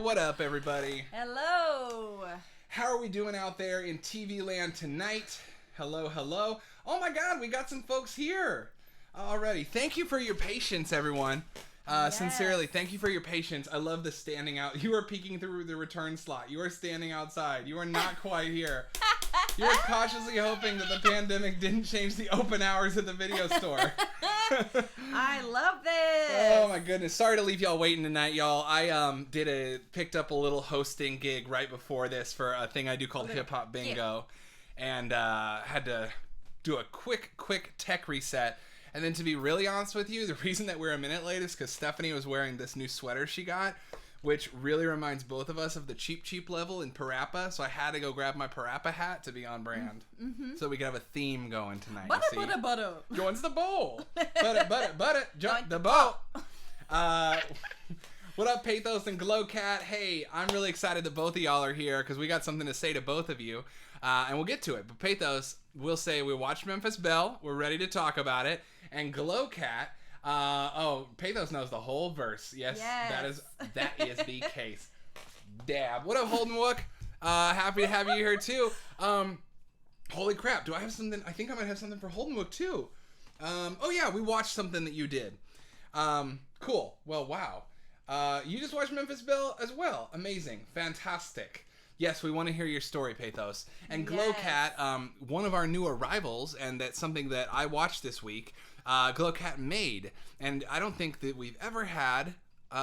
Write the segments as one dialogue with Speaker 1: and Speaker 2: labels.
Speaker 1: What up, everybody?
Speaker 2: Hello.
Speaker 1: How are we doing out there in TV land tonight? Hello, hello. Oh my God, we got some folks here already. Thank you for your patience, everyone.
Speaker 2: Yes.
Speaker 1: Sincerely, thank you for your patience. I love the standing out. You are peeking through the return slot. You are standing outside. You are not quite here. You're cautiously hoping that the pandemic didn't change the open hours at the video store.
Speaker 2: I love this.
Speaker 1: Oh my goodness. Sorry to leave y'all waiting tonight, y'all. I picked up a little hosting gig right before this for a thing I do called Hip Hop Bingo. And had to do a quick tech reset. And then to be really honest with you, the reason that we're a minute late is because Stephanie was wearing this new sweater she got, which really reminds both of us of the cheap level in Parappa. So I had to go grab my Parappa hat to be on brand. Mm-hmm. So we could have a theme going tonight.
Speaker 2: Butter.
Speaker 1: Joins the bowl. Butter. Jump the boat. What up, Pathos and Glowcat? Hey, I'm really excited that both of y'all are here because we got something to say to both of you. And we'll get to it. But Pathos will say we watched Memphis Belle. We're ready to talk about it. And Glowcat, Pathos knows the whole verse. Yes. That is the case. Dab. What up, Holden Wook? Happy to have you here too. Holy crap! Do I have something? I think I might have something for Holden Wook too. Oh yeah, we watched something that you did. Cool. Well, wow. You just watched Memphis Belle as well. Amazing. Fantastic. Yes, we want to hear your story, Pathos. And Glowcat, one of our new arrivals, and that's something that I watched this week, Glowcat made. And I don't think that we've ever had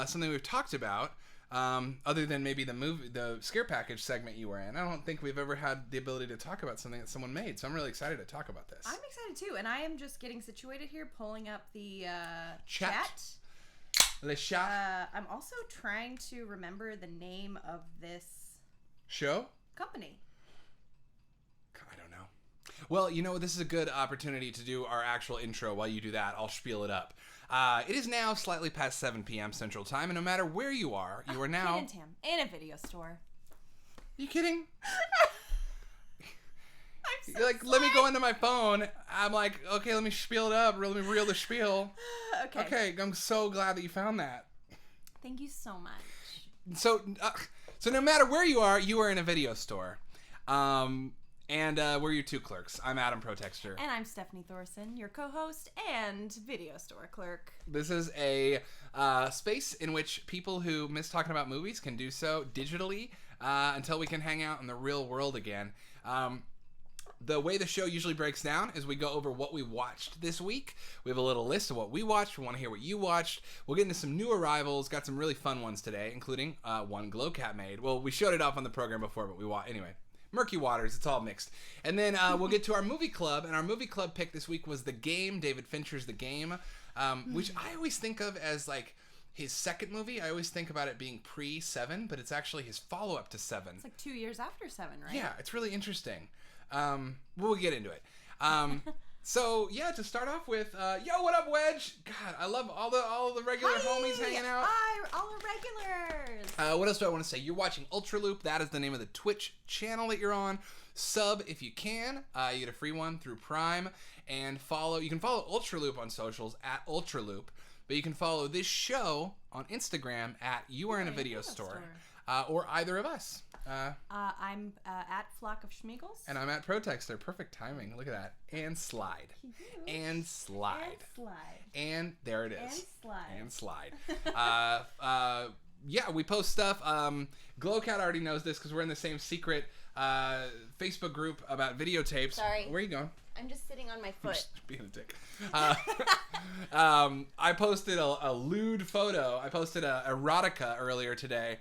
Speaker 1: something we've talked about, other than maybe the Scare Package segment you were in. I don't think we've ever had the ability to talk about something that someone made. So I'm really excited to talk about this.
Speaker 2: I'm excited too, and I am just getting situated here, pulling up the chat.
Speaker 1: Le chat.
Speaker 2: I'm also trying to remember the name of this
Speaker 1: show?
Speaker 2: Company.
Speaker 1: I don't know. Well, you know, this is a good opportunity to do our actual intro. While you do that, I'll spiel it up. It is now slightly past 7 p.m. Central Time, and no matter where you are now...
Speaker 2: in a video store.
Speaker 1: You kidding?
Speaker 2: I'm so
Speaker 1: like, let me go into my phone. I'm like, okay, let me spiel it up. Let me reel the spiel. Okay, I'm so glad that you found that.
Speaker 2: Thank you so much.
Speaker 1: So no matter where you are in a video store. And we're your two clerks. I'm Adam Protextor.
Speaker 2: And I'm Stephanie Thoreson, your co-host and video store clerk.
Speaker 1: This is a space in which people who miss talking about movies can do so digitally until we can hang out in the real world again. The way the show usually breaks down is we go over what we watched this week. We have a little list of what we watched. We want to hear what you watched. We'll get into some new arrivals. Got some really fun ones today, including one Glowcat made. Well, we showed it off on the program before, but anyway. Murky waters, it's all mixed. And then we'll get to our movie club, and our movie club pick this week was The Game, David Fincher's The Game, which I always think of as like his second movie. I always think about it being pre-7, but it's actually his follow-up to 7.
Speaker 2: It's like 2 years after 7, right?
Speaker 1: Yeah, it's really interesting. We'll get into it. So yeah, to start off with, yo, what up, Wedge? God, I love all the regular homies hanging out.
Speaker 2: Hi, all the regulars.
Speaker 1: What else do I want to say? You're watching UltraLoop. That is the name of the Twitch channel that you're on. Sub if you can. You get a free one through Prime. And follow. You can follow UltraLoop on socials at UltraLoop. But you can follow this show on Instagram at You Are in a Video Store. Or either of us.
Speaker 2: I'm at Flock of Schmeagles.
Speaker 1: And I'm at Protextor. Perfect timing. Look at that. And slide. And slide. And there it is. And slide. Yeah, we post stuff. Glowcat already knows this because we're in the same secret Facebook group about videotapes.
Speaker 2: Sorry.
Speaker 1: Where are you going?
Speaker 2: I'm just sitting on my foot.
Speaker 1: Just being a dick. I posted a lewd photo. I posted a erotica earlier today.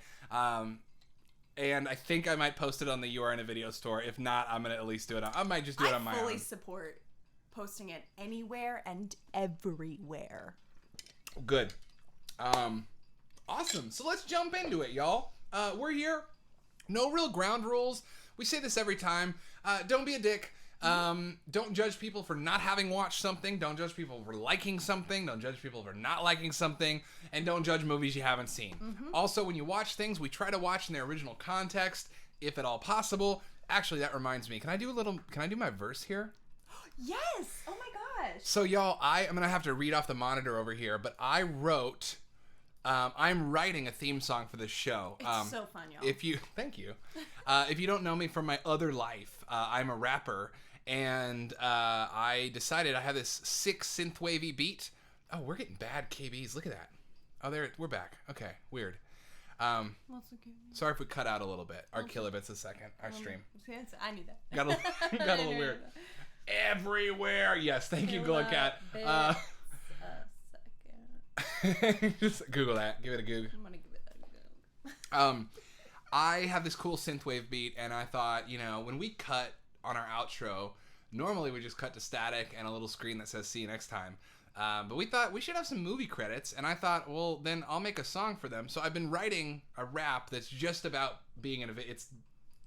Speaker 1: And I think I might post it on the You Are in a Video Store. If not, I'm going to at least do it. I might just do it on my own.
Speaker 2: I fully support posting it anywhere and everywhere.
Speaker 1: Good. Awesome. So let's jump into it, y'all. We're here. No real ground rules. We say this every time. Don't be a dick. Don't judge people for not having watched something. Don't judge people for liking something. Don't judge people for not liking something. And don't judge movies you haven't seen. Mm-hmm. Also, when you watch things, we try to watch in their original context, if at all possible. Actually, that reminds me. Can I do my verse here?
Speaker 2: Yes! Oh my gosh!
Speaker 1: So, y'all, I'm going to have to read off the monitor over here, but I wrote I'm writing a theme song for this show.
Speaker 2: It's so fun, y'all.
Speaker 1: Thank you. If you don't know me from my other life, I'm a rapper, and I decided I have this sick synthwavy beat. Oh, we're getting bad KBs. Look at that. Oh, we're back. Okay, weird. Sorry if we cut out a little bit. Our kilobits a second. Our stream.
Speaker 2: I knew that.
Speaker 1: Got a little weird. Everywhere. Yes, thank you, Glowcat. Just Google that. Give it a Google.
Speaker 2: I'm gonna give it a go.
Speaker 1: I have this cool synthwave beat, and I thought, when we cut on our outro, normally we just cut to static and a little screen that says "See you next time." But we thought we should have some movie credits, and I thought, well, then I'll make a song for them. So I've been writing a rap that's just about being in it's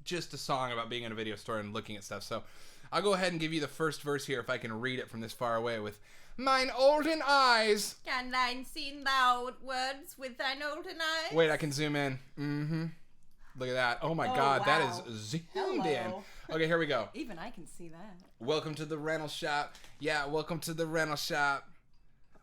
Speaker 1: just a song about being in a video store and looking at stuff. So I'll go ahead and give you the first verse here if I can read it from this far away with mine olden eyes.
Speaker 2: Can thine see thou words with thine olden eyes?
Speaker 1: Wait, I can zoom in. Look at that. Oh my God,
Speaker 2: wow.
Speaker 1: That is zoomed in. Okay, here we go.
Speaker 2: Even I can see that.
Speaker 1: Welcome to the rental shop. Yeah, welcome to the rental shop.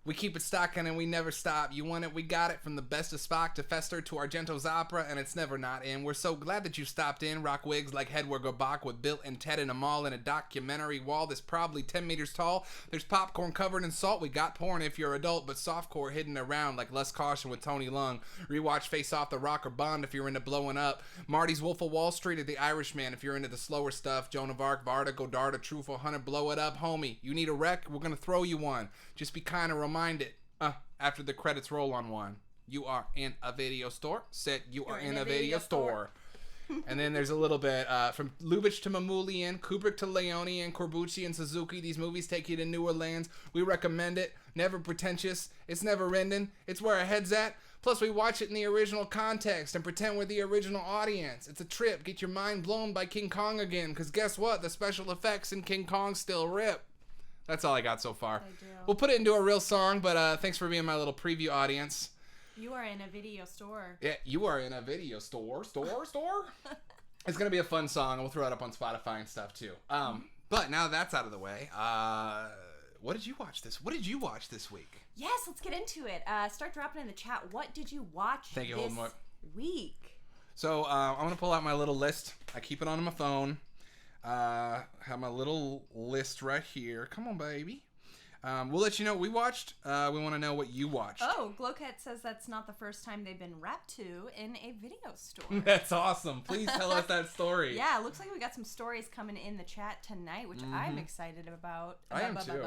Speaker 1: We keep it stocking and we never stop. You want it, we got it. From the best of Spock to Fester to Argento's opera, and it's never not in. We're so glad that you stopped in. Rock wigs like Hedwig or Bach with Bill and Ted in a mall in a documentary wall that's probably 10 meters tall. There's popcorn covered in salt. We got porn if you're adult, but softcore hidden around like Less Caution with Tony Lung. Rewatch Face Off, The Rock, or Bond if you're into blowing up. Marty's Wolf of Wall Street or The Irishman if you're into the slower stuff. Joan of Arc, Varda, Godard, Truthful Hunter, blow it up, homie. You need a wreck? We're gonna throw you one. Just be kind of reminded. After the credits roll on one, you are in a video store. Said you are in a video store. And then there's a little bit from Lubitsch to Mamoulian, Kubrick to Leone, and Corbucci and Suzuki. These movies take you to newer lands. We recommend it. Never pretentious. It's never ending. It's where our head's at. Plus, we watch it in the original context and pretend we're the original audience. It's a trip. Get your mind blown by King Kong again. Because guess what? The special effects in King Kong still rip. That's all I got so far. We'll put it into a real song, but thanks for being my little preview audience.
Speaker 2: You are in a video store.
Speaker 1: Yeah, you are in a video store. It's going to be a fun song, and we'll throw it up on Spotify and stuff, too. But now that's out of the way, what did you watch this week?
Speaker 2: Yes, let's get into it. Start dropping in the chat. What did you watch this week?
Speaker 1: So I'm going to pull out my little list. I keep it on my phone. Have my little list right here. Come on, baby. We'll let you know what we watched. We want to know what you watched.
Speaker 2: Oh, Glowcat says that's not the first time they've been wrapped to in a video store.
Speaker 1: That's awesome. Please tell us that story.
Speaker 2: Yeah, it looks like we got some stories coming in the chat tonight, which I'm excited about.
Speaker 1: I am too.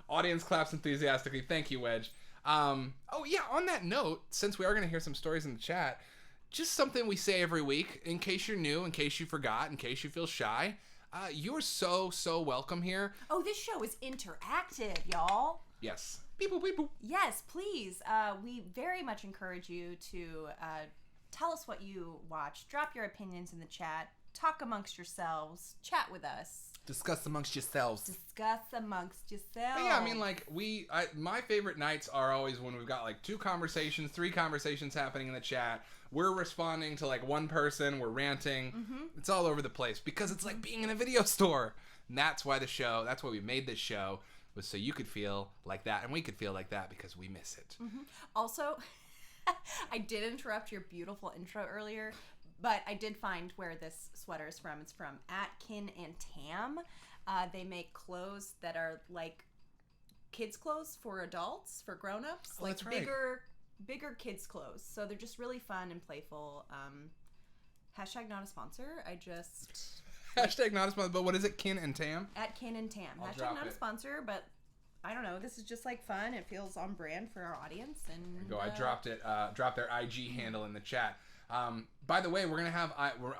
Speaker 1: Audience claps enthusiastically. Thank you, Wedge. Oh, yeah, on that note, since we are going to hear some stories in the chat, just something we say every week, in case you're new, in case you forgot, in case you feel shy. You're so welcome here.
Speaker 2: Oh, this show is interactive, y'all.
Speaker 1: Yes. Beep boop, beep boop.
Speaker 2: Yes, please. We very much encourage you to tell us what you watch. Drop your opinions in the chat. Talk amongst yourselves. Chat with us.
Speaker 1: Discuss amongst yourselves.
Speaker 2: But
Speaker 1: yeah, I mean, like, my favorite nights are always when we've got, like, 2 conversations, 3 conversations happening in the chat. We're responding to, like, one person. We're ranting. It's all over the place because it's like being in a video store. And that's why we made this show, was so you could feel like that and we could feel like that because we miss it.
Speaker 2: Also, I did interrupt your beautiful intro earlier, but I did find where this sweater is from. It's from Atkin and Tam. They make clothes that are like kids' clothes for adults, for grown-ups.
Speaker 1: Oh,
Speaker 2: like
Speaker 1: that's right.
Speaker 2: Bigger kids' clothes. So they're just really fun and playful. Hashtag not a sponsor.
Speaker 1: Hashtag not a sponsor, but what is it? Kin and Tam?
Speaker 2: Atkin and Tam. Hashtag not a sponsor, but I don't know. This is just like fun. It feels on brand for our audience. And
Speaker 1: there you go. I dropped their IG handle in the chat. By the way, we're gonna have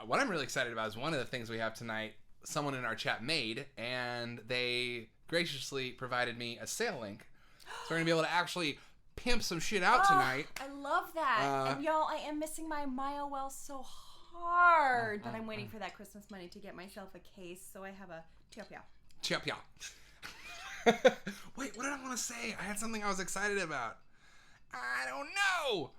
Speaker 1: what I'm really excited about is one of the things we have tonight. Someone in our chat made, and they graciously provided me a sale link, so we're gonna be able to actually pimp some shit out tonight.
Speaker 2: I love that. And y'all, I am missing my MyOL so hard, but I'm waiting for that Christmas money to get myself a case, so I have a
Speaker 1: Chia. Wait, what did I want to say? I had something I was excited about. I don't know.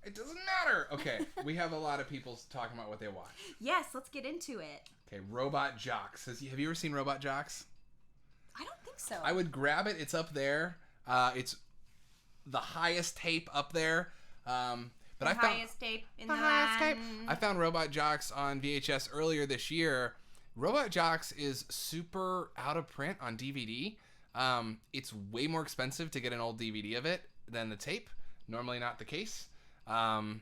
Speaker 1: It doesn't matter. Okay, we have a lot of people talking about what they watch.
Speaker 2: Yes, let's get into it.
Speaker 1: Okay, Robot Jocks. Have you ever seen Robot Jocks?
Speaker 2: I don't think so.
Speaker 1: I would grab it. It's up there. It's the highest tape up there. But
Speaker 2: highest tape in the land.
Speaker 1: I found Robot Jox on VHS earlier this year. Robot Jox is super out of print on DVD. It's way more expensive to get an old DVD of it than the tape. Normally not the case. And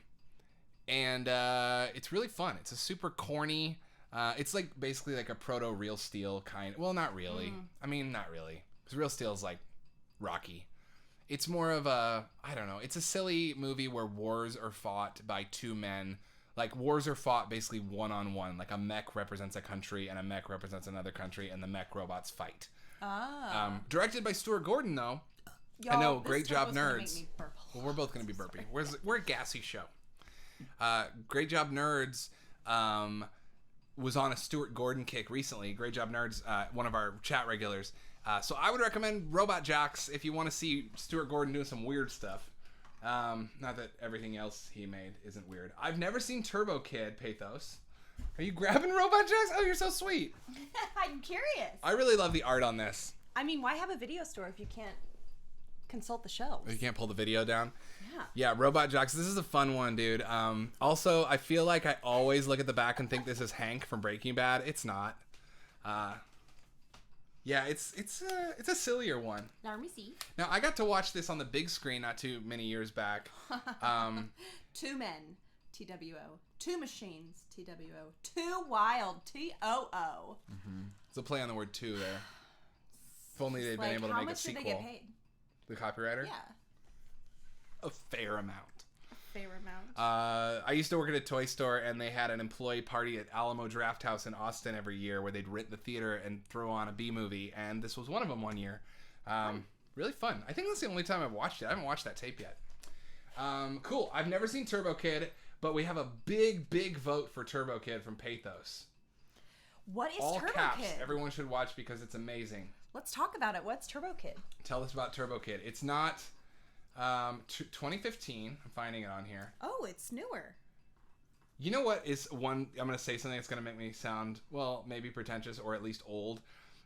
Speaker 1: it's really fun. It's a super corny. It's like basically like a proto Real Steel kind. Well, not really. I mean, not really. Because Real Steel is like Rocky. It's more of a, I don't know. It's a silly movie where wars are fought by two men. Like wars are fought basically one-on-one. Like a mech represents a country and a mech represents another country, and the mech robots fight. Directed by Stuart Gordon, though.
Speaker 2: Y'all,
Speaker 1: I know, great job,
Speaker 2: gonna
Speaker 1: nerds.
Speaker 2: make me purple.
Speaker 1: Well, we're both going to be burpy. We're a gassy show. Great Job Nerds was on a Stuart Gordon kick recently. Great Job Nerds, one of our chat regulars. So I would recommend Robot Jox if you want to see Stuart Gordon doing some weird stuff. Not that everything else he made isn't weird. I've never seen Turbo Kid, Pathos. Are you grabbing Robot Jox? Oh, you're so sweet.
Speaker 2: I'm curious.
Speaker 1: I really love the art on this.
Speaker 2: I mean, why have a video store if you can't consult the shelves?
Speaker 1: You can't pull the video down?
Speaker 2: Yeah.
Speaker 1: Yeah, Robot Jox. This is a fun one, dude. Also, I feel like I always look at the back and think this is Hank from Breaking Bad. It's not. Yeah, it's a sillier one.
Speaker 2: Let me see.
Speaker 1: Now, I got to watch this on the big screen not too many years back.
Speaker 2: Two men, TWO. Two machines, TWO. Two wild, TOO.
Speaker 1: It's a play on the word two there. If only they'd been able to make a sequel.
Speaker 2: How much do they get paid?
Speaker 1: The copywriter?
Speaker 2: Yeah.
Speaker 1: A fair amount.
Speaker 2: Fair amount.
Speaker 1: I used to work at a toy store, and they had an employee party at Alamo Draft House in Austin every year where they'd rent the theater and throw on a B movie, and this was one of them one year. Really fun. I think that's the only time I've watched it. I haven't watched that tape yet. Cool. I've never seen Turbo Kid, but we have a big vote for Turbo Kid from Pathos.
Speaker 2: What is
Speaker 1: All
Speaker 2: Turbo
Speaker 1: caps.
Speaker 2: Kid?
Speaker 1: Everyone should watch because it's amazing.
Speaker 2: Let's talk about it. What's Turbo Kid?
Speaker 1: Tell us about Turbo Kid. It's not 2015. I'm finding it on here.
Speaker 2: Oh, it's newer.
Speaker 1: You know what is one... I'm going to say something that's going to make me sound, well, maybe pretentious or at least old,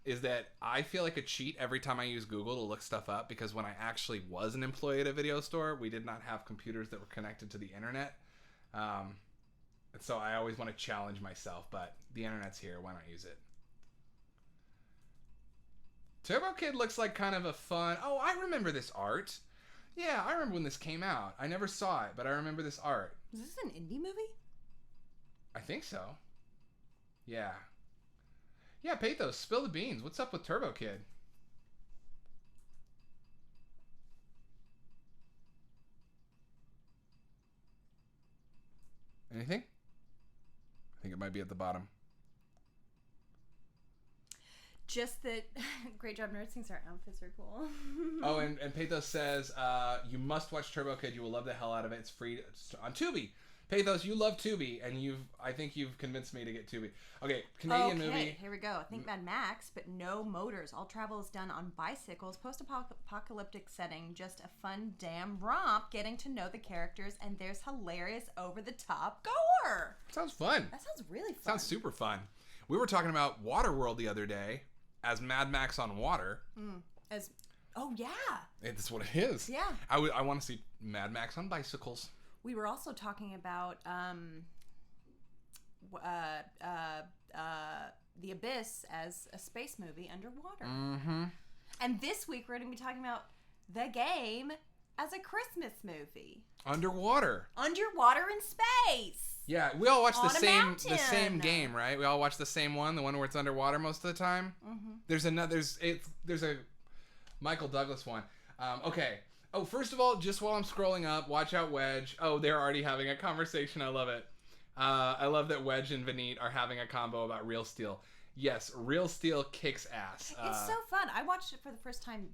Speaker 1: is that I feel like a cheat every time I use Google to look stuff up, because when I actually was an employee at a video store, we did not have computers that were connected to the internet. And so I always want to challenge myself, but the internet's here. Why not use it? Turbo Kid looks like kind of a fun... Oh, I remember this art. Yeah, I remember when this came out. I never saw it, but I remember this art.
Speaker 2: Is this an indie movie?
Speaker 1: I think so. Yeah. Yeah, Pathos, spill the beans. What's up with Turbo Kid? Anything? I think it might be at the bottom.
Speaker 2: Just that Great Job Nerds thinks our outfits are cool.
Speaker 1: Oh, and Pathos says, you must watch Turbo Kid. You will love the hell out of it. It's free on Tubi. Pathos, you love Tubi, and I think you've convinced me to get Tubi. Okay, Canadian movie.
Speaker 2: Here we go. Think Mad Max, but no motors. All travel is done on bicycles. Post-apocalyptic setting. Just a fun damn romp. Getting to know the characters, and there's hilarious over-the-top gore.
Speaker 1: Sounds fun.
Speaker 2: That sounds really fun.
Speaker 1: Sounds super fun. We were talking about Waterworld the other day as Mad Max on water.
Speaker 2: Oh, yeah.
Speaker 1: That's what it is.
Speaker 2: Yeah.
Speaker 1: I want to see Mad Max on bicycles.
Speaker 2: We were also talking about The Abyss as a space movie underwater.
Speaker 1: Mm-hmm.
Speaker 2: And this week we're going to be talking about The Game as a Christmas movie.
Speaker 1: Underwater
Speaker 2: in space.
Speaker 1: Yeah, we all watch the
Speaker 2: mountain.
Speaker 1: same game, right? We all watch the same one, the one where it's underwater most of the time. Mm-hmm. There's a Michael Douglas one. Okay. Oh, first of all, just while I'm scrolling up, watch out Wedge. Oh, they're already having a conversation. I love it. I love that Wedge and Vineet are having a combo about Real Steel. Yes, Real Steel kicks ass.
Speaker 2: It's so fun. I watched it for the first time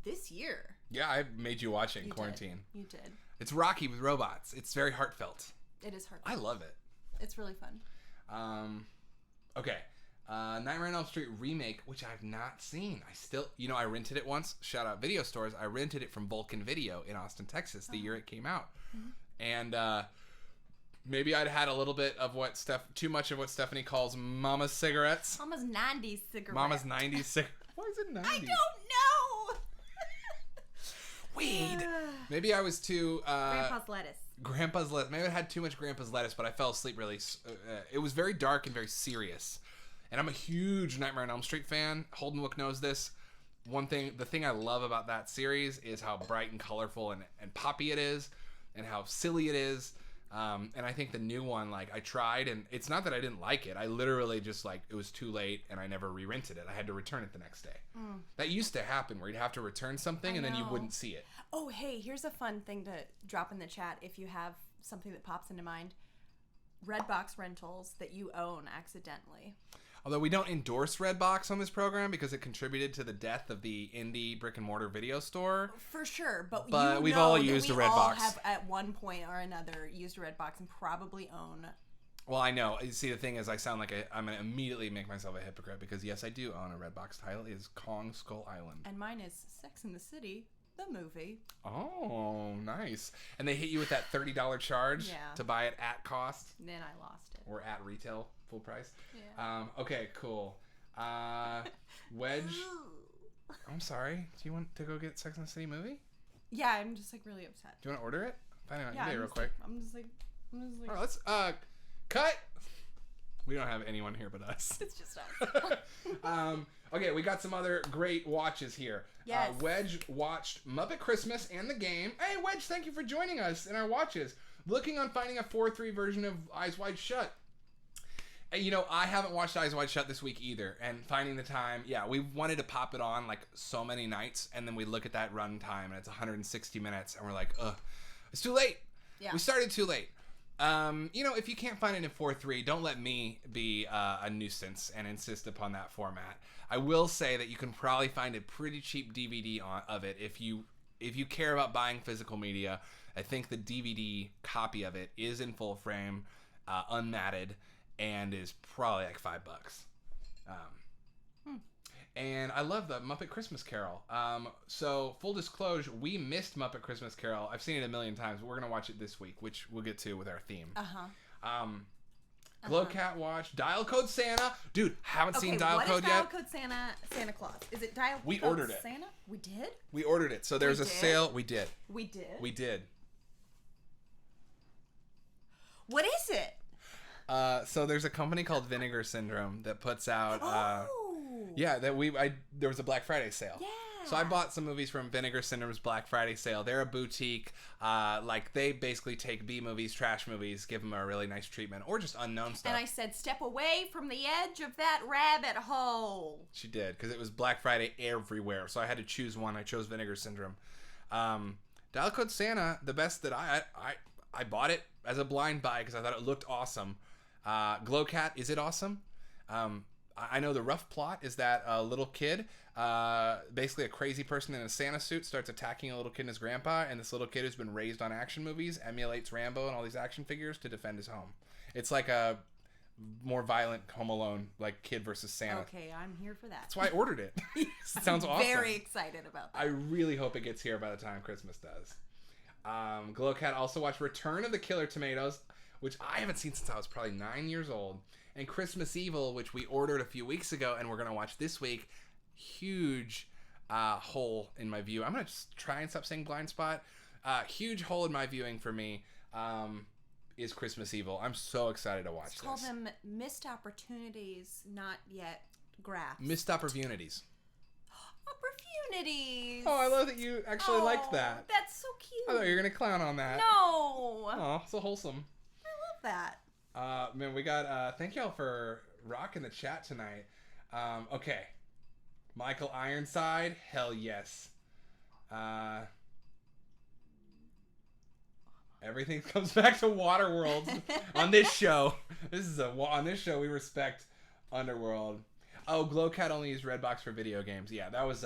Speaker 2: this year.
Speaker 1: Yeah, I made you watch it in quarantine.
Speaker 2: You did.
Speaker 1: It's Rocky with robots. It's very heartfelt.
Speaker 2: It is heartfelt.
Speaker 1: I love it.
Speaker 2: It's really fun.
Speaker 1: Okay. Nightmare on Elm Street remake, which I've not seen. I rented it once. Shout out video stores. I rented it from Vulcan Video in Austin, Texas, the year it came out. Mm-hmm. And maybe I'd had a little bit of too much of what Stephanie calls Mama's cigarettes.
Speaker 2: Mama's 90s cigarettes.
Speaker 1: Mama's 90s cigarettes. Why is it 90s?
Speaker 2: I don't know.
Speaker 1: Weed. Maybe I was too...
Speaker 2: Grandpa's lettuce.
Speaker 1: Grandpa's lettuce. Maybe I had too much Grandpa's lettuce, but I fell asleep really... it was very dark and very serious. And I'm a huge Nightmare on Elm Street fan. Holden Wook knows this. The thing I love about that series is how bright and colorful and poppy it is, and how silly it is. And I think the new one, like, I tried, and it's not that I didn't like it. I literally just, like, it was too late, and I never re-rented it. I had to return it the next day. That used to happen, where you'd have to return something, and then you wouldn't see it.
Speaker 2: Oh, hey, here's a fun thing to drop in the chat if you have something that pops into mind. Redbox rentals that you own accidentally.
Speaker 1: Although we don't endorse Redbox on this program because it contributed to the death of the indie brick and mortar video store.
Speaker 2: For sure, but
Speaker 1: we've all used a Redbox.
Speaker 2: We all have at one point or another used a Redbox and probably own.
Speaker 1: Well, I know. See, the thing is, I sound like I'm going to immediately make myself a hypocrite because yes, I do own a Redbox title. It is Kong Skull Island.
Speaker 2: And mine is Sex and the City, the movie.
Speaker 1: Oh, nice. And they hit you with that $30 charge to buy it at cost.
Speaker 2: Then I lost it.
Speaker 1: Or at retail. Full price.
Speaker 2: Yeah.
Speaker 1: Okay, cool. Wedge. I'm sorry. Do you want to go get Sex and the City movie?
Speaker 2: Yeah, I'm just like really upset.
Speaker 1: Do you want to order it? Find it on
Speaker 2: eBay
Speaker 1: real quick.
Speaker 2: I'm just like.
Speaker 1: All right, let's cut. We don't have anyone here but us.
Speaker 2: It's just us.
Speaker 1: Okay, we got some other great watches here.
Speaker 2: Yes.
Speaker 1: Wedge watched Muppet Christmas and the game. Hey, Wedge, thank you for joining us in our watches. Looking on finding a 4:3 version of Eyes Wide Shut. You know, I haven't watched Eyes Wide Shut this week either, and finding the time, we wanted to pop it on like so many nights, and then we look at that run time, and it's 160 minutes, and we're like, ugh, it's too late.
Speaker 2: Yeah.
Speaker 1: We started too late. You know, if you can't find it in 4:3, don't let me be a nuisance and insist upon that format. I will say that you can probably find a pretty cheap DVD of it if you care about buying physical media. I think the DVD copy of it is in full frame, unmatted, and is probably like $5. And I love the Muppet Christmas Carol. So full disclosure, we missed Muppet Christmas Carol. I've seen it a million times, but we're gonna watch it this week, which we'll get to with our theme. Glowcat watch Dial Code Santa, dude. Haven't seen Dial Code yet.
Speaker 2: Dial Code Santa Claus? Is it Dial
Speaker 1: We
Speaker 2: Code
Speaker 1: ordered it.
Speaker 2: Santa? We did.
Speaker 1: We ordered it. So there's a sale. We did.
Speaker 2: We did.
Speaker 1: We did.
Speaker 2: What is it?
Speaker 1: So there's a company called Vinegar Syndrome that puts out. There was a Black Friday sale.
Speaker 2: Yeah.
Speaker 1: So I bought some movies from Vinegar Syndrome's Black Friday sale. They're a boutique. Like they basically take B movies, trash movies, give them a really nice treatment, or just unknown stuff.
Speaker 2: And I said, step away from the edge of that rabbit hole.
Speaker 1: She did, because it was Black Friday everywhere. So I had to choose one. I chose Vinegar Syndrome. Dial Code Santa, the best that I bought it as a blind buy because I thought it looked awesome. Glowcat, is it awesome? I know the rough plot is that a little kid, basically a crazy person in a Santa suit, starts attacking a little kid and his grandpa, and this little kid who's been raised on action movies emulates Rambo and all these action figures to defend his home. It's like a more violent Home Alone, like Kid versus Santa.
Speaker 2: Okay, I'm here for that.
Speaker 1: That's why I ordered it. It sounds awesome.
Speaker 2: Very excited about that.
Speaker 1: I really hope it gets here by the time Christmas does. Glowcat also watched Return of the Killer Tomatoes, which I haven't seen since I was probably 9 years old. And Christmas Evil, which we ordered a few weeks ago and we're going to watch this week. Huge hole in my view. I'm going to just try and stop saying blind spot. Huge hole in my viewing for me is Christmas Evil. I'm so excited to watch this.
Speaker 2: Call them missed opportunities, not yet grasped.
Speaker 1: Missed opportunities.
Speaker 2: Opportunities.
Speaker 1: Oh, I love that you actually liked that.
Speaker 2: That's so cute.
Speaker 1: I thought you were going to clown on that.
Speaker 2: No.
Speaker 1: Oh, so wholesome.
Speaker 2: I love that.
Speaker 1: Man, we got, thank y'all for rocking the chat tonight. Okay. Michael Ironside, hell yes. Everything comes back to Waterworld on this show. On this show, we respect Underworld. Oh, Glowcat only used Redbox for video games. Yeah, that was,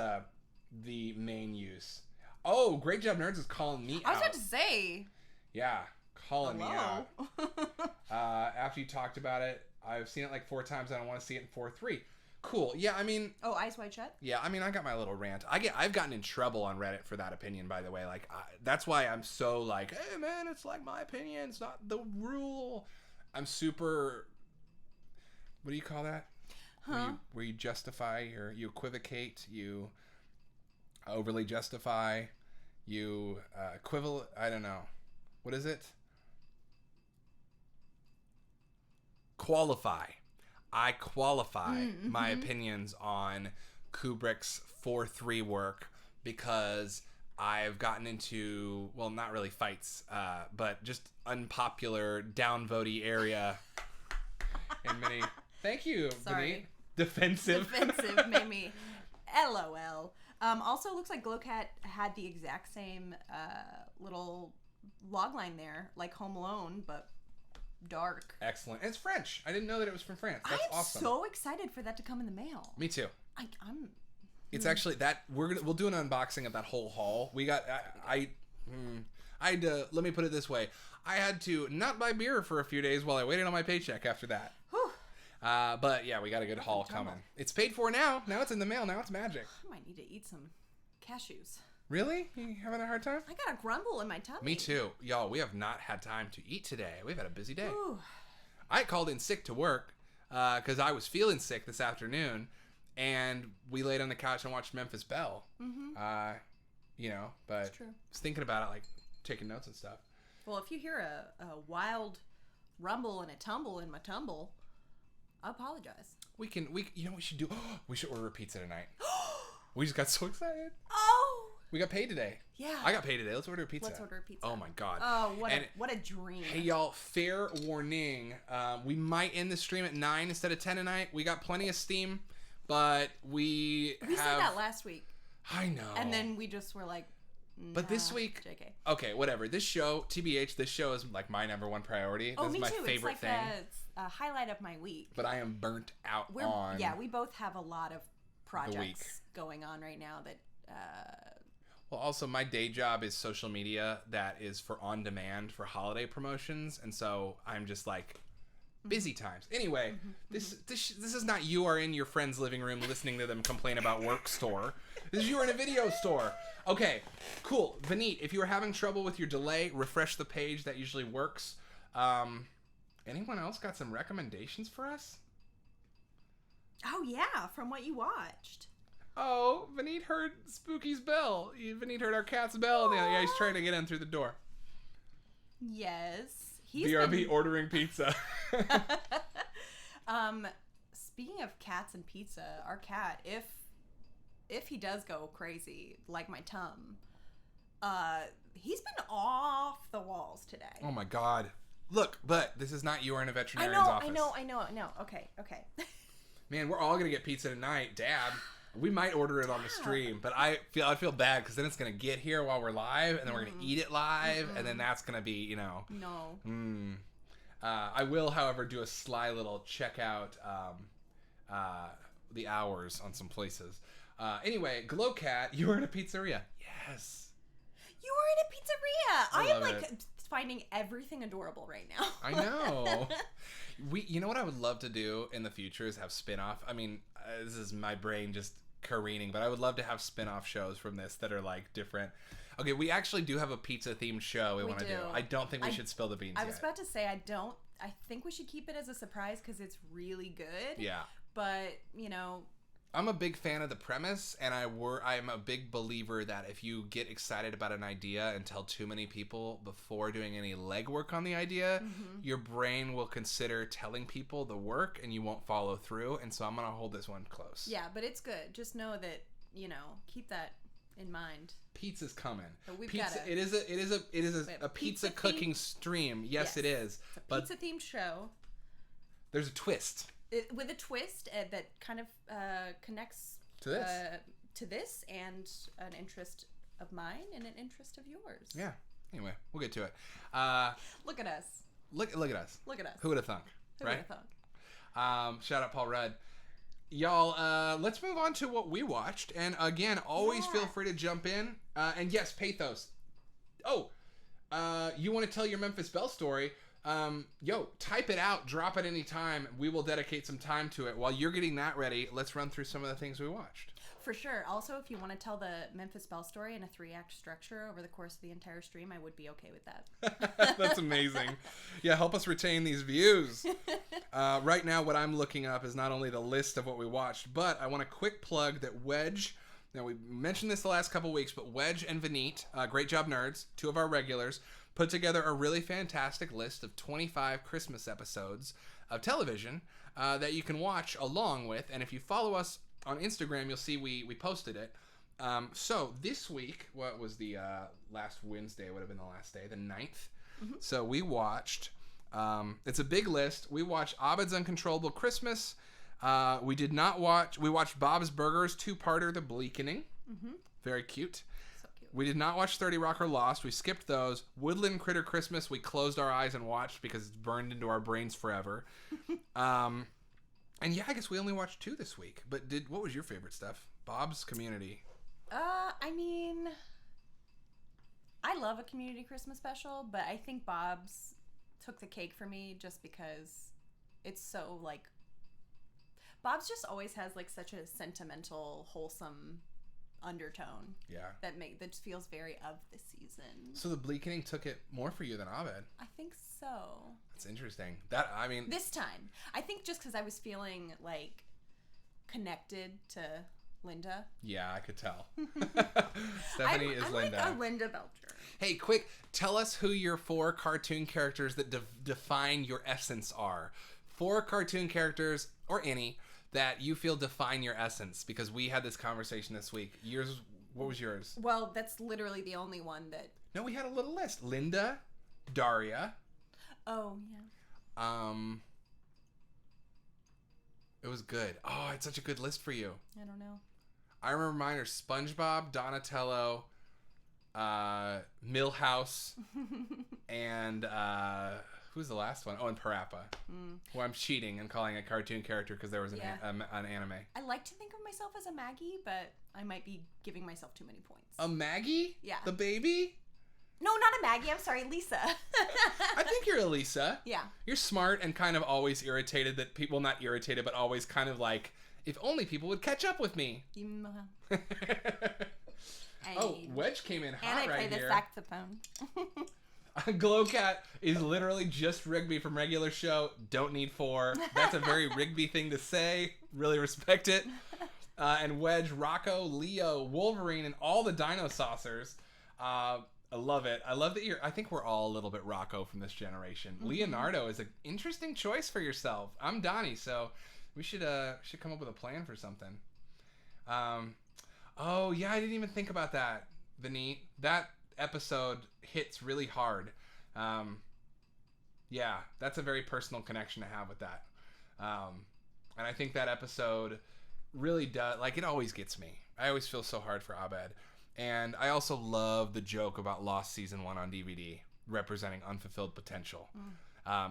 Speaker 1: the main use. Oh, Great Job Nerds is calling me out.
Speaker 2: I was about to say.
Speaker 1: Yeah. Calling me
Speaker 2: Hello.
Speaker 1: out. After you talked about it, I've seen it like 4 times. I don't want to see it in 4:3. Cool. Yeah, I mean.
Speaker 2: Oh, Eyes Wide Shut.
Speaker 1: Yeah, I mean, I got my little rant. I've gotten in trouble on Reddit for that opinion, by the way. Like, that's why I'm so like, hey man, it's like my opinion. It's not the rule. I'm super. What do you call that?
Speaker 2: Huh?
Speaker 1: Where you justify you equivocate, you overly justify. You equivalent. I don't know. What is it? Qualify. I qualify my opinions on Kubrick's 4-3 work because I've gotten into, well, not really fights, but just unpopular, downvotey area in many. Thank you,
Speaker 2: Sorry.
Speaker 1: Defensive.
Speaker 2: Defensive made me LOL. Also, looks like Glowcat had the exact same little logline there, like Home Alone, but dark.
Speaker 1: Excellent. And it's French. I didn't know that it was from France. That's awesome.
Speaker 2: I'm so excited for that to come in the mail.
Speaker 1: Me too.
Speaker 2: I'm.
Speaker 1: It's actually that we'll do an unboxing of that whole haul. We got I had to, let me put it this way. I had to not buy beer for a few days while I waited on my paycheck after that.
Speaker 2: Whew.
Speaker 1: But yeah, we got a good haul coming. It's paid for now. Now it's in the mail. Now it's magic.
Speaker 2: I might need to eat some cashews.
Speaker 1: Really? You having a hard time?
Speaker 2: I got a grumble in my tummy.
Speaker 1: Me too. Y'all, we have not had time to eat today. We've had a busy day.
Speaker 2: Ooh.
Speaker 1: I called in sick to work because I was feeling sick this afternoon, and we laid on the couch and watched Memphis Belle. Mm-hmm. But I was thinking about it, like taking notes and stuff.
Speaker 2: Well, if you hear a wild rumble and a tumble in my tumble, I apologize.
Speaker 1: We you know what we should do? We should order a pizza tonight. We just got so excited.
Speaker 2: Oh!
Speaker 1: We got paid today.
Speaker 2: Yeah.
Speaker 1: I got paid today. Let's order a pizza.
Speaker 2: Let's order a pizza.
Speaker 1: Oh my God.
Speaker 2: Oh, what a dream.
Speaker 1: Hey y'all, fair warning. We might end the stream at 9 instead of 10 tonight. We got plenty of steam, but we
Speaker 2: said that last week.
Speaker 1: I know.
Speaker 2: And then we just were like, nah,
Speaker 1: but this week,
Speaker 2: JK.
Speaker 1: Okay, whatever. This show, TBH, this show is like my number one priority.
Speaker 2: Oh,
Speaker 1: this
Speaker 2: me
Speaker 1: is my
Speaker 2: too.
Speaker 1: favorite
Speaker 2: it's
Speaker 1: thing.
Speaker 2: like a highlight of my week.
Speaker 1: But I am burnt out on.
Speaker 2: Yeah, we both have a lot of projects going on right now that.
Speaker 1: Well, also my day job is social media that is for on demand for holiday promotions, and so I'm just like busy times. Anyway, this is not you are in your friend's living room listening to them complain about work store. This is you are in a video store. Okay, cool. Vineet, if you are having trouble with your delay, refresh the page. That usually works. Anyone else got some recommendations for us?
Speaker 2: Oh yeah, from what you watched.
Speaker 1: Oh, Vineet heard Spooky's bell. Vineet heard our cat's bell. Yeah, he's trying to get in through the door.
Speaker 2: Yes.
Speaker 1: BRB ordering pizza.
Speaker 2: Speaking of cats and pizza, our cat, if he does go crazy, like my tum, he's been off the walls today.
Speaker 1: Oh my God. Look, but this is not you are in a veterinarian's office.
Speaker 2: I know. Okay.
Speaker 1: Man, we're all going to get pizza tonight, Dad. We might order it on the stream, but I feel bad because then it's going to get here while we're live, and then we're going to eat it live, and then that's going to be,
Speaker 2: No.
Speaker 1: I will, however, do a sly little check out the hours on some places. Anyway, Glowcat, you were in a pizzeria. Yes.
Speaker 2: You were in a pizzeria. I am like
Speaker 1: it.
Speaker 2: finding everything adorable right now.
Speaker 1: I know. You know what I would love to do in the future is have spin-off. I mean, this is my brain just careening, but I would love to have spin-off shows from this that are like different. Okay, we actually do have a pizza-themed show we want to do. I don't think we should spill the beans yet.
Speaker 2: I was about to say I think we should keep it as a surprise because it's really good.
Speaker 1: Yeah.
Speaker 2: But,
Speaker 1: I'm a big fan of the premise, and I'm a big believer that if you get excited about an idea and tell too many people before doing any legwork on the idea, your brain will consider telling people the work, and you won't follow through. And so I'm gonna hold this one close.
Speaker 2: Yeah, but it's good. Just know that keep that in mind.
Speaker 1: Pizza's coming.
Speaker 2: But we've
Speaker 1: pizza.
Speaker 2: Gotta,
Speaker 1: it is a pizza cooking stream. Yes, it is.
Speaker 2: It's a pizza themed show.
Speaker 1: There's a twist.
Speaker 2: With a twist that kind of connects
Speaker 1: to
Speaker 2: this and an interest of mine and an interest of yours.
Speaker 1: Yeah. Anyway, we'll get to it.
Speaker 2: Look at us.
Speaker 1: Look at us.
Speaker 2: Look at us.
Speaker 1: Who would have thunk?
Speaker 2: Who would have thunk?
Speaker 1: Shout out Paul Rudd. Y'all, let's move on to what we watched. And again, always feel free to jump in. And yes, Pathos. Oh, you want to tell your Memphis Belle story? Type it out, drop it any time. We will dedicate some time to it. While you're getting that ready, let's run through some of the things we watched.
Speaker 2: For sure. Also, if you want to tell the Memphis Belle story in a 3-act structure over the course of the entire stream, I would be okay with that.
Speaker 1: That's amazing. Yeah, help us retain these views. Right now, what I'm looking up is not only the list of what we watched, but I want a quick plug that Wedge Now, we mentioned this the last couple weeks, but Wedge and Vineet, Great Job Nerds, two of our regulars, put together a really fantastic list of 25 Christmas episodes of television that you can watch along with. And if you follow us on Instagram, you'll see we posted it. So this week, what was the last Wednesday? Would have been the last day, the 9th. Mm-hmm. So we watched, it's a big list. We watched Abed's Uncontrollable Christmas. We watched Bob's Burgers 2-parter, The Bleakening. Mm-hmm. Very cute. So cute. We did not watch 30 Rock or Lost. We skipped those. Woodland Critter Christmas, we closed our eyes and watched because it's burned into our brains forever. And yeah, I guess we only watched 2 this week. But what was your favorite stuff? Bob's Community.
Speaker 2: I mean, I love a Community Christmas special, but I think Bob's took the cake for me just because it's so, like, Bob's just always has, like, such a sentimental, wholesome undertone.
Speaker 1: Yeah. That
Speaker 2: feels very of the season.
Speaker 1: So The Bleakening took it more for you than Abed.
Speaker 2: I think so.
Speaker 1: That's interesting. This
Speaker 2: time. I think just because I was feeling, like, connected to Linda.
Speaker 1: Yeah, I could tell. Stephanie is Linda.
Speaker 2: I'm like a Linda Belcher.
Speaker 1: Hey, quick, tell us who your 4 cartoon characters that define your essence are. 4 cartoon characters, or any, that you feel define your essence, because we had this conversation this week. What was yours?
Speaker 2: Well, that's literally the only one that...
Speaker 1: No, we had a little list. Linda, Daria.
Speaker 2: Oh, yeah.
Speaker 1: It was good. Oh, it's such a good list for you.
Speaker 2: I don't know.
Speaker 1: I remember mine are SpongeBob, Donatello, Milhouse, and who's the last one? Oh, and Parappa. Well, I'm cheating and calling a cartoon character because there was an anime.
Speaker 2: I like to think of myself as a Maggie, but I might be giving myself too many points.
Speaker 1: A Maggie?
Speaker 2: Yeah.
Speaker 1: The baby?
Speaker 2: No, not a Maggie. I'm sorry, Lisa.
Speaker 1: I think you're a Lisa.
Speaker 2: Yeah.
Speaker 1: You're smart and kind of always irritated that people, not irritated, but always kind of like, if only people would catch up with me. Oh, Wedge came in hot right here.
Speaker 2: And I play the saxophone.
Speaker 1: Glowcat is literally just Rigby from regular show. Don't need 4. That's a very Rigby thing to say. Really respect it. And Wedge, Rocco, Leo, Wolverine, and all the Dino Saucers. I love it. I love that I think we're all a little bit Rocco from this generation. Mm-hmm. Leonardo is an interesting choice for yourself. I'm Donnie, so we should come up with a plan for something. Oh yeah, I didn't even think about that, Vineet. That episode hits really hard. Yeah, that's a very personal connection to have with that. And I think that episode really does, like, it always gets me. I always feel so hard for Abed. And I also love the joke about Lost Season 1 on DVD, representing unfulfilled potential.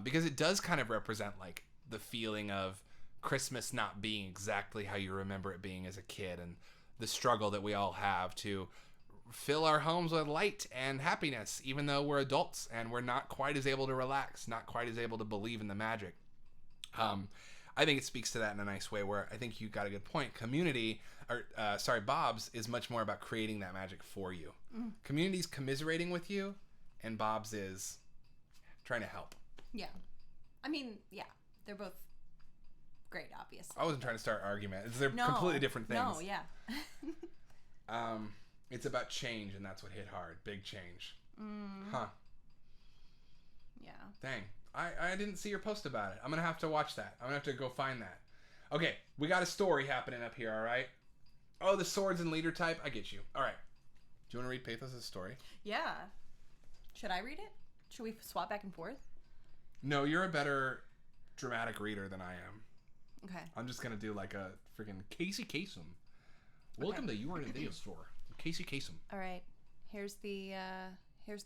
Speaker 1: Because it does kind of represent, like, the feeling of Christmas not being exactly how you remember it being as a kid, and the struggle that we all have to fill our homes with light and happiness, even though we're adults and we're not quite as able to relax, not quite as able to believe in the magic. I think it speaks to that in a nice way, where I think you got a good point. Bob's is much more about creating that magic for you. Community's commiserating with you, and Bob's is trying to help.
Speaker 2: Yeah. I mean, yeah, they're both great, obviously.
Speaker 1: I wasn't trying to start an argument. They're completely different things.
Speaker 2: No, yeah.
Speaker 1: It's about change, and that's what hit hard. Big change. Huh.
Speaker 2: Yeah.
Speaker 1: Dang. I didn't see your post about it. I'm going to have to watch that. I'm going to have to go find that. Okay, we got a story happening up here, all right? Oh, the swords and leader type. I get you. All right. Do you want to read Pathos' story?
Speaker 2: Yeah. Should I read it? Should we swap back and forth?
Speaker 1: No, you're a better dramatic reader than I am.
Speaker 2: Okay.
Speaker 1: I'm just going to do like a freaking Casey Kasem. Welcome to You Are in a Video Store. Casey Kasem.
Speaker 2: All right. Here's the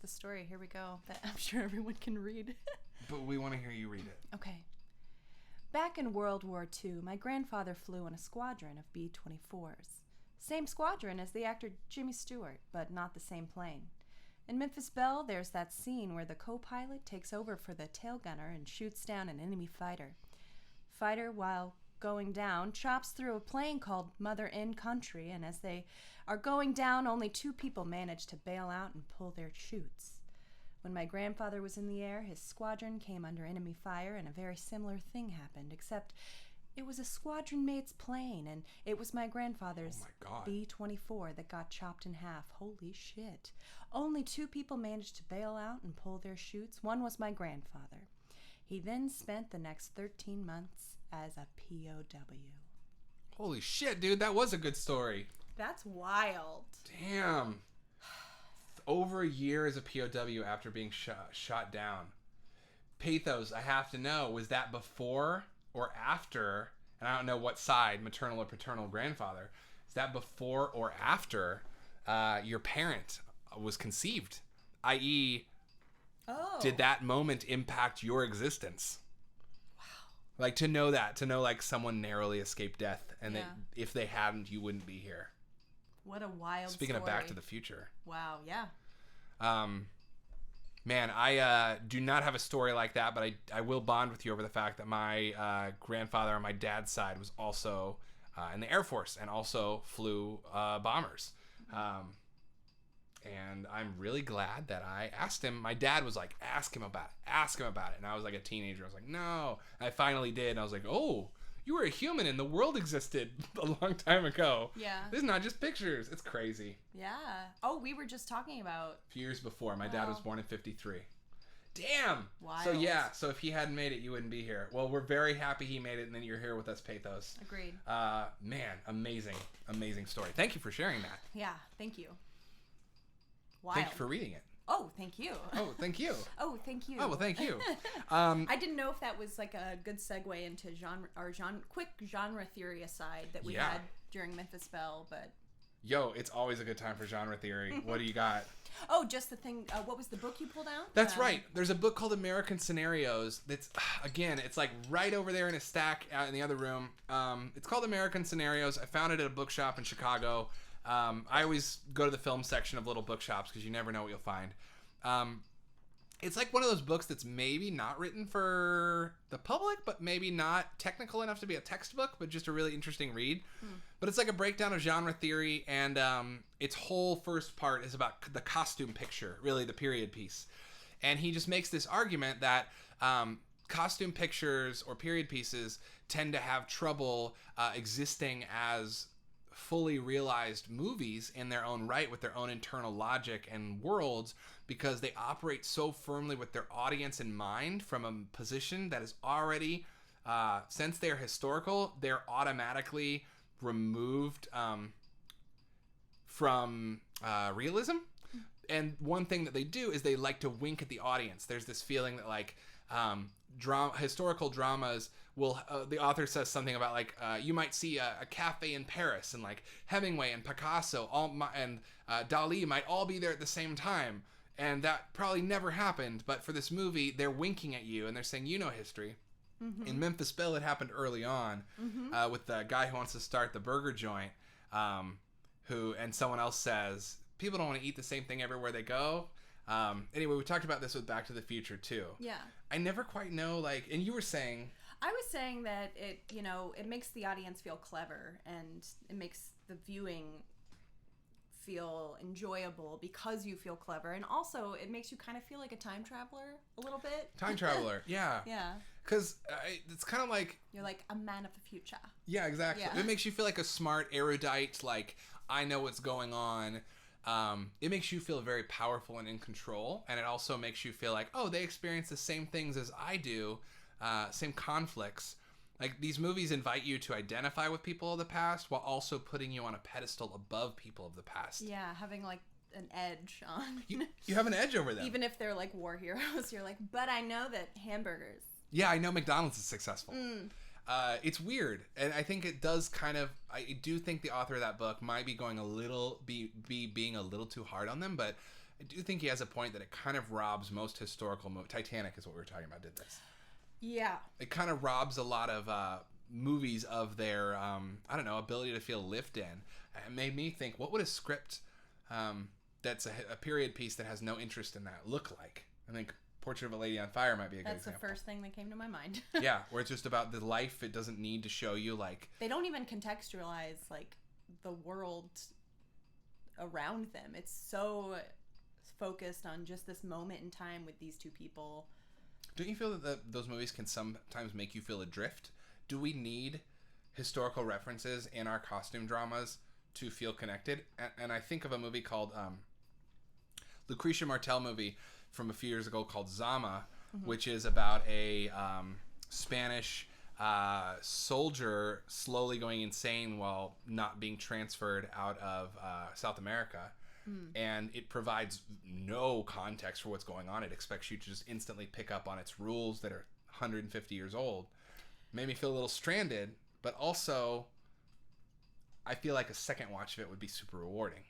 Speaker 2: story. Here we go. That I'm sure everyone can read.
Speaker 1: But we want to hear you read it.
Speaker 2: Okay. Back in World War II, my grandfather flew in a squadron of B-24s. Same squadron as the actor Jimmy Stewart, but not the same plane. In Memphis Belle, there's that scene where the co-pilot takes over for the tail gunner and shoots down an enemy fighter. Fighter, while going down, chops through a plane called Mother in Country, and as they are going down, only 2 people manage to bail out and pull their chutes. When my grandfather was in the air, his squadron came under enemy fire, and a very similar thing happened, except It was a squadron mate's plane, and it was my grandfather's
Speaker 1: Oh my God.
Speaker 2: B-24 that got chopped in half. Holy shit. Only 2 people managed to bail out and pull their chutes. One was my grandfather. He then spent the next 13 months as a POW.
Speaker 1: Holy shit, dude, that was a good story.
Speaker 2: That's wild.
Speaker 1: Damn. Over a year as a POW after being shot down. Pathos, I have to know, was that before or after, and I don't know what side, maternal or paternal grandfather, is that before or after your parent was conceived? I.e., did that moment impact your existence?
Speaker 2: Wow.
Speaker 1: Like, to know that, to know, like, someone narrowly escaped death, and
Speaker 2: Yeah.
Speaker 1: that if they hadn't, you wouldn't be here.
Speaker 2: What a wild
Speaker 1: Speaking
Speaker 2: story.
Speaker 1: of Back to the Future.
Speaker 2: Wow, yeah.
Speaker 1: Man, I do not have a story like that, but I will bond with you over the fact that my grandfather on my dad's side was also in the Air Force and also flew bombers. And I'm really glad that I asked him. My dad was like, ask him about it. And I was like a teenager. I was like, no. And I finally did. And I was like, oh, you were a human and the world existed a long time ago.
Speaker 2: Yeah.
Speaker 1: This is not just pictures. It's crazy.
Speaker 2: Yeah. Oh, we were just talking about...
Speaker 1: A few years before. My dad was born in 53. Damn.
Speaker 2: Wild.
Speaker 1: So yeah, so if he hadn't made it, you wouldn't be here. Well, we're very happy he made it, and then you're here with us, Pathos.
Speaker 2: Agreed.
Speaker 1: Man, amazing story. Thank you for sharing that.
Speaker 2: Yeah, thank you. Wild.
Speaker 1: Thank you for reading it.
Speaker 2: Oh, thank you.
Speaker 1: Oh, thank you.
Speaker 2: Oh, thank you.
Speaker 1: Oh, well, thank you.
Speaker 2: I didn't know if that was like a good segue into quick genre theory aside that we had during Memphis Belle, but...
Speaker 1: Yo, it's always a good time for genre theory. What do you got?
Speaker 2: Oh, just the thing. What was the book you pulled out?
Speaker 1: That's right. There's a book called American Scenarios. That's, again, it's like right over there in a stack out in the other room. It's called American Scenarios. I found it at a bookshop in Chicago. I always go to the film section of little bookshops because you never know what you'll find. It's like one of those books that's maybe not written for the public, but maybe not technical enough to be a textbook, but just a really interesting read. But it's like a breakdown of genre theory, and its whole first part is about the costume picture, really the period piece. And he just makes this argument that costume pictures or period pieces tend to have trouble existing as fully realized movies in their own right with their own internal logic and worlds, because they operate so firmly with their audience in mind from a position that is already, since they're historical, they're automatically removed from realism. And one thing that they do is they like to wink at the audience. There's this feeling that like historical dramas will the author says something about like you might see a cafe in Paris, and like Hemingway and Picasso and Dali might all be there at the same time, and that probably never happened, but for this movie they're winking at you and they're saying, you know, history. In Memphis Belle, it happened early on with the guy who wants to start the burger joint, and someone else says people don't want to eat the same thing everywhere they go. Anyway, we talked about this with Back to the Future too. Yeah. I never quite know, like, and you were saying...
Speaker 2: I was saying that it makes the audience feel clever, and it makes the viewing feel enjoyable because you feel clever, and also it makes you kind of feel like a time traveler a little bit.
Speaker 1: Time traveler, yeah.
Speaker 2: Yeah.
Speaker 1: Because it's kind of like...
Speaker 2: You're like a man of the future.
Speaker 1: Yeah, exactly. Yeah. It makes you feel like a smart, erudite, like, I know what's going on. It makes you feel very powerful and in control, and it also makes you feel like, oh, they experience the same things as I do, same conflicts. Like, these movies invite you to identify with people of the past while also putting you on a pedestal above people of the past.
Speaker 2: Yeah, having like an edge on.
Speaker 1: You have an edge over them.
Speaker 2: Even if they're like war heroes, you're like, but I know that hamburgers.
Speaker 1: Yeah, I know McDonald's is successful. It's weird, and I think it does kind of... I do think the author of that book might be going being a little too hard on them, but I do think he has a point that it kind of robs most historical Titanic is what we were talking about, did this. Yeah. It kind of robs a lot of movies of their, ability to feel lived in. It made me think, what would a script that's a period piece that has no interest in that look like? I think Portrait of a Lady on Fire might be a good example.
Speaker 2: That's the first thing that came to my mind.
Speaker 1: Yeah, where it's just about the life. It doesn't need to show you, like...
Speaker 2: They don't even contextualize, like, the world around them. It's so focused on just this moment in time with these two people.
Speaker 1: Don't you feel that those movies can sometimes make you feel adrift? do we need historical references in our costume dramas to feel connected? And I think of a movie called Lucretia Martel movie from a few years ago called Zama, which is about a Spanish soldier slowly going insane while not being transferred out of South America. And it provides no context for what's going on. It expects you to just instantly pick up on its rules that are 150 years old. Made me feel a little stranded, but also I feel like a second watch of it would be super rewarding.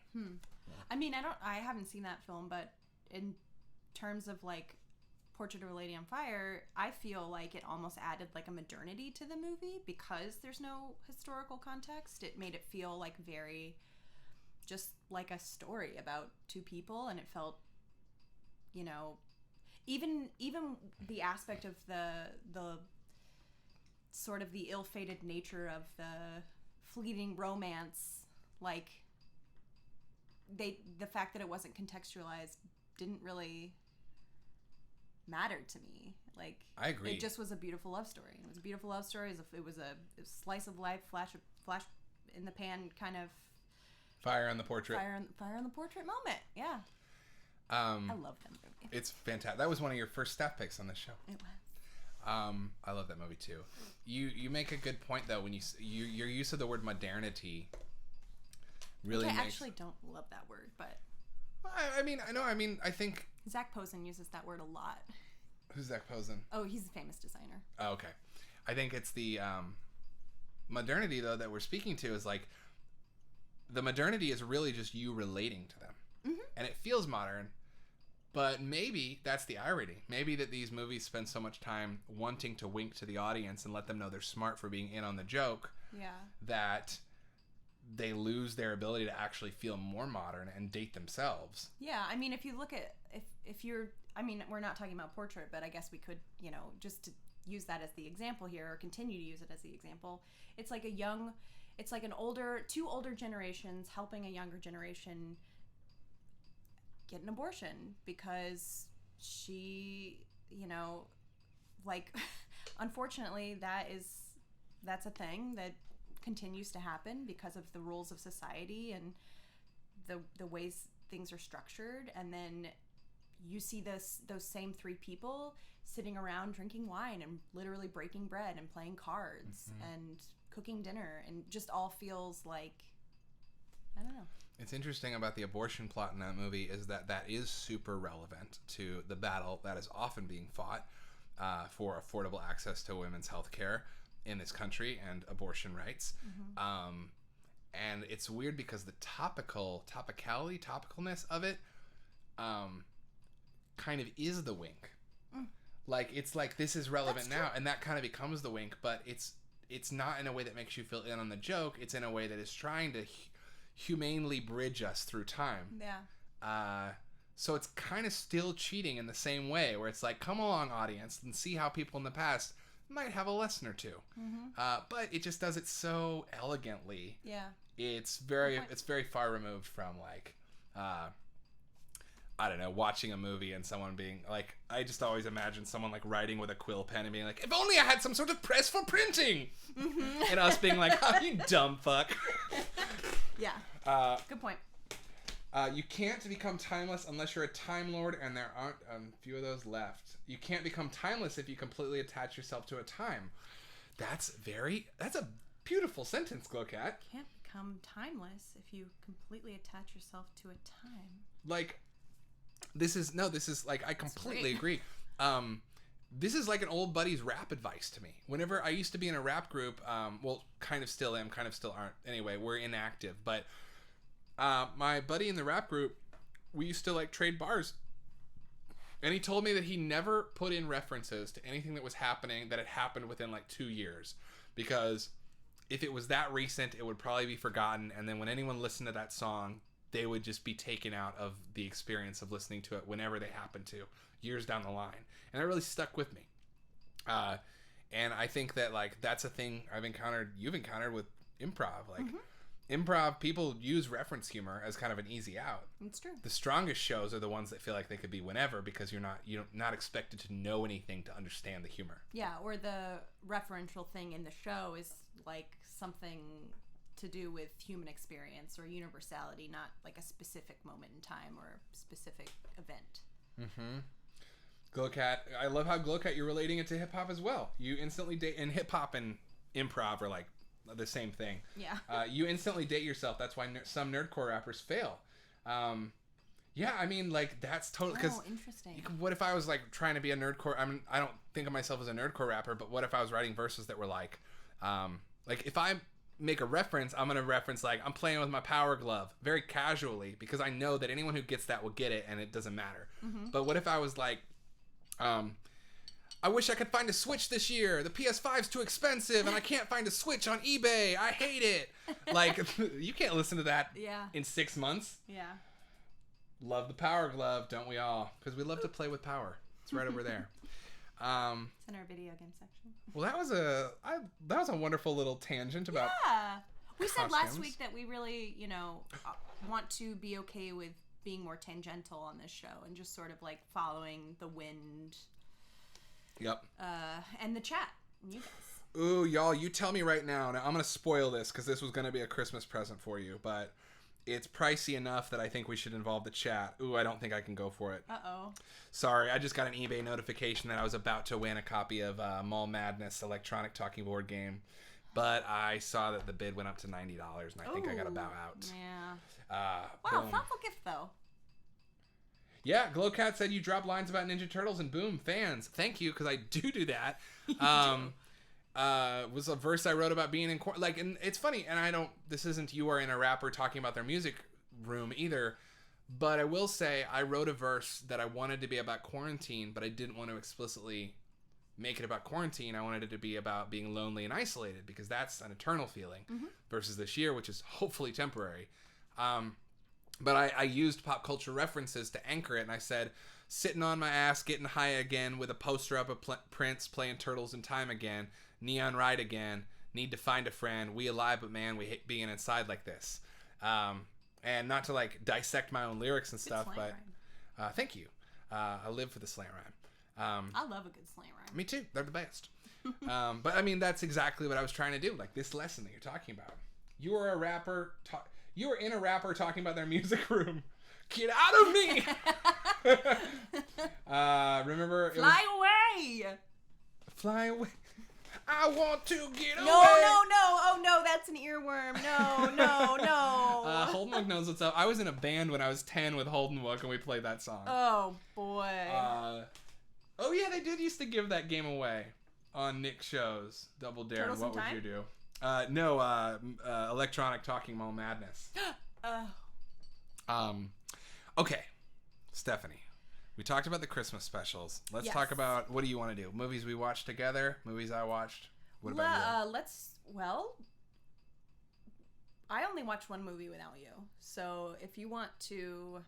Speaker 2: I mean, I haven't seen that film, but in terms of like Portrait of a Lady on Fire, I feel like it almost added like a modernity to the movie because there's no historical context. It made it feel like very just like a story about two people, and it felt, you know, even the aspect of the sort of the ill-fated nature of the fleeting romance, like the fact that it wasn't contextualized didn't really matter to me. Like,
Speaker 1: I agree.
Speaker 2: It just was a beautiful love story. It was a beautiful love story. It was a slice of life, flash in the pan kind of
Speaker 1: Fire on the Portrait.
Speaker 2: Fire on the Portrait moment. Yeah. I love that movie.
Speaker 1: It's fantastic. That was one of your first staff picks on the show.
Speaker 2: It was.
Speaker 1: I love that movie too. You make a good point though when your use of the word modernity really
Speaker 2: I
Speaker 1: makes...
Speaker 2: actually don't love that word, but
Speaker 1: I think
Speaker 2: Zach Posen uses that word a lot.
Speaker 1: Who's Zach Posen?
Speaker 2: Oh, he's a famous designer.
Speaker 1: Oh, okay. I think it's the modernity though that we're speaking to is like the modernity is really just you relating to them, and it feels modern. But maybe that's the irony. Maybe that these movies spend so much time wanting to wink to the audience and let them know they're smart for being in on the joke.
Speaker 2: Yeah.
Speaker 1: That they lose their ability to actually feel more modern and date themselves.
Speaker 2: Yeah, I mean, if you look at if you're, I mean, we're not talking about Portrait, but I guess we could, you know, just to use that as the example here, or continue to use it as the example. It's like two older generations helping a younger generation get an abortion because she, you know, like, unfortunately that's a thing that continues to happen because of the rules of society and the ways things are structured. And then you see those same three people sitting around drinking wine and literally breaking bread and playing cards and cooking dinner, and just all feels like, I don't know.
Speaker 1: It's interesting about the abortion plot in that movie is that is super relevant to the battle that is often being fought for affordable access to women's health care in this country and abortion rights. And it's weird because the topicalness of it kind of is the wink. Like, it's like, this is relevant now, and that kind of becomes the wink, but it's not in a way that makes you feel in on the joke. It's in a way that is trying to humanely bridge us through time.
Speaker 2: Yeah.
Speaker 1: So it's kind of still cheating in the same way, where it's like, come along, audience, and see how people in the past might have a lesson or two. But it just does it so elegantly.
Speaker 2: Yeah.
Speaker 1: It's very far removed from, like, I don't know, watching a movie and someone being like, I just always imagine someone like writing with a quill pen and being like, if only I had some sort of press for printing. And us being like, oh, you dumb fuck.
Speaker 2: Yeah. Good point.
Speaker 1: You can't become timeless unless you're a Time Lord, and there aren't a few of those left. You can't become timeless if you completely attach yourself to a time. That's a beautiful sentence, Glowcat.
Speaker 2: Can't become timeless if you completely attach yourself to a time.
Speaker 1: Like, this is like, I completely agree. This is like an old buddy's rap advice to me. Whenever I used to be in a rap group, well, kind of still am, kind of still aren't. Anyway, we're inactive, but my buddy in the rap group, we used to like trade bars. And he told me that he never put in references to anything that was happening that had happened within like 2 years. Because if it was that recent, it would probably be forgotten. And then when anyone listened to that song, they would just be taken out of the experience of listening to it whenever they happened to, years down the line. And that really stuck with me. And I think that, like, that's a thing you've encountered with improv. Like, improv, people use reference humor as kind of an easy out.
Speaker 2: It's true.
Speaker 1: The strongest shows are the ones that feel like they could be whenever because you're not expected to know anything to understand the humor.
Speaker 2: Yeah, or the referential thing in the show is like something to do with human experience or universality, not like a specific moment in time or a specific event.
Speaker 1: Mm-hmm. Glowcat, I love how Glowcat, you're relating it to hip hop as well. You instantly date, and hip hop and improv are like the same thing.
Speaker 2: Yeah.
Speaker 1: You instantly date yourself. That's why some nerdcore rappers fail. Yeah, I mean, like, that's totally...
Speaker 2: Oh, interesting.
Speaker 1: What if I was, like, trying to be a nerdcore... I don't think of myself as a nerdcore rapper, but what if I was writing verses that were like... if I make a reference, I'm going to reference, like, I'm playing with my power glove very casually because I know that anyone who gets that will get it and it doesn't matter. Mm-hmm. But what if I was like... I wish I could find a Switch this year. The PS5's too expensive, and I can't find a Switch on eBay. I hate it. Like, you can't listen to that in 6 months.
Speaker 2: Yeah.
Speaker 1: Love the power glove, don't we all? Because we love to play with power. It's right over there.
Speaker 2: It's in our video game section.
Speaker 1: Well, that was a wonderful little tangent about
Speaker 2: we said
Speaker 1: costumes.
Speaker 2: last week that we really, want to be okay with being more tangential on this show and just sort of like following the wind.
Speaker 1: Yep.
Speaker 2: And the chat. You guys.
Speaker 1: Ooh, y'all, you tell me right now. Now, I'm going to spoil this because this was going to be a Christmas present for you, but it's pricey enough that I think we should involve the chat. Ooh, I don't think I can go for it.
Speaker 2: Uh-oh.
Speaker 1: Sorry, I just got an eBay notification that I was about to win a copy of Mall Madness electronic talking board game, but I saw that the bid went up to $90, and I think I got to bow out.
Speaker 2: Yeah. Wow, thoughtful gift, though.
Speaker 1: Yeah, Glowcat said you drop lines about Ninja Turtles and boom, fans. Thank you, because I do that. Was a verse I wrote about being in and it's funny, and this isn't you are in a rapper talking about their music room either, but I will say I wrote a verse that I wanted to be about quarantine, but I didn't want to explicitly make it about quarantine. I wanted it to be about being lonely and isolated because that's an eternal feeling versus this year, which is hopefully temporary. But I used pop culture references to anchor it, and I said, sitting on my ass, getting high again, with a poster up of Prince playing Turtles in Time again, neon ride again, need to find a friend, we alive, but man, we hate being inside like this. And not to, like, dissect my own lyrics and stuff, but thank you. I live for the slant rhyme.
Speaker 2: I love a good slant rhyme.
Speaker 1: Me too. They're the best. But, I mean, that's exactly what I was trying to do, like this lesson that you're talking about. You are a rapper... You were in a rapper talking about their music room. Get out of me! Remember?
Speaker 2: Fly away!
Speaker 1: Fly away. I want to get away.
Speaker 2: No. Oh, no, that's an earworm. No.
Speaker 1: Holdenwook knows what's up. I was in a band when I was 10 with Holdenwook, and we played that song.
Speaker 2: Oh, boy.
Speaker 1: Oh, yeah, they did used to give that game away on Nick's shows. Double Dare.
Speaker 2: Turtles
Speaker 1: What would
Speaker 2: in
Speaker 1: you do? Electronic Talking Mall Madness. Okay, Stephanie, we talked about the Christmas specials. Let's talk about, what do you want to do? Movies we watched together? Movies I watched? What about you?
Speaker 2: I only watched one movie without you. So if you want to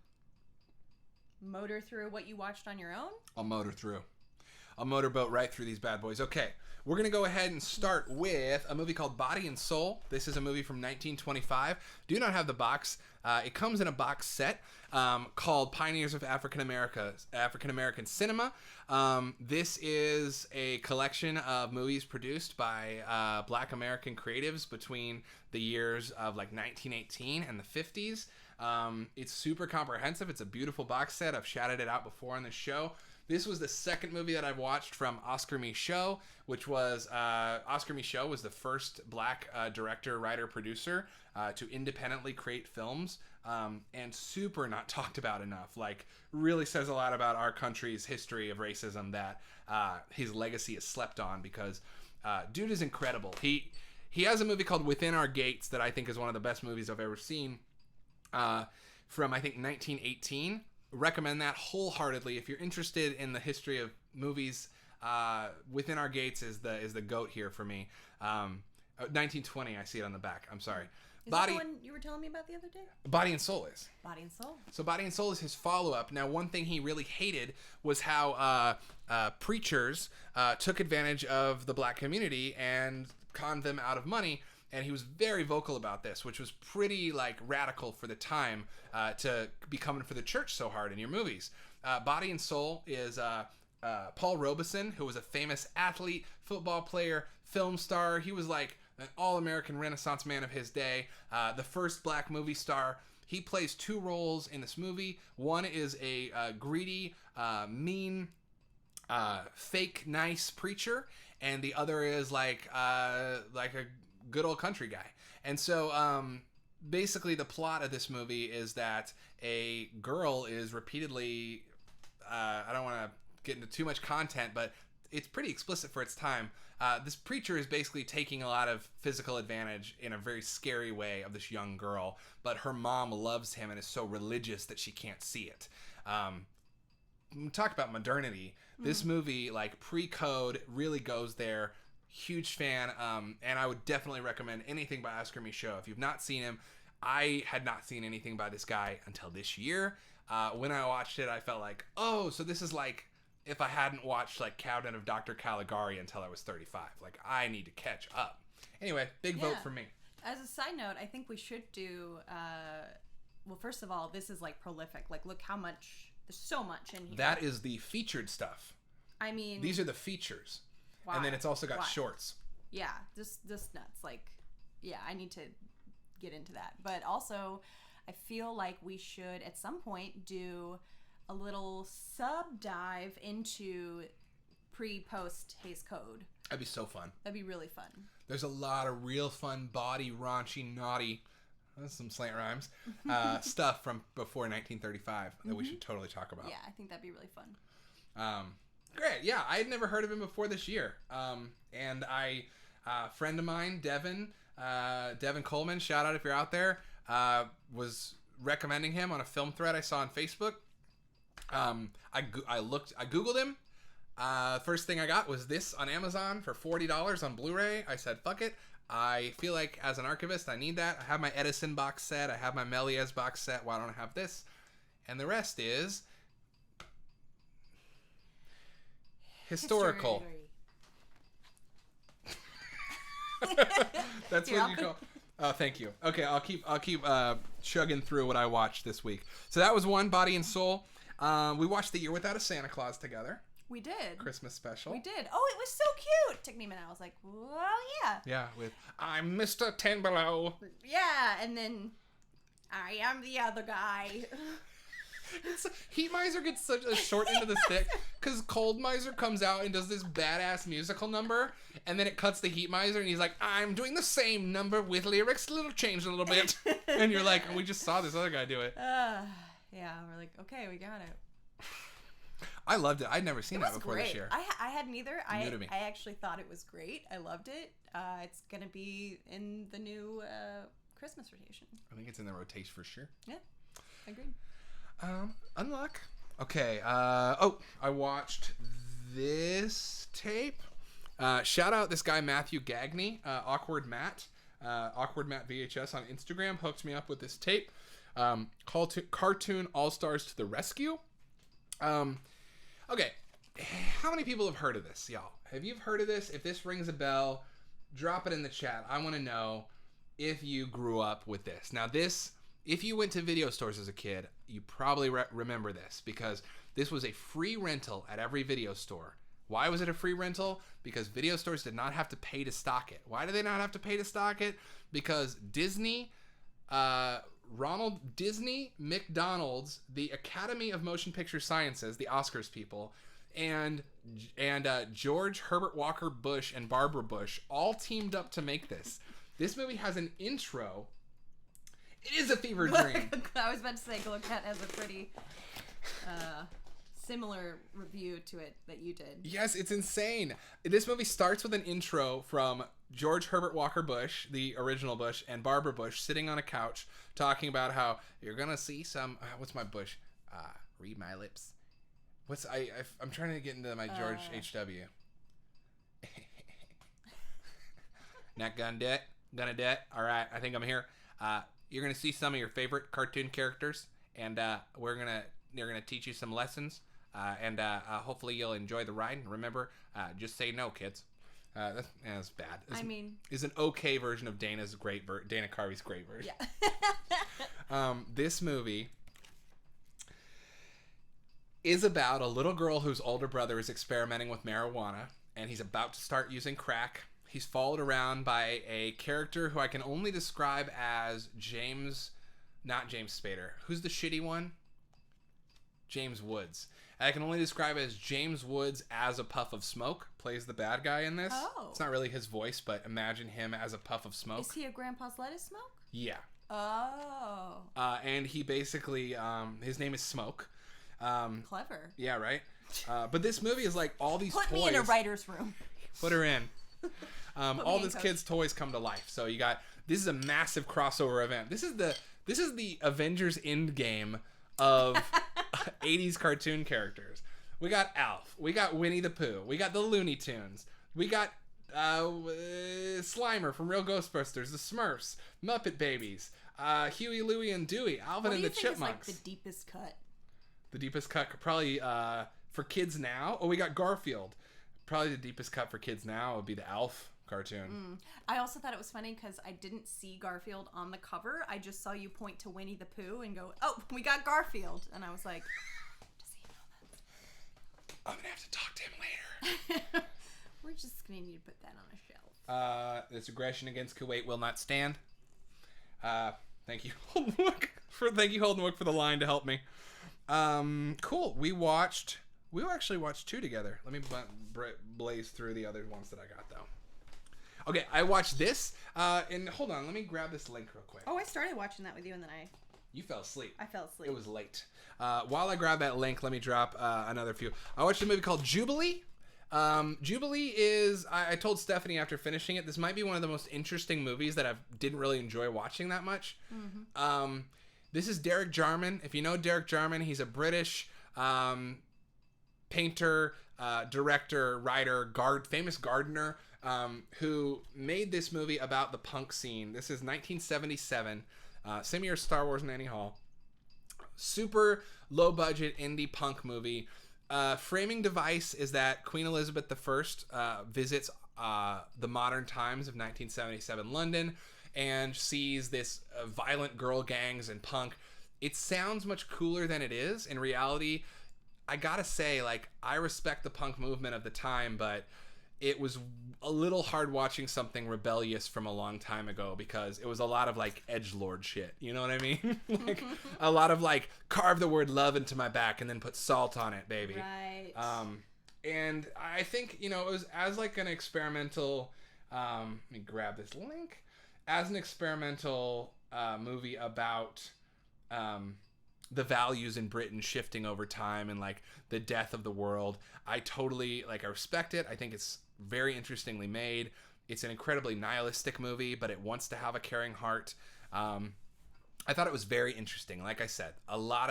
Speaker 2: motor through what you watched on your own?
Speaker 1: I'll motor through. I'll motorboat right through these bad boys. Okay, we're going to go ahead and start with a movie called Body and Soul. This is a movie from 1925. Do not have the box. It comes in a box set called Pioneers of African American Cinema. This is a collection of movies produced by Black American creatives between the years of like 1918 and the 50s. It's super comprehensive. It's a beautiful box set. I've shouted it out before on the show. This was the second movie that I've watched from Oscar Micheaux, which was Oscar Micheaux was the first black director, writer, producer to independently create films, and super not talked about enough. Like, really says a lot about our country's history of racism that his legacy is slept on because dude is incredible. He has a movie called Within Our Gates that I think is one of the best movies I've ever seen from, I think, 1918. Recommend that wholeheartedly if you're interested in the history of movies. Within Our Gates is the goat here for me. 1920, I see it on the back. I'm sorry.
Speaker 2: Is that the one you were telling me about the other day?
Speaker 1: Body and Soul is.
Speaker 2: Body and Soul.
Speaker 1: So Body and Soul is his follow-up. Now, one thing he really hated was how preachers took advantage of the black community and conned them out of money. and he was very vocal about this, which was pretty like radical for the time to be coming for the church so hard in your movies. Body and Soul is Paul Robeson, who was a famous athlete, football player, film star. He was like an all-American Renaissance man of his day, the first black movie star. He plays 2 roles in this movie. One is a greedy, mean, fake nice preacher, and the other is like a good old country guy. And so basically the plot of this movie is that a girl is repeatedly I don't want to get into too much content, but it's pretty explicit for its time. This preacher is basically taking a lot of physical advantage in a very scary way of this young girl, but her mom loves him and is so religious that she can't see it. Talk about modernity. This movie, like pre-code, really goes there. Huge fan, and I would definitely recommend anything by Oscar Michaud. If you've not seen him, I had not seen anything by this guy until this year. When I watched it, I felt like, oh, so this is like if I hadn't watched like Countdown of Dr. Caligari until I was 35. Like, I need to catch up. Anyway, big vote for me.
Speaker 2: As a side note, I think we should do, well, first of all, this is like prolific. Like, look how much, there's so much in here.
Speaker 1: That is the featured stuff.
Speaker 2: I mean,
Speaker 1: these are the features.
Speaker 2: Why?
Speaker 1: And then it's also got
Speaker 2: Why?
Speaker 1: Shorts.
Speaker 2: Yeah, just nuts. Like, yeah, I need to get into that. But also, I feel like we should at some point do a little sub dive into pre-post Hays Code.
Speaker 1: That'd be so fun.
Speaker 2: That'd be really fun.
Speaker 1: There's a lot of real fun, body, raunchy, naughty, that's some slant rhymes, stuff from before 1935 that we should totally talk about.
Speaker 2: Yeah, I think that'd be really fun.
Speaker 1: Great. Yeah, I had never heard of him before this year. And a friend of mine, Devin Coleman, shout out if you're out there, was recommending him on a film thread I saw on Facebook. I Googled him. First thing I got was this on Amazon for $40 on Blu-ray. I said, fuck it. I feel like as an archivist, I need that. I have my Edison box set. I have my Méliès box set. Why don't I have this? And the rest is historical. That's what you call. Oh, thank you. Okay, I'll keep chugging through what I watched this week. So that was one, Body and Soul. We watched The Year Without a Santa Claus together.
Speaker 2: We did.
Speaker 1: Christmas special.
Speaker 2: We did. Oh, it was so cute. Took me a minute. I was like, well, yeah.
Speaker 1: Yeah, with I'm Mr. Ten Below.
Speaker 2: Yeah, and then I am the other guy.
Speaker 1: Heat Miser gets such a short end of the stick because Cold Miser comes out and does this badass musical number, and then it cuts to Heat Miser and he's like, I'm doing the same number with lyrics, a little changed a little bit. And you're like, we just saw this other guy do it.
Speaker 2: Yeah, we're like, okay, we got it.
Speaker 1: I loved it. I'd never seen that before
Speaker 2: great.
Speaker 1: This year.
Speaker 2: I hadn't either.
Speaker 1: New to me.
Speaker 2: I actually thought it was great. I loved it. It's going to be in the new Christmas rotation.
Speaker 1: I think it's in the rotation for sure.
Speaker 2: Yeah, agreed.
Speaker 1: Unlock. Okay. I watched this tape. Shout out this guy, Matthew Gagney, Awkward Matt VHS on Instagram hooked me up with this tape. Cartoon All-Stars to the Rescue. Okay, how many people have heard of this, y'all? Have you heard of this? If this rings a bell, drop it in the chat. I want to know if you grew up with this. Now this, if you went to video stores as a kid, you probably remember this because this was a free rental at every video store. Why was it a free rental? Because video stores did not have to pay to stock it. Why do they not have to pay to stock it? Because Disney, Ronald Disney McDonald's, the Academy of Motion Picture Sciences, the Oscars people, and George Herbert Walker Bush and Barbara Bush all teamed up to make this. This movie has an intro. It is a fever dream.
Speaker 2: I was about to say, Glocat has a pretty similar review to it that you did.
Speaker 1: Yes, it's insane. This movie starts with an intro from George Herbert Walker Bush, the original Bush, and Barbara Bush sitting on a couch talking about how you're gonna see some. What's my Bush? Read my lips. I'm trying to get into my George H.W. Not gonna do it. All right, I think I'm here. You're gonna see some of your favorite cartoon characters, and they're gonna teach you some lessons, and hopefully you'll enjoy the ride. And remember, just say no, kids. That's bad.
Speaker 2: It's
Speaker 1: an okay version of Dana Carvey's great version.
Speaker 2: Yeah.
Speaker 1: This movie is about a little girl whose older brother is experimenting with marijuana, and he's about to start using crack. He's followed around by a character who I can only describe as not James Spader. Who's the shitty one? James Woods. I can only describe as James Woods as a puff of smoke. Plays the bad guy in this.
Speaker 2: Oh.
Speaker 1: It's not really his voice, but imagine him as a puff of smoke.
Speaker 2: Is he a Grandpa's Lettuce Smoke?
Speaker 1: Yeah.
Speaker 2: Oh.
Speaker 1: And he basically, his name is Smoke.
Speaker 2: Clever.
Speaker 1: Yeah, right? But this movie is like all these
Speaker 2: Put
Speaker 1: toys.
Speaker 2: me in a writer's room.
Speaker 1: Put her in. All this kid's toys come to life. So this is a massive crossover event. This is the Avengers Endgame of 80s cartoon characters. We got Alf. We got Winnie the Pooh. We got the Looney Tunes. We got Slimer from Real Ghostbusters. The Smurfs. Muppet Babies. Huey, Louie, and Dewey. Alvin and the Chipmunks.
Speaker 2: What do you think is like the deepest cut?
Speaker 1: The deepest cut probably for kids now. Oh, we got Garfield. Probably the deepest cut for kids now would be the Alf cartoon.
Speaker 2: I also thought it was funny because I didn't see Garfield on the cover. I just saw you point to Winnie the Pooh and go, "Oh, we got Garfield," and I was like, "Does he know that?"
Speaker 1: I'm gonna have to talk to him later.
Speaker 2: We're just gonna need to put that on a shelf.
Speaker 1: This aggression against Kuwait will not stand. Thank you, Holdenwook, for the line to help me. Cool. We actually watched two together. Let me blaze through the other ones that I got though. Okay, I watched this. And hold on, let me grab this link real quick.
Speaker 2: Oh, I started watching that with you, and then
Speaker 1: You fell asleep.
Speaker 2: I fell asleep.
Speaker 1: It was late. While I grab that link, let me drop another few. I watched a movie called Jubilee. Jubilee is, I told Stephanie after finishing it, this might be one of the most interesting movies that I didn't really enjoy watching that much. Mm-hmm. This is Derek Jarman. If you know Derek Jarman, he's a British painter, director, writer, famous gardener, who made this movie about the punk scene. This is 1977, same year as Star Wars and Annie Hall. Super low budget indie punk movie. Framing device is that Queen Elizabeth I visits the modern times of 1977 London and sees this violent girl gangs and punk. It sounds much cooler than it is. In reality, I gotta say, I respect the punk movement of the time, but it was a little hard watching something rebellious from a long time ago because it was a lot of edgelord shit. You know what I mean? A lot of carve the word love into my back and then put salt on it, baby.
Speaker 2: Right.
Speaker 1: And I think, it was as an experimental, let me grab this link, as an experimental movie about the values in Britain shifting over time and the death of the world. I totally I respect it. I think it's very interestingly made. It's an incredibly nihilistic movie, but it wants to have a caring heart. I thought it was very interesting. Like I said, a lot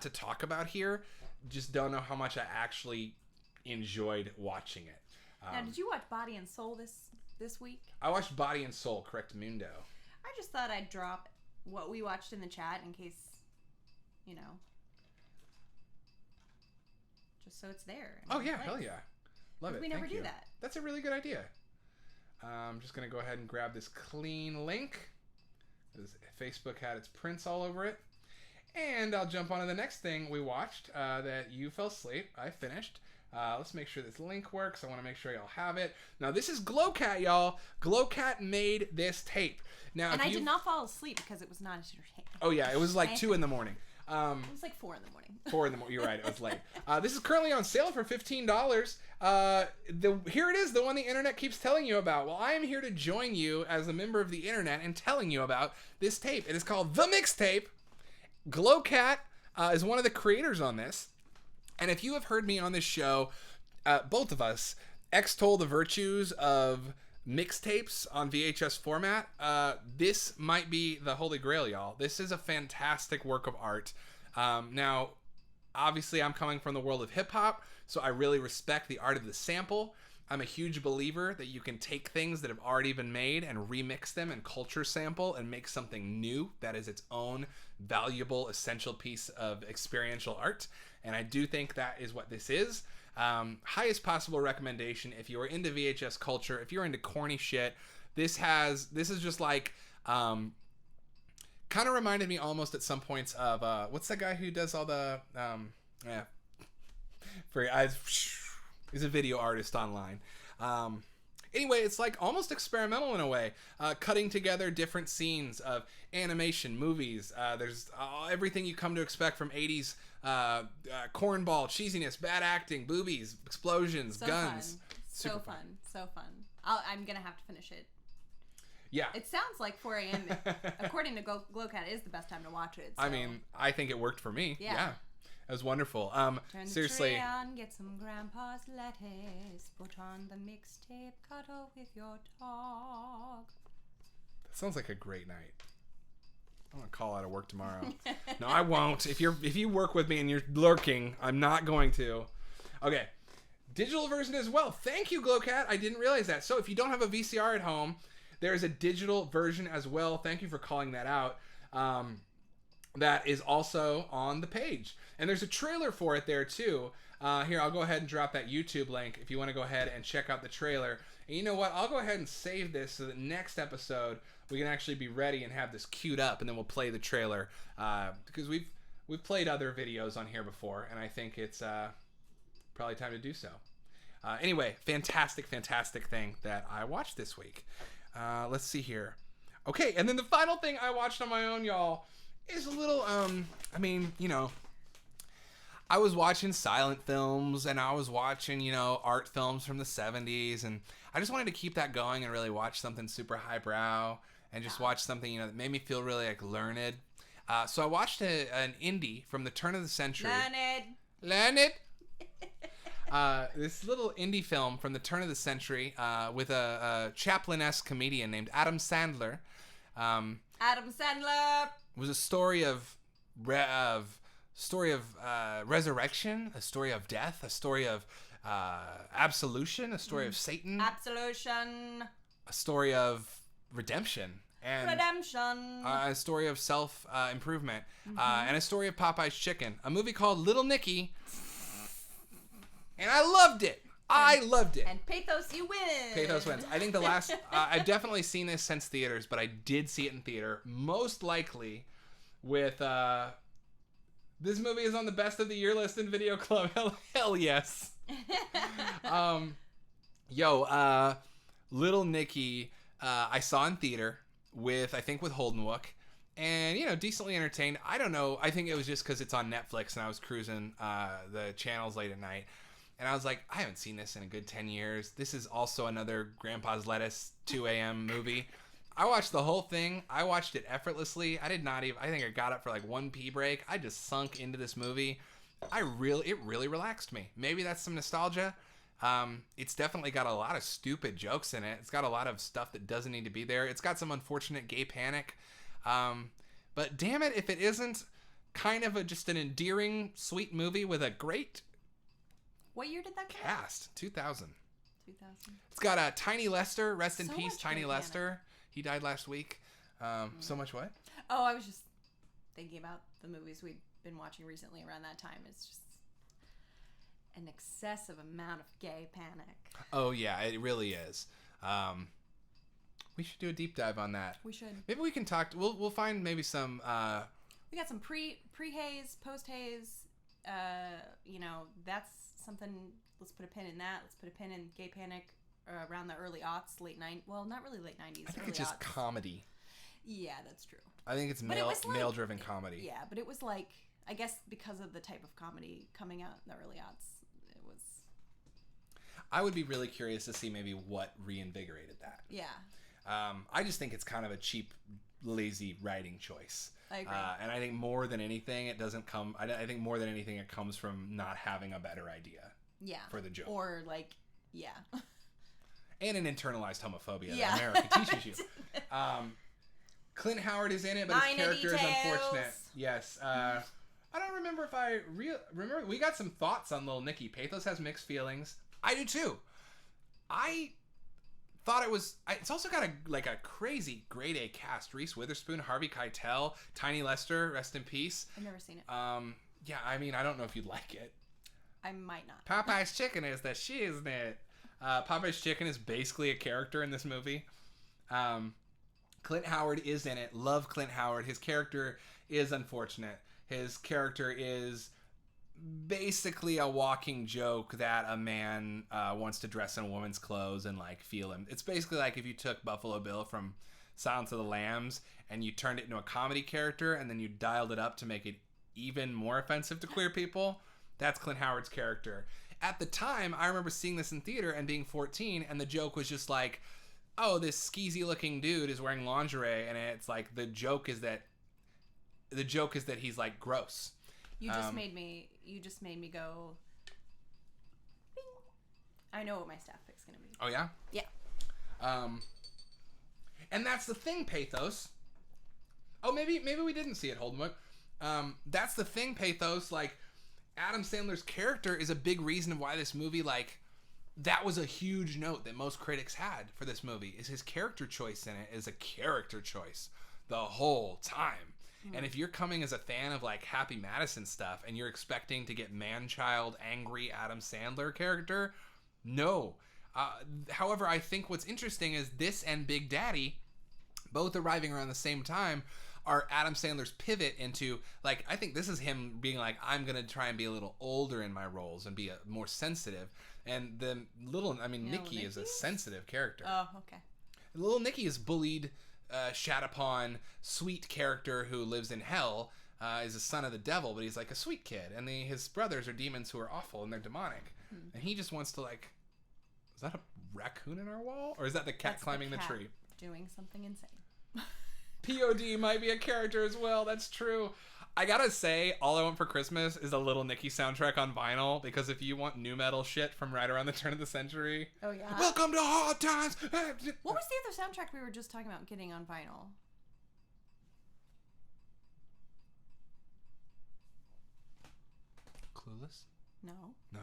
Speaker 1: to talk about here. Just don't know how much I actually enjoyed watching it.
Speaker 2: Now, did you watch Body and Soul this week?
Speaker 1: I watched Body and Soul, Correct Mundo.
Speaker 2: I just thought I'd drop what we watched in the chat in case, just so it's there.
Speaker 1: Oh yeah, hell yeah. Love it.
Speaker 2: We never do that.
Speaker 1: That's a really good idea. I'm just going to go ahead and grab this clean link. Facebook had its prints all over it. And I'll jump on to the next thing we watched that you fell asleep. I finished. Let's make sure this link works. I want to make sure y'all have it. Now, this is Glowcat, y'all. Glowcat made this tape. Now,
Speaker 2: and I did not fall asleep because it was not entertaining.
Speaker 1: Oh, yeah. It was 2 in the morning.
Speaker 2: It was 4 in the morning.
Speaker 1: 4 in the morning. You're right. It was late. This is currently on sale for $15. Here it is, the one the internet keeps telling you about. Well, I am here to join you as a member of the internet and telling you about this tape. It is called The Mixtape. Glowcat is one of the creators on this. And if you have heard me on this show, both of us extol the virtues of mixtapes on VHS format. This might be the holy grail, y'all. This is a fantastic work of art. Now, obviously, I'm coming from the world of hip-hop, so I really respect the art of the sample. I'm a huge believer that you can take things that have already been made and remix them and culture sample and make something new that is its own valuable, essential piece of experiential art. And I do think that is what this is. Highest possible recommendation if you are into VHS culture, if you're into corny shit. This is just like kind of reminded me almost at some points of what's that guy who does all the he's a video artist online. Anyway, it's like almost experimental in a way, cutting together different scenes of animation, movies. There's everything you come to expect from 80s cornball, cheesiness, bad acting, boobies, explosions, guns.
Speaker 2: So fun. I'm going to have to finish it.
Speaker 1: Yeah.
Speaker 2: It sounds like 4 a.m. according to Glowcat is the best time to watch it. So.
Speaker 1: I mean, I think it worked for me. Yeah. It was wonderful.
Speaker 2: Turn
Speaker 1: Seriously.
Speaker 2: the tray on, get some grandpa's lettuce, put on the mixtape, cuddle with your dog.
Speaker 1: That sounds like a great night. I'm gonna call out of work tomorrow. No, I won't. If you work with me and you're lurking, I'm not going to. Okay. Digital version as well. Thank you, Glowcat. I didn't realize that. So if you don't have a VCR at home, there is a digital version as well. Thank you for calling that out. That is also on the page. And there's a trailer for it there too. Here, I'll go ahead and drop that YouTube link if you want to go ahead and check out the trailer. And you know what? I'll go ahead and save this so that next episode we can actually be ready and have this queued up, and then we'll play the trailer. Because we've played other videos on here before, and I think it's probably time to do so. Anyway, fantastic thing that I watched this week. Let's see here. Okay, and then the final thing I watched on my own, y'all, is a little, I mean, you know, I was watching silent films and I was watching, you know, art films from the 70s, and I just wanted to keep that going and really watch something super highbrow and just watch something, you know, that made me feel really like learned. So I watched an indie from the turn of the century. Learned. This little indie film from the turn of the century with a Chaplin-esque comedian named Adam Sandler.
Speaker 2: Adam Sandler
Speaker 1: Was a story of resurrection, a story of death, a story of absolution, a story of Satan,
Speaker 2: Absolution,
Speaker 1: a story of redemption, and a story of self improvement, and a story of Popeye's Chicken. A movie called Little Nicky, and I loved it. I loved it.
Speaker 2: And Pathos, you win.
Speaker 1: Pathos wins. I think the last... I've definitely seen this since theaters, but I did see it in theater. Most likely with... this movie is on the best of the year list in Video Club. Hell yes. Little Nicky, I saw in theater with Holden Wook. And, you know, decently entertained. I don't know. I think it was just because it's on Netflix and I was cruising the channels late at night. And I was like, I haven't seen this in a good 10 years. This is also another Grandpa's Lettuce 2 a.m. movie. I watched the whole thing. I watched it effortlessly. I think I got up for like one pee break. I just sunk into this movie. It really relaxed me. Maybe that's some nostalgia. It's definitely got a lot of stupid jokes in it. It's got a lot of stuff that doesn't need to be there. It's got some unfortunate gay panic. But damn it, if it isn't kind of just an endearing, sweet movie with a great...
Speaker 2: What year did that come out?
Speaker 1: Cast, 2000. It's got Tiny Lester. Rest in peace, Tiny Lester. He died last week. So much what?
Speaker 2: Oh, I was just thinking about the movies we've been watching recently around that time. It's just an excessive amount of gay panic.
Speaker 1: Oh, yeah, it really is. We should do a deep dive on that.
Speaker 2: We should.
Speaker 1: Maybe we can talk. We'll find maybe some...
Speaker 2: We got some pre-haze, post-haze. You know, that's something. Let's put a pin in that. Let's put a pin in gay panic around the early aughts, well, not really late 90s.
Speaker 1: I think it's just comedy.
Speaker 2: Yeah, that's true.
Speaker 1: I think it's male-driven comedy.
Speaker 2: Yeah, but it was like, I guess because of the type of comedy coming out in the early aughts, it was...
Speaker 1: I would be really curious to see maybe what reinvigorated that.
Speaker 2: Yeah.
Speaker 1: I just think it's kind of a cheap, lazy writing choice.
Speaker 2: I agree.
Speaker 1: And I think more than anything, it comes from not having a better idea.
Speaker 2: Yeah.
Speaker 1: For the joke.
Speaker 2: Or like, yeah.
Speaker 1: And an internalized homophobia that America teaches you. Clint Howard is in it, but his character is unfortunate. Yes. I don't remember if I remember. We got some thoughts on Little Nicky. Pathos has mixed feelings. I do too. I thought it was... It's also got a crazy grade A cast. Reese Witherspoon, Harvey Keitel, Tiny Lester, rest in peace.
Speaker 2: I've never seen it.
Speaker 1: Yeah, I mean, I don't know if you'd like it.
Speaker 2: I might not.
Speaker 1: Popeye's chicken is the shit, isn't it? Popeye's chicken is basically a character in this movie. Clint Howard is in it. Love Clint Howard. His character is unfortunate. His character is basically a walking joke that a man wants to dress in a woman's clothes and like feel him. It's basically like if you took Buffalo Bill from Silence of the Lambs and you turned it into a comedy character and then you dialed it up to make it even more offensive to queer people. That's Clint Howard's character. At the time, I remember seeing this in theater and being 14, and the joke was just like, oh, this skeezy looking dude is wearing lingerie, and it's like the joke is that he's like gross.
Speaker 2: You just made me go. Bing. I know what my staff pick's gonna be.
Speaker 1: Oh yeah?
Speaker 2: Yeah.
Speaker 1: And that's the thing, Pathos. Oh, maybe we didn't see it, Holden. That's the thing, Pathos. Like, Adam Sandler's character is a big reason of why this movie, like, that was a huge note that most critics had for this movie, is his character choice in it is a character choice the whole time. And if you're coming as a fan of, like, Happy Madison stuff and you're expecting to get man-child, angry Adam Sandler character, no. However, I think what's interesting is this and Big Daddy, both arriving around the same time, are Adam Sandler's pivot into, like, I think this is him being like, I'm going to try and be a little older in my roles and be more sensitive. And the Nicky is a sensitive character.
Speaker 2: Oh, okay.
Speaker 1: Little Nicky is bullied, shat upon, sweet character who lives in hell, is a son of the devil, but he's like a sweet kid. And his brothers are demons who are awful and they're demonic. And he just wants to, like, is that a raccoon in our wall? Or is that the cat climbing the tree?
Speaker 2: Doing something insane.
Speaker 1: POD might be a character as well. That's true. I gotta say, All I Want for Christmas is a Little Nicky soundtrack on vinyl, because if you want new metal shit from right around the turn of the century.
Speaker 2: Oh, yeah.
Speaker 1: Welcome to Hard Times.
Speaker 2: What was the other soundtrack we were just talking about getting on vinyl?
Speaker 1: Clueless?
Speaker 2: No.
Speaker 1: No.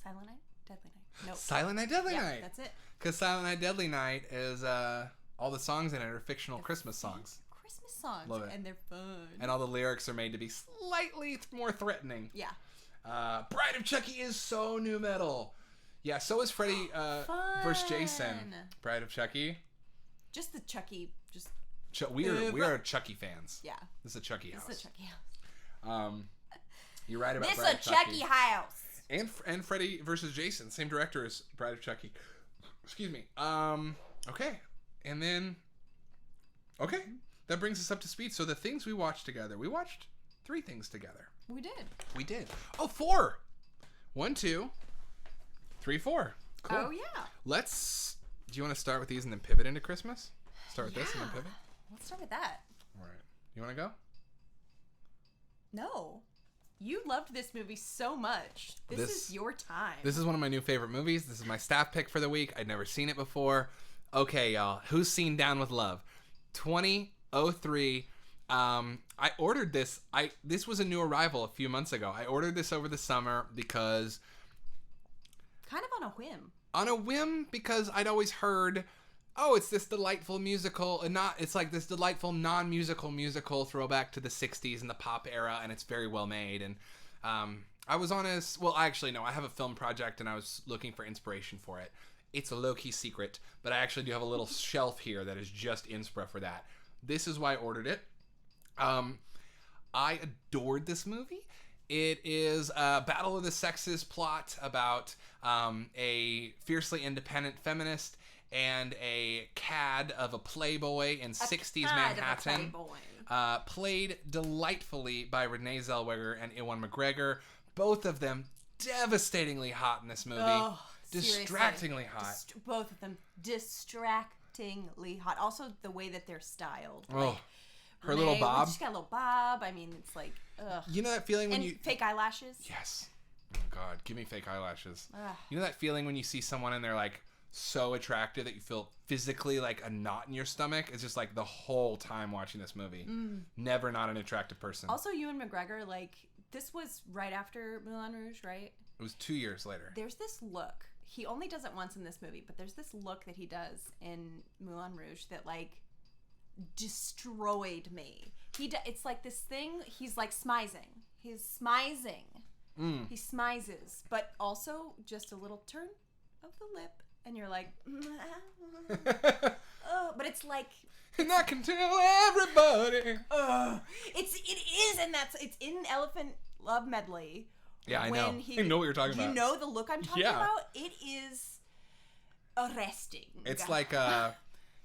Speaker 2: Silent Night? Deadly Night. Nope.
Speaker 1: Silent Night, Deadly Night.
Speaker 2: That's it.
Speaker 1: Because Silent Night, Deadly Night is, all the songs in it are fictional Christmas songs.
Speaker 2: Christmas songs.
Speaker 1: Love it.
Speaker 2: And they're fun.
Speaker 1: And all the lyrics are made to be slightly more threatening.
Speaker 2: Yeah.
Speaker 1: Bride of Chucky is so new metal. Yeah, so is Freddy versus Jason. Bride of Chucky.
Speaker 2: Just the Chucky, just...
Speaker 1: We are Chucky fans.
Speaker 2: Yeah.
Speaker 1: This is a Chucky house.
Speaker 2: This is a Chucky house.
Speaker 1: You're right about
Speaker 2: this
Speaker 1: Bride of
Speaker 2: Chucky. This a Chucky house.
Speaker 1: And Freddy versus Jason, same director as Bride of Chucky. Excuse me. Okay. And then, okay, that brings us up to speed. So the things we watched together, we watched 3 things together. We did. Oh, 4. 1, 2, 3, 4. Cool.
Speaker 2: Oh, yeah.
Speaker 1: Do you want to start with these and then pivot into Christmas? Start with this and then pivot?
Speaker 2: Let's start with that.
Speaker 1: All right. You want to go?
Speaker 2: No. You loved this movie so much. This is your time.
Speaker 1: This is one of my new favorite movies. This is my staff pick for the week. I'd never seen it before. Okay, y'all. Who's seen Down with Love? 2003. I ordered this. This was a new arrival a few months ago. I ordered this over the summer because...
Speaker 2: Kind of on a whim.
Speaker 1: On a whim, because I'd always heard... Oh, it's this delightful musical, and it's like this delightful non-musical musical throwback to the 60s and the pop era, and it's very well made. And I was on I have a film project, and I was looking for inspiration for it. It's a low-key secret, but I actually do have a little shelf here that is just inspo for that. This is why I ordered it. I adored this movie. It is a Battle of the Sexes plot about a fiercely independent feminist and a cad of a playboy in 60s Manhattan, played delightfully by Renee Zellweger and Ewan McGregor. Both of them devastatingly hot in this movie.
Speaker 2: Oh,
Speaker 1: distractingly hot.
Speaker 2: Both of them distractingly hot. Also, the way that they're styled.
Speaker 1: Oh, her little bob.
Speaker 2: She's got a little bob. I mean, it's like, ugh.
Speaker 1: You know that feeling when
Speaker 2: fake eyelashes?
Speaker 1: Yes. Oh, God. Give me fake eyelashes.
Speaker 2: Ugh.
Speaker 1: You know that feeling when you see someone and they're like, so attractive that you feel physically like a knot in your stomach? It's just like the whole time watching this movie. Never not an attractive person.
Speaker 2: Also, Ewan McGregor, like, this was right after Moulin Rouge, right?
Speaker 1: It was 2 years later.
Speaker 2: There's this look. He only does it once in this movie, but there's this look that he does in Moulin Rouge that, like, destroyed me. It's like this thing. He's like smizing. He's smizing. He smizes, but also just a little turn of the lip, and you're like, oh, but it's like,
Speaker 1: and I can tell everybody.
Speaker 2: It is, and it's in Elephant Love Medley.
Speaker 1: Yeah, I know. I know what you're talking about.
Speaker 2: You know the look I'm talking about? It is arresting.
Speaker 1: It's like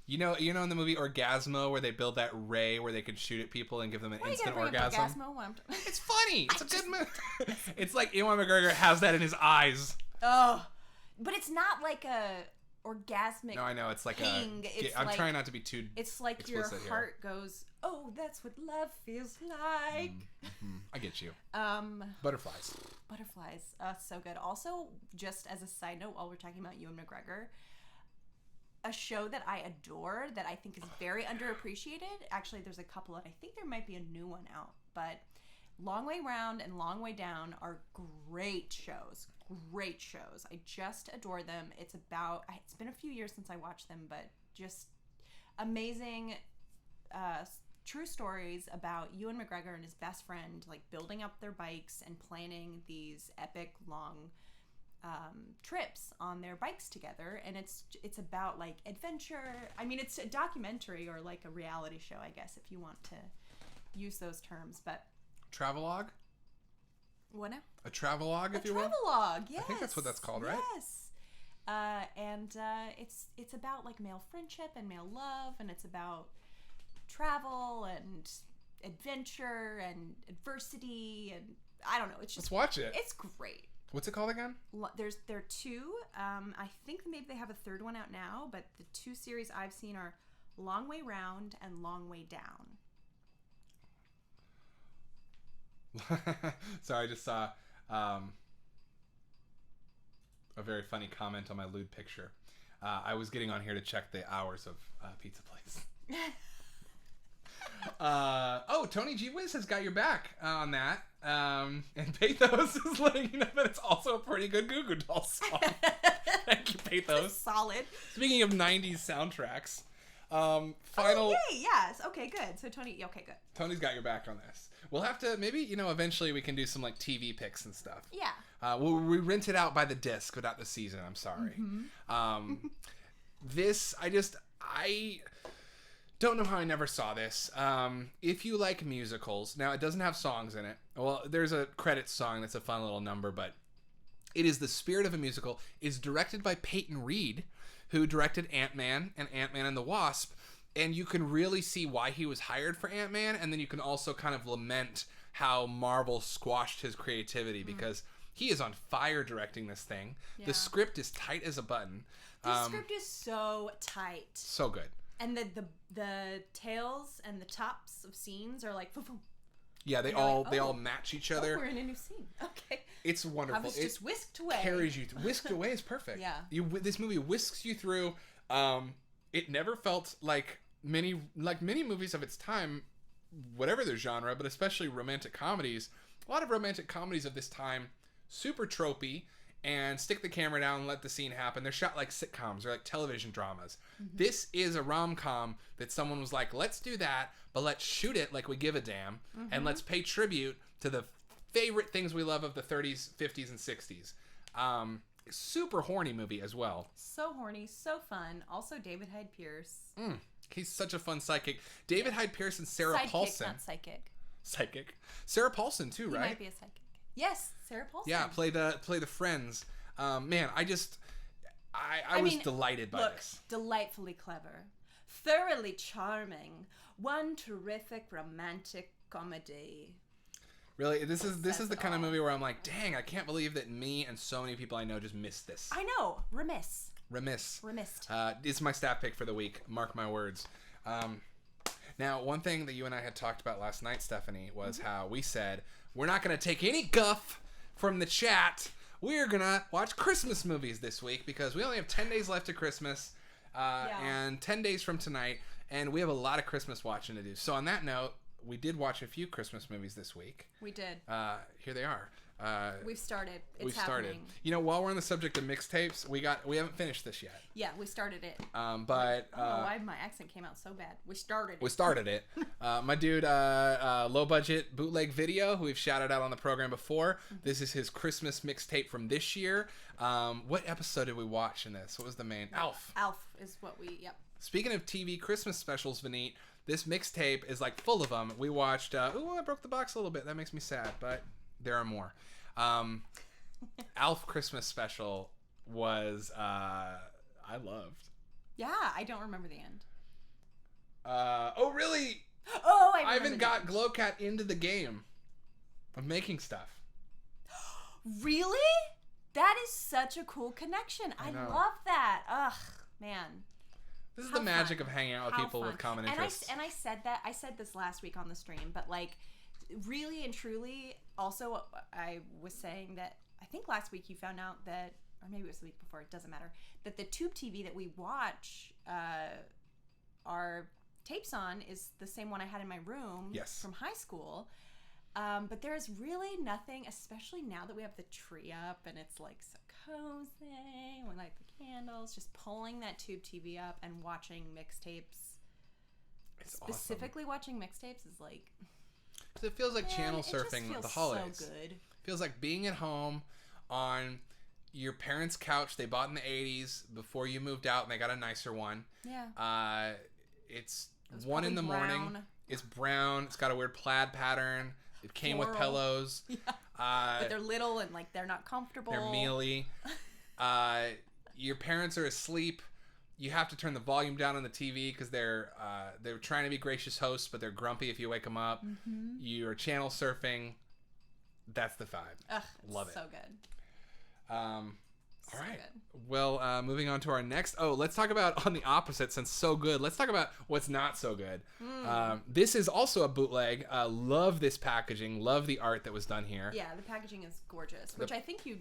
Speaker 1: you know in the movie Orgasmo where they build that ray where they can shoot at people and give them an instant orgasm. It's funny. It's a good movie. It's like Ewan McGregor has that in his eyes.
Speaker 2: Oh, but it's not like a orgasmic.
Speaker 1: No, I know. It's like
Speaker 2: ping.
Speaker 1: I'm trying not to be too.
Speaker 2: It's like your heart goes, oh, that's what love feels like.
Speaker 1: I get you. Butterflies.
Speaker 2: So good. Also, just as a side note, while we're talking about Ewan McGregor, a show that I adore that I think is very underappreciated. Actually, there's a couple, and I think there might be a new one out. But Long Way Round and Long Way Down are great shows. Great shows. I just adore them. It's been a few years since I watched them, but just amazing true stories about Ewan McGregor and his best friend, like building up their bikes and planning these epic long trips on their bikes together. And it's about like adventure. I mean, it's a documentary or like a reality show, I guess, if you want to use those terms. But
Speaker 1: travelogue.
Speaker 2: What now?
Speaker 1: A travelogue, if you will.
Speaker 2: A travelogue, yes.
Speaker 1: I think that's what that's called, right?
Speaker 2: Yes. And it's about like male friendship and male love, and it's about travel and adventure and adversity, and I don't know. It's just,
Speaker 1: let's watch it.
Speaker 2: It's great.
Speaker 1: What's it called again?
Speaker 2: There are two. I think maybe they have a third one out now, but the two series I've seen are Long Way Round and Long Way Down.
Speaker 1: Sorry, I just saw a very funny comment on my lewd picture. I was getting on here to check the hours of Pizza Place. Tony G. Wiz has got your back on that. And Pathos is letting you know that it's also a pretty good Goo Goo Dolls song. Thank you, Pathos.
Speaker 2: Solid.
Speaker 1: Speaking of 90s soundtracks,
Speaker 2: final... Oh, yay, yes. Okay, good. So okay, good.
Speaker 1: Tony's got your back on this. We'll have to, maybe, eventually we can do some, like, TV picks and stuff.
Speaker 2: Yeah.
Speaker 1: We rent it out by the disc, but not the season, I'm sorry. Mm-hmm. I don't know how I never saw this. If you like musicals, now it doesn't have songs in it. Well, there's a credits song that's a fun little number, but it is the spirit of a musical. It's directed by Peyton Reed, who directed Ant-Man and Ant-Man and the Wasp. And you can really see why he was hired for Ant-Man, and then you can also kind of lament how Marvel squashed his creativity because he is on fire directing this thing. Yeah. The script is tight as a button.
Speaker 2: The script is so tight.
Speaker 1: So good.
Speaker 2: And the tails and the tops of scenes are like, boom.
Speaker 1: Yeah, they all match each other.
Speaker 2: Oh, we're in a new scene. Okay.
Speaker 1: It's wonderful.
Speaker 2: I was just whisked away.
Speaker 1: Carries you. Whisked away is perfect.
Speaker 2: Yeah.
Speaker 1: This movie whisks you through. It never felt like many movies of its time, whatever their genre, but especially romantic comedies. A lot of romantic comedies of this time, super tropey, and stick the camera down and let the scene happen. They're shot like sitcoms or like television dramas. Mm-hmm. This is a rom-com that someone was like, let's do that, but let's shoot it like we give a damn, and let's pay tribute to the favorite things we love of the 30s, 50s, and 60s. Super horny movie as well.
Speaker 2: So horny, so fun. Also, David Hyde Pierce.
Speaker 1: He's such a fun sidekick. David Hyde Pierce and Sarah Paulson.
Speaker 2: Not psychic.
Speaker 1: Psychic. Sarah Paulson too, right?
Speaker 2: He might be a psychic. Yes, Sarah Paulson.
Speaker 1: Yeah, play the friends. Man, I was delighted by this.
Speaker 2: Delightfully clever, thoroughly charming, one terrific romantic comedy.
Speaker 1: Really, this is the kind of movie where I'm like, dang, I can't believe that me and so many people I know just missed this.
Speaker 2: I know, Remissed.
Speaker 1: It's my stat pick for the week. Mark my words. Now, one thing that you and I had talked about last night, Stephanie, was how we said we're not going to take any guff from the chat. We're going to watch Christmas movies this week because we only have 10 days left to Christmas and 10 days from tonight, and we have a lot of Christmas watching to do. So on that note, we did watch a few Christmas movies this week.
Speaker 2: We did.
Speaker 1: Here they are.
Speaker 2: We've started. It's
Speaker 1: started.
Speaker 2: happening.
Speaker 1: You know, while we're on the subject of mixtapes, we haven't finished this yet.
Speaker 2: Yeah, we started it.
Speaker 1: But
Speaker 2: I don't know why my accent came out so bad. We started it.
Speaker 1: My dude, low budget bootleg video, who we've shouted out on the program before. This is his Christmas mixtape from this year. What episode did we watch in this? What was the main? Alf.
Speaker 2: Alf is what we. Yep.
Speaker 1: Speaking of TV Christmas specials, Vineet, this mixtape is like full of them. We watched. I broke the box a little bit. That makes me sad, but there are more. Alf Christmas special was I loved.
Speaker 2: Yeah, I don't remember the end.
Speaker 1: Oh really?
Speaker 2: Oh, I
Speaker 1: Ivan got Glowcat into the game of making stuff.
Speaker 2: Really? That is such a cool connection. I love that. Ugh, man.
Speaker 1: This is the magic of hanging out with people with common interests.
Speaker 2: And I said that. I said this last week on the stream, but like, really and truly, also, I was saying that I think last week you found out that, or maybe it was the week before, it doesn't matter, that the tube TV that we watch our tapes on is the same one I had in my room from high school. But there is really nothing, especially now that we have the tree up and it's like so cozy, we light the candles, just pulling that tube TV up and watching mixtapes. It's specifically awesome. Watching mixtapes is like...
Speaker 1: It feels like channel surfing the holidays.
Speaker 2: So good.
Speaker 1: Feels like being at home on your parents' couch they bought in the 80s before you moved out and they got a nicer one.
Speaker 2: Yeah.
Speaker 1: It's 1 in the morning. It's brown. It's got a weird plaid pattern. It came with pillows.
Speaker 2: Yeah. But they're little and like they're not comfortable.
Speaker 1: They're mealy. Your parents are asleep. You have to turn the volume down on the TV because they're trying to be gracious hosts, but they're grumpy if you wake them up. Mm-hmm. You're channel surfing. That's the vibe.
Speaker 2: Ugh,
Speaker 1: love it.
Speaker 2: So good.
Speaker 1: All right. Good. Well, moving on to our next. Oh, let's talk about on the opposite. Since so good, let's talk about what's not so good. This is also a bootleg. Love this packaging. Love the art that was done here.
Speaker 2: Yeah, the packaging is gorgeous, which I think you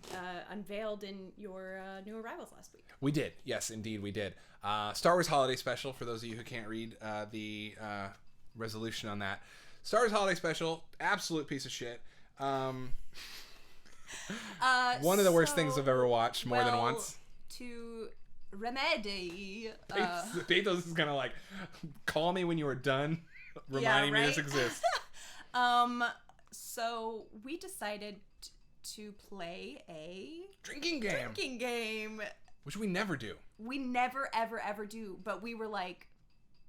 Speaker 2: unveiled in your new arrivals last week.
Speaker 1: We did. Yes, indeed, we did. Star Wars Holiday Special. For those of you who can't read the resolution on that, Star Wars Holiday Special. Absolute piece of shit. One of the worst things I've ever watched more than once.
Speaker 2: To remedy.
Speaker 1: Pethos is gonna like call me when you are done reminding me this exists.
Speaker 2: So we decided to play a
Speaker 1: drinking game. Which we never do.
Speaker 2: We never, ever, ever do. But we were like,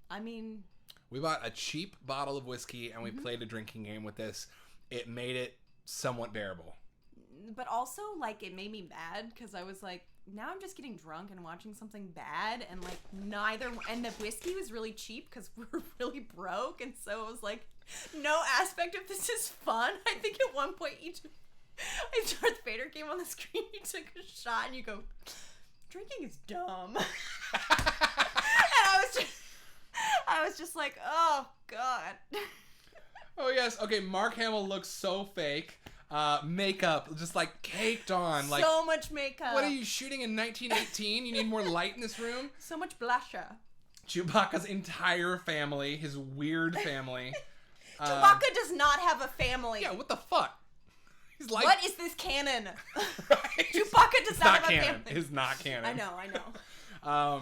Speaker 2: I mean...
Speaker 1: We bought a cheap bottle of whiskey and we played a drinking game with this. It made it somewhat bearable.
Speaker 2: But also, like, it made me mad because I was like, now I'm just getting drunk and watching something bad. And, like, neither... And the whiskey was really cheap because we're really broke. And so it was like, no aspect of this is fun. I think at one point Darth Vader came on the screen, you took a shot and you go... Drinking is dumb. And I was just like, oh god.
Speaker 1: Oh yes, okay, Mark Hamill looks so fake. Makeup just like caked on, like
Speaker 2: so much makeup.
Speaker 1: What are you shooting in 1918? You need more light in this room.
Speaker 2: So much blusher.
Speaker 1: Chewbacca's entire family, his weird family.
Speaker 2: Chewbacca does not have a family.
Speaker 1: Yeah, what the fuck? He's like,
Speaker 2: what is this canon?
Speaker 1: Right?
Speaker 2: Chewbacca does not have a family.
Speaker 1: It's not canon.
Speaker 2: I know.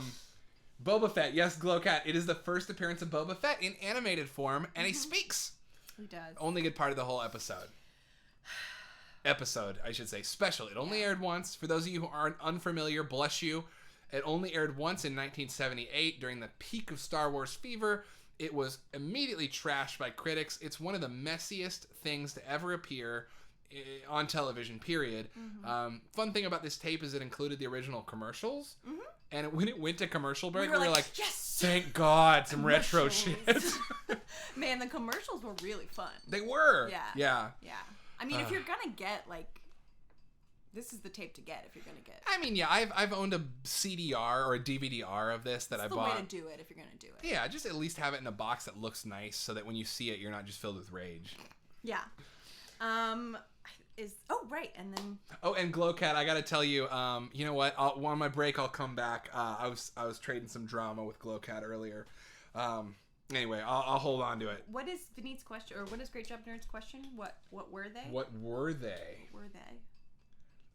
Speaker 1: Boba Fett, yes, Glowcat. It is the first appearance of Boba Fett in animated form, and he speaks.
Speaker 2: He does.
Speaker 1: Only good part of the whole episode. I should say. Special. It only aired once. For those of you who aren't unfamiliar, bless you. It only aired once in 1978 during the peak of Star Wars fever. It was immediately trashed by critics. It's one of the messiest things to ever appear on television, period. Fun thing about this tape is it included the original commercials. And when it went to commercial break, we were like,
Speaker 2: yes!
Speaker 1: Thank God, some retro shit.
Speaker 2: Man, the commercials were really fun.
Speaker 1: They were. Yeah.
Speaker 2: I mean, if you're gonna get, like, this is the tape to get if you're gonna get.
Speaker 1: I mean, yeah, I've owned a CDR or a DVD-R of this that I bought.
Speaker 2: That's the way to do it if you're gonna do it.
Speaker 1: Yeah, just at least have it in a box that looks nice so that when you see it, you're not just filled with rage.
Speaker 2: Yeah. And then
Speaker 1: and Glowcat, I gotta tell you, you know what, on my break I'll come back. I was trading some drama with Glowcat earlier. Anyway, I'll hold on to it.
Speaker 2: What is Vinny's question, or what is Great Job Nerd's question? What were they?
Speaker 1: What were they?
Speaker 2: What were they?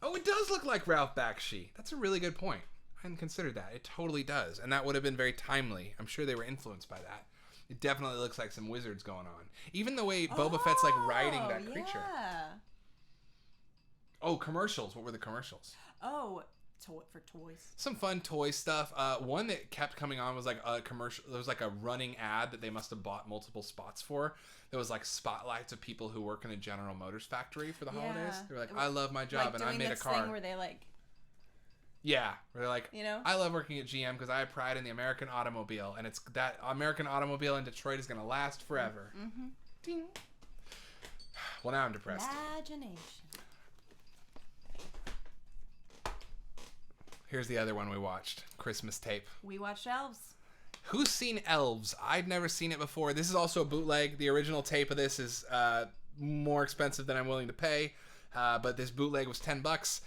Speaker 1: Oh, it does look like Ralph Bakshi. That's a really good point. I hadn't considered that. It totally does. And that would have been very timely. I'm sure they were influenced by that. It definitely looks like some wizards going on. Even the way Boba Fett's like riding that creature.
Speaker 2: Yeah.
Speaker 1: Oh, commercials. What were the commercials?
Speaker 2: Oh, for toys.
Speaker 1: Some fun toy stuff. One that kept coming on was like a commercial. There was like a running ad that they must have bought multiple spots for. There was like spotlights of people who work in a General Motors factory for the holidays. They were like, I love my job,
Speaker 2: like
Speaker 1: and I made a car.
Speaker 2: Thing where they like.
Speaker 1: Yeah, where they're like,
Speaker 2: you know,
Speaker 1: I love working at GM because I have pride in the American automobile, and it's that American automobile in Detroit is gonna last forever.
Speaker 2: Mm-hmm.
Speaker 1: Ding. Well, now I'm depressed.
Speaker 2: Imagination.
Speaker 1: Here's the other one we watched. Christmas tape.
Speaker 2: We watched Elves.
Speaker 1: Who's seen Elves? I've never seen it before. This is also a bootleg. The original tape of this is more expensive than I'm willing to pay. But this bootleg was $10.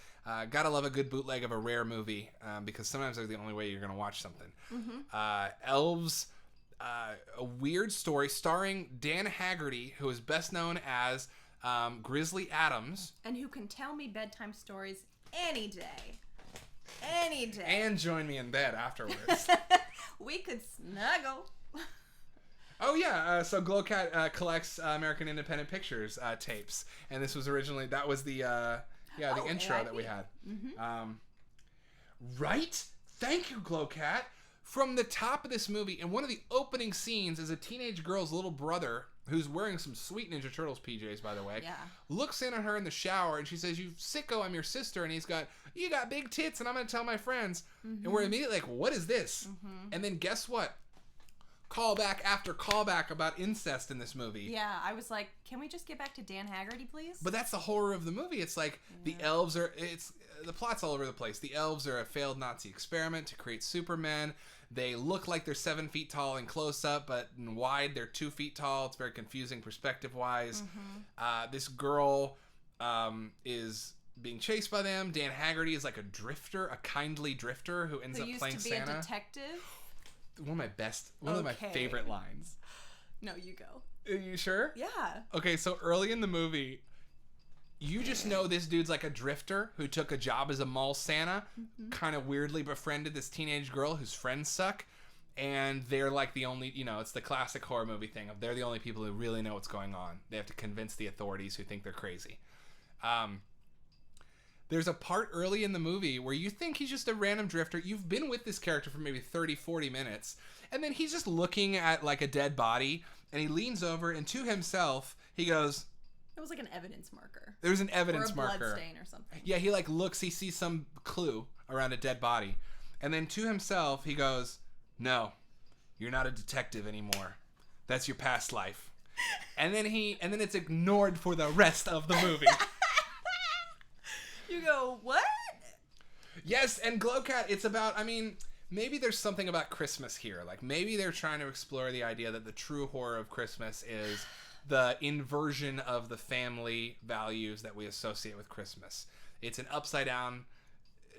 Speaker 1: Gotta love a good bootleg of a rare movie because sometimes they're the only way you're going to watch something. Mm-hmm. Elves, a weird story starring Dan Haggerty, who is best known as Grizzly Adams.
Speaker 2: And who can tell me bedtime stories any day. Any day.
Speaker 1: And join me in bed afterwards.
Speaker 2: We could snuggle.
Speaker 1: Oh yeah, so Glowcat collects American Independent Pictures tapes, and this was originally the intro
Speaker 2: AIP.
Speaker 1: that we had.
Speaker 2: Mm-hmm.
Speaker 1: Right? Thank you, Glowcat. From the top of this movie, in one of the opening scenes, is a teenage girl's little brother, who's wearing some sweet Ninja Turtles PJs, by the way, looks in on her in the shower, and she says, "You sicko, I'm your sister." And he's got, "You got big tits, and I'm going to tell my friends." Mm-hmm. And we're immediately like, what is this? Mm-hmm. And then guess what? Callback after callback about incest in this movie.
Speaker 2: Yeah, I was like, can we just get back to Dan Haggerty, please?
Speaker 1: But that's the horror of the movie. It's like the elves are, the plot's all over the place. The elves are a failed Nazi experiment to create supermen. They look like they're 7 feet tall in close up, but in wide they're 2 feet tall. It's very confusing perspective wise. Mm-hmm. This girl is being chased by them. Dan Haggerty is like a drifter, a kindly drifter who ends up playing Santa.
Speaker 2: Who used to be a detective.
Speaker 1: One of my favorite lines.
Speaker 2: No, you go.
Speaker 1: Are you sure?
Speaker 2: Yeah.
Speaker 1: Okay, so early in the movie, you just know this dude's like a drifter who took a job as a mall Santa, kind of weirdly befriended this teenage girl whose friends suck, and they're like the only, it's the classic horror movie thing of they're the only people who really know what's going on. They have to convince the authorities who think they're crazy. There's a part early in the movie where you think he's just a random drifter. You've been with this character for maybe 30, 40 minutes. And then he's just looking at like a dead body. And he leans over and to himself, he goes...
Speaker 2: It was like an evidence marker.
Speaker 1: There's an evidence marker.
Speaker 2: Or a blood stain or something.
Speaker 1: Yeah, he like looks, he sees some clue around a dead body. And then to himself, he goes, "No, you're not a detective anymore. That's your past life." And then it's ignored for the rest of the movie.
Speaker 2: You go, what?
Speaker 1: Yes, and Glowcat, it's about, maybe there's something about Christmas here. Like, maybe they're trying to explore the idea that the true horror of Christmas is the inversion of the family values that we associate with Christmas. It's an upside-down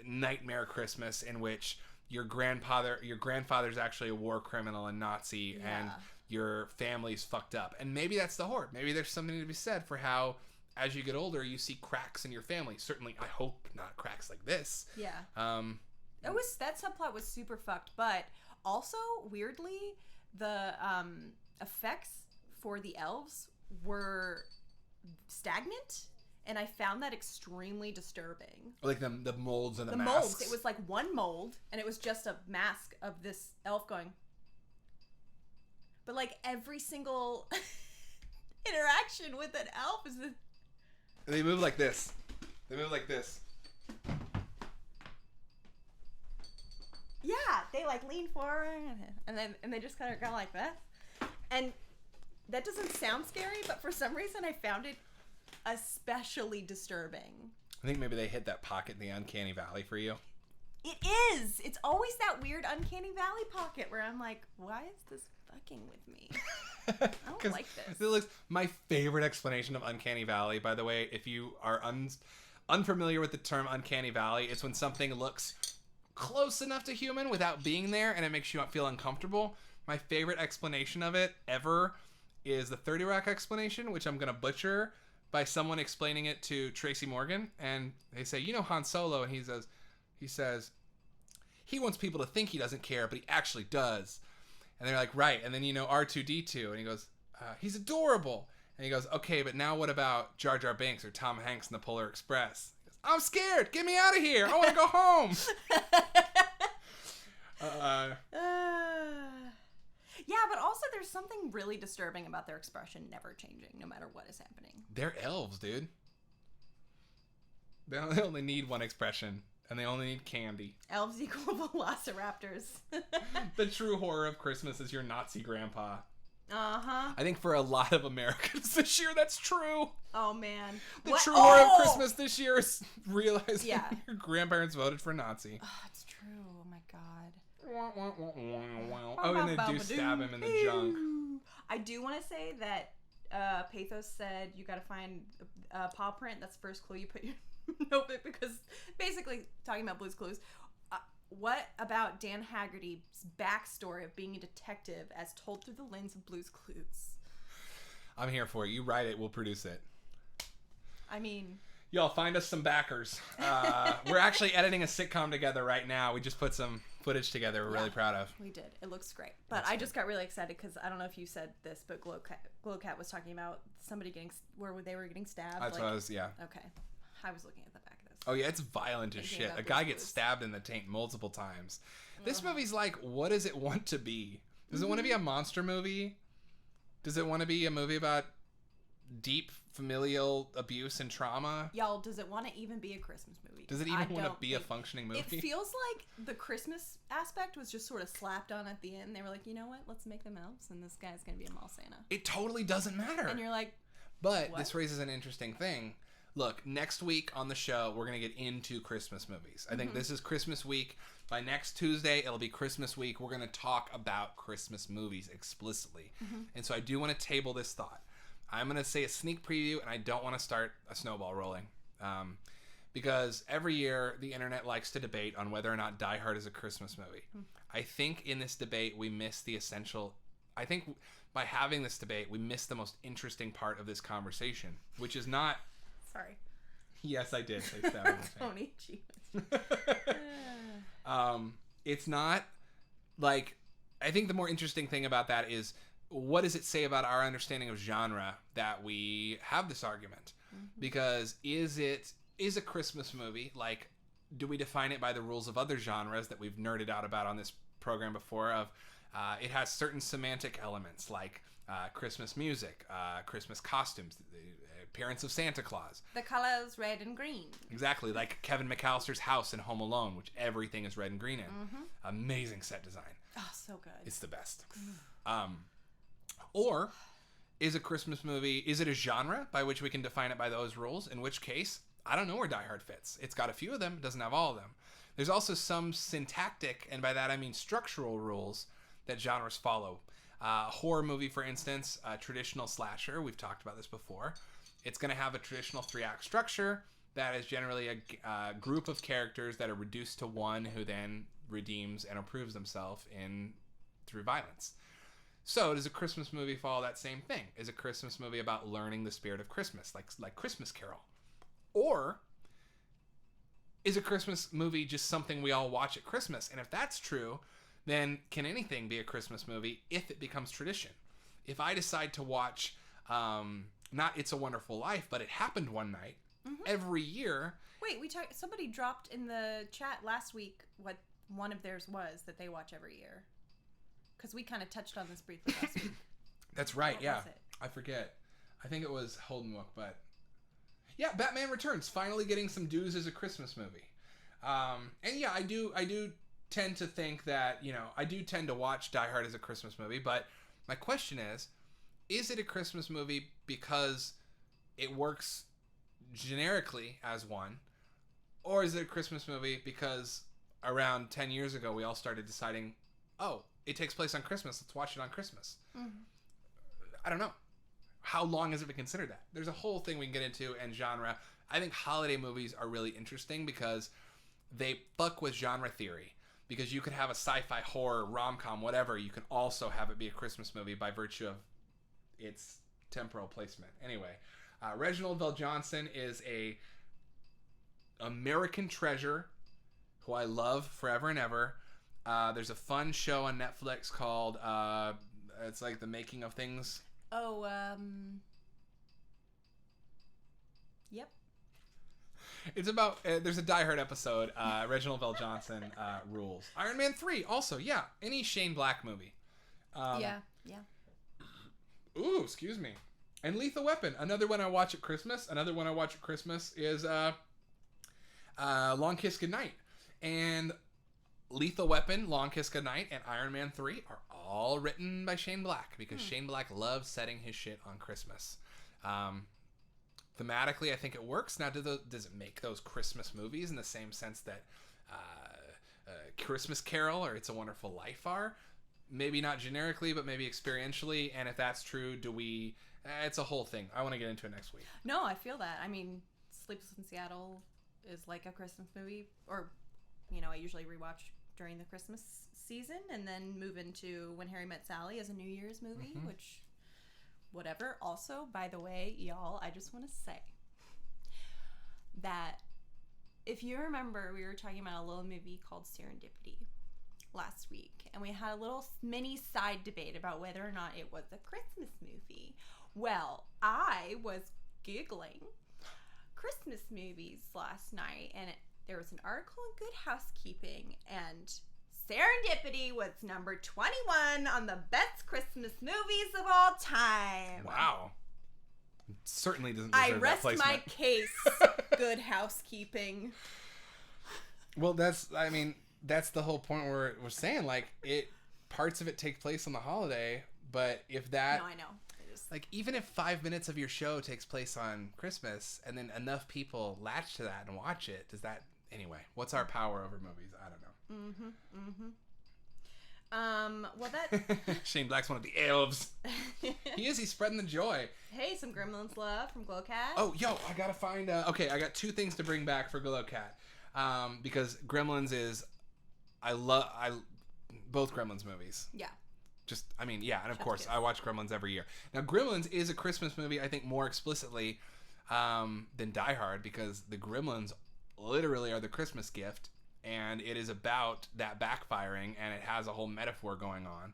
Speaker 1: nightmare Christmas in which your grandfather's actually a war criminal and Nazi, and your family's fucked up. And maybe that's the horror. Maybe there's something to be said for how... as you get older, you see cracks in your family. Certainly, I hope not cracks like this.
Speaker 2: Yeah. That subplot was super fucked, but also weirdly, the effects for the elves were stagnant, and I found that extremely disturbing.
Speaker 1: Like the molds and the masks.
Speaker 2: Molds. It was like one mold, and it was just a mask of this elf going. But like every single interaction with an elf is.
Speaker 1: They move like this. They move like this.
Speaker 2: Yeah, they like lean forward and they just kind of go like that. And that doesn't sound scary, but for some reason I found it especially disturbing.
Speaker 1: I think maybe they hit that pocket in the uncanny valley for you.
Speaker 2: It is. It's always that weird uncanny valley pocket where I'm like, why is this fucking with me? I don't like this.
Speaker 1: It looks, my favorite explanation of uncanny valley, by the way, if you are unfamiliar with the term uncanny valley, it's when something looks close enough to human without being there, and it makes you feel uncomfortable. My favorite explanation of it ever is the 30 Rock explanation, which I'm going to butcher, by someone explaining it to Tracy Morgan. And they say, you know Han Solo? And he says, he wants people to think he doesn't care, but he actually does. And they're like, right. And then, you know, R2-D2. And he goes, he's adorable. And he goes, okay, but now what about Jar Jar Binks or Tom Hanks in the Polar Express? He goes, I'm scared. Get me out of here. I want to go home.
Speaker 2: Yeah, but also there's something really disturbing about their expression never changing, no matter what is happening.
Speaker 1: They're elves, dude. They only need one expression, and they only need candy.
Speaker 2: Elves equal velociraptors.
Speaker 1: The true horror of Christmas is your Nazi grandpa.
Speaker 2: Uh-huh.
Speaker 1: I think for a lot of Americans this year, that's true.
Speaker 2: Oh, man.
Speaker 1: The true horror of Christmas this year is realizing your grandparents voted for Nazi.
Speaker 2: Oh, it's true. Oh, my God.
Speaker 1: Oh, and they do stab him in the junk.
Speaker 2: I do want to say that Pathos said you got to find a paw print. That's the first clue you put your notebook, because basically talking about Blue's Clues. What about Dan Haggerty's backstory of being a detective as told through the lens of Blue's Clues?
Speaker 1: I'm here for it. You write it, we'll produce it.
Speaker 2: I mean...
Speaker 1: Y'all, find us some backers. We're actually editing a sitcom together right now. We just put some footage together we're really proud of.
Speaker 2: We did. It looks great. But I just got really excited because I don't know if you said this, but Glowcat was talking about somebody where they were getting stabbed.
Speaker 1: That's what I was, yeah.
Speaker 2: Okay. I was looking at the back of this.
Speaker 1: Oh, yeah, it's violent as shit. A guy gets stabbed in the taint multiple times. This movie's like, what does it want to be? Does it want to be a monster movie? Does it want to be a movie about deep familial abuse and trauma?
Speaker 2: Y'all, does it want to even be a Christmas movie?
Speaker 1: Does it even want to be a functioning movie?
Speaker 2: It feels like the Christmas aspect was just sort of slapped on at the end. They were like, you know what? Let's make them elves, and this guy's going to be a mall Santa.
Speaker 1: It totally doesn't matter.
Speaker 2: And you're like,
Speaker 1: but
Speaker 2: what?
Speaker 1: This raises an interesting thing. Look, next week on the show, we're going to get into Christmas movies. I think this is Christmas week. By next Tuesday, it'll be Christmas week. We're going to talk about Christmas movies explicitly. And so I do want to table this thought. I'm going to say a sneak preview, and I don't want to start a snowball rolling. Because every year, the internet likes to debate on whether or not Die Hard is a Christmas movie. I think in this debate, we miss the essential... I think by having this debate, we miss the most interesting part of this conversation, which is not...
Speaker 2: Sorry.
Speaker 1: Yes, I did say stab.
Speaker 2: Tony, Jesus.
Speaker 1: It's not like... I think the more interesting thing about that is... what does it say about our understanding of genre that we have this argument? Because is a Christmas movie, like, do we define it by the rules of other genres that we've nerded out about on this program before of it has certain semantic elements like Christmas music, Christmas costumes, the appearance of Santa Claus.
Speaker 2: The colors red and green.
Speaker 1: Exactly, like Kevin McAllister's house in Home Alone, which everything is red and green in. Amazing set design.
Speaker 2: Oh, so good.
Speaker 1: It's the best. Or is a Christmas movie, is it a genre by which we can define it by those rules? In which case, I don't know where Die Hard fits. It's got a few of them, it doesn't have all of them. There's also some syntactic, and by that I mean structural rules that genres follow. Horror movie, for instance, a traditional slasher, we've talked about this before. It's going to have a traditional 3-act structure that is generally a group of characters that are reduced to one who then redeems and improves themselves through violence. So does a Christmas movie follow that same thing? Is a Christmas movie about learning the spirit of Christmas, like Christmas Carol? Or is a Christmas movie just something we all watch at Christmas? And if that's true, then can anything be a Christmas movie if it becomes tradition? If I decide to watch, not It's a Wonderful Life, but It Happened One Night, every year...
Speaker 2: Wait, somebody dropped in the chat last week what one of theirs was that they watch every year. Because we kind of touched on this briefly last week.
Speaker 1: That's right,
Speaker 2: What
Speaker 1: yeah.
Speaker 2: was it?
Speaker 1: I forget. I think it was Holdenwook, but... Yeah, Batman Returns, finally getting some dues as a Christmas movie. And yeah, I do tend to think that, I do tend to watch Die Hard as a Christmas movie, but my question is it a Christmas movie because it works generically as one, or is it a Christmas movie because around 10 years ago we all started deciding, oh, it takes place on Christmas, let's watch it on Christmas? I don't know. How long has it been considered that? There's a whole thing we can get into and genre. I think holiday movies are really interesting because they fuck with genre theory. because you could have a sci-fi, horror, rom-com, whatever. You can also have it be a Christmas movie by virtue of its temporal placement. Anyway, Reginald VelJohnson is a American treasure who I love forever and ever. There's a fun show on Netflix called it's like The Making of Things.
Speaker 2: Oh, yep.
Speaker 1: It's about there's a Die Hard episode. Reginald VelJohnson rules. Iron Man 3 also, yeah. Any Shane Black movie.
Speaker 2: Yeah.
Speaker 1: Ooh, excuse me. And Lethal Weapon. Another one I watch at Christmas. Another one I watch at Christmas is Long Kiss Goodnight. And Lethal Weapon, Long Kiss Goodnight, and Iron Man 3 are all written by Shane Black because Shane Black loves setting his shit on Christmas. Thematically, I think it works. Now, does it make those Christmas movies in the same sense that Christmas Carol or It's a Wonderful Life are? Maybe not generically, but maybe experientially. And if that's true, do we... it's a whole thing. I want to get into it next week.
Speaker 2: No, I feel that. I mean, Sleepless in Seattle is like a Christmas movie. Or, I usually rewatch during the Christmas season and then move into When Harry Met Sally as a New Year's movie, which... whatever. Also, by the way, y'all, I just want to say that if you remember, we were talking about a little movie called Serendipity last week, and we had a little mini side debate about whether or not it was a Christmas movie. Well, I was Googling Christmas movies last night, and there was an article in Good Housekeeping, and Serendipity was number 21 on the best Christmas movies of all time.
Speaker 1: Wow. Certainly doesn't deserve
Speaker 2: I rest
Speaker 1: that
Speaker 2: my case, Good Housekeeping.
Speaker 1: Well, that's the whole point where we're saying, like, parts of it take place on the holiday, but if that...
Speaker 2: No, I know.
Speaker 1: Like, even if 5 minutes of your show takes place on Christmas, and then enough people latch to that and watch it, does that... Anyway, what's our power over movies? I don't know.
Speaker 2: Well, that...
Speaker 1: Shane Black's one of the elves. He's spreading the joy.
Speaker 2: Hey, some Gremlins love from Glowcat.
Speaker 1: Oh, yo, I gotta find... okay, I got two things to bring back for Glowcat. Because Gremlins is... I love both Gremlins movies.
Speaker 2: Yeah.
Speaker 1: And of course, I watch Gremlins every year. Now, Gremlins is a Christmas movie, I think, more explicitly than Die Hard, because the Gremlins literally are the Christmas gift, and it is about that backfiring, and it has a whole metaphor going on.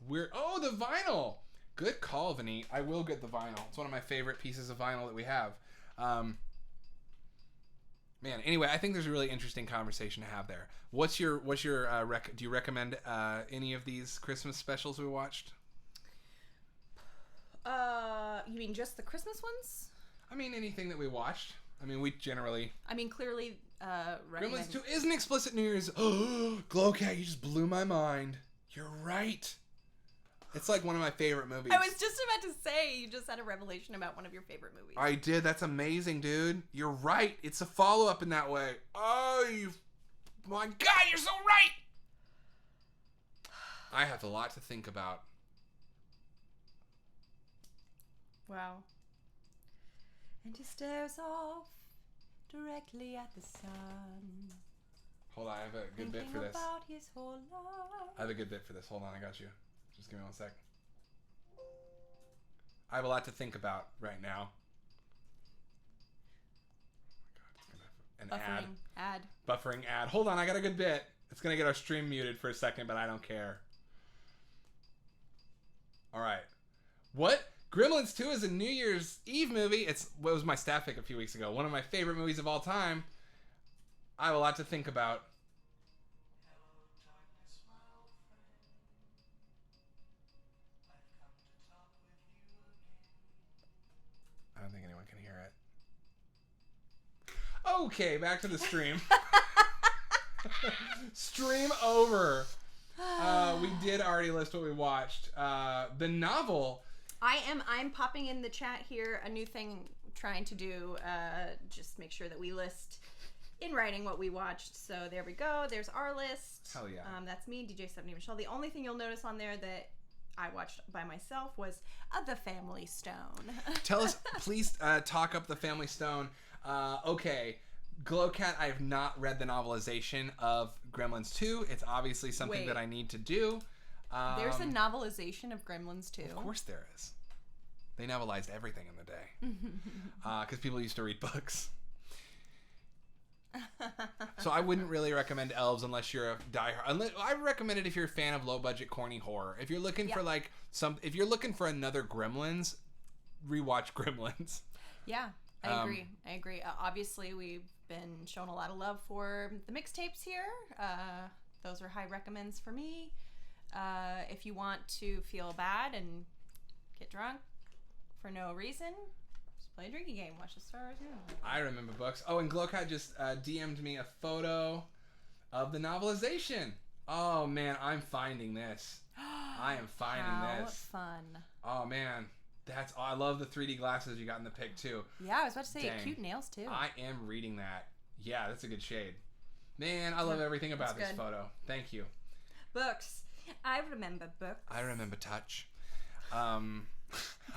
Speaker 1: The vinyl! Good call, Vinny. I will get the vinyl. It's one of my favorite pieces of vinyl that we have. Anyway, I think there's a really interesting conversation to have there. What's your do you recommend any of these Christmas specials we watched?
Speaker 2: You mean just the Christmas ones?
Speaker 1: Anything that we watched. We generally...
Speaker 2: clearly, recommend...
Speaker 1: Gremlins 2 is an explicit New Year's... Oh, Glowcat, you just blew my mind. You're right. It's like one of my favorite movies.
Speaker 2: I was just about to say, you just had a revelation about one of your favorite movies.
Speaker 1: I did. That's amazing, dude. You're right. It's a follow-up in that way. Oh, my God, you're so right. I have a lot to think about.
Speaker 2: Wow. And he stares off directly at the sun.
Speaker 1: Hold on, I have a good bit for this.
Speaker 2: About his whole life.
Speaker 1: I have a good bit for this. Hold on, I got you. Just give me 1 sec. I have a lot to think about right now. Oh my God, it's gonna have an ad. Buffering ad. Hold on, I got a good bit. It's gonna get our stream muted for a second, but I don't care. All right. What? Gremlins 2 is a New Year's Eve movie. It was my staff pick a few weeks ago. One of my favorite movies of all time. I have a lot to think about. I don't think anyone can hear it. Okay, back to the stream. Stream over. We did already list what we watched. The novel...
Speaker 2: I'm popping in the chat here a new thing I'm trying to do, just make sure that we list in writing what we watched. So there we go. There's our list.
Speaker 1: Hell yeah.
Speaker 2: That's me, DJ 70 Michelle. The only thing you'll notice on there that I watched by myself was The Family Stone.
Speaker 1: Tell us, please talk up The Family Stone. Okay. Glowcat, I have not read the novelization of Gremlins 2. It's obviously something that I need to do.
Speaker 2: There's a novelization of Gremlins 2.
Speaker 1: Of course there is. They novelized everything in the day. Because people used to read books. So I wouldn't really recommend Elves unless you're a diehard. I would recommend it if you're a fan of low budget corny horror. If you're looking for like if you're looking for another Gremlins, rewatch Gremlins.
Speaker 2: Yeah, I agree. Obviously, we've been shown a lot of love for the mixtapes here. Those are high recommends for me. If you want to feel bad and get drunk for no reason, just play a drinking game. Watch the stars. Yeah.
Speaker 1: I remember books. Oh, and Glowcat just DM'd me a photo of the novelization. Oh man, I'm finding this. I am finding this.
Speaker 2: How fun.
Speaker 1: Oh man. I love the 3D glasses you got in the pic too.
Speaker 2: Yeah, I was about to say cute nails too.
Speaker 1: I am reading that. Yeah, that's a good shade. Man, I love everything about this photo. Thank you.
Speaker 2: Books. I remember books.
Speaker 1: I remember touch. I'm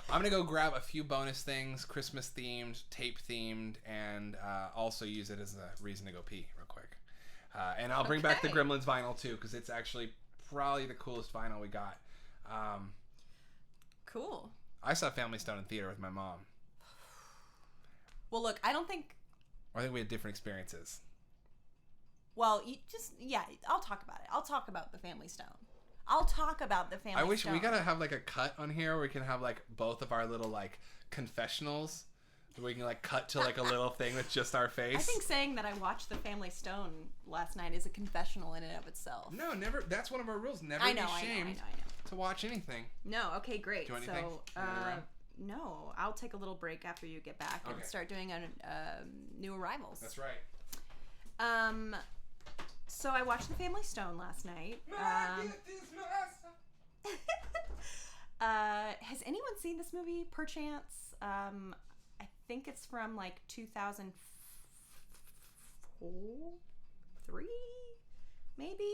Speaker 1: gonna go grab a few bonus things, Christmas themed, tape themed, and also use it as a reason to go pee real quick. And I'll bring back the Gremlins vinyl too, because it's actually probably the coolest vinyl we got.
Speaker 2: Cool.
Speaker 1: I saw Family Stone in theater with my mom.
Speaker 2: Well, look, I think
Speaker 1: we had different experiences.
Speaker 2: Well, I'll talk about it. I'll talk about the Family Stone. I wish
Speaker 1: we gotta have like a cut on here where we can have like both of our little like confessionals. We can like cut to like a little thing with just our face.
Speaker 2: I think saying that I watched the Family Stone last night is a confessional in and of itself.
Speaker 1: No, never. That's one of our rules. Never be ashamed to watch anything.
Speaker 2: No, okay, great.
Speaker 1: Do anything?
Speaker 2: No, I'll take a little break after you get back and start doing new arrivals.
Speaker 1: That's right.
Speaker 2: So I watched the Family Stone last night. Has anyone seen this movie, perchance? I think it's from like 2004, 3, maybe.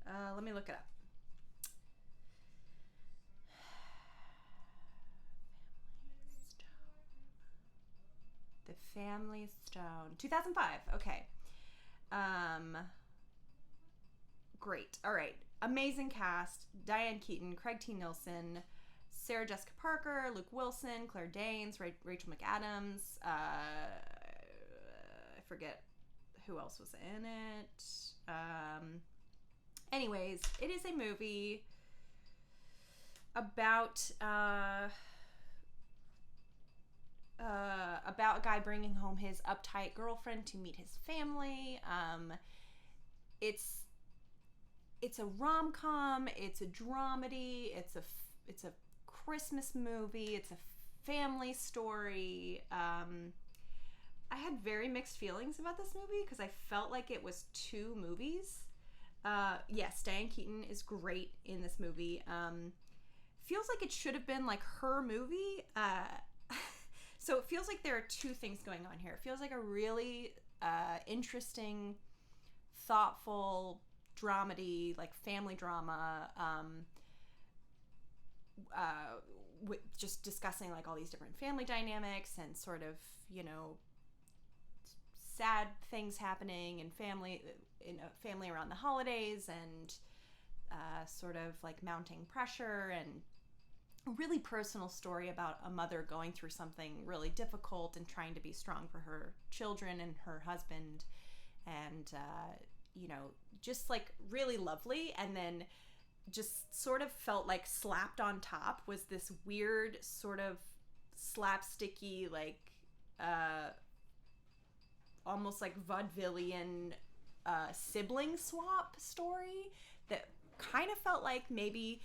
Speaker 2: Let me look it up. The Family Stone, 2005. Okay. Great. All right. Amazing cast. Diane Keaton, Craig T. Nelson, Sarah Jessica Parker, Luke Wilson, Claire Danes, Rachel McAdams. I forget who else was in it. Anyways, it is a movie about a guy bringing home his uptight girlfriend to meet his family. It's a rom-com, it's a dramedy, it's a Christmas movie, it's a family story. I had very mixed feelings about this movie because I felt like it was two movies. Yes, Diane Keaton is great in this movie. Feels like it should have been like her movie. So it feels like there are two things going on here. It feels like a really interesting, thoughtful dramedy, like family drama, with just discussing like all these different family dynamics and sort of, sad things happening in a family around the holidays, and sort of like mounting pressure, and a really personal story about a mother going through something really difficult and trying to be strong for her children and her husband, and just like really lovely. And then just sort of felt like slapped on top was this weird sort of slapsticky, like almost like vaudevillian sibling swap story that kind of felt like maybe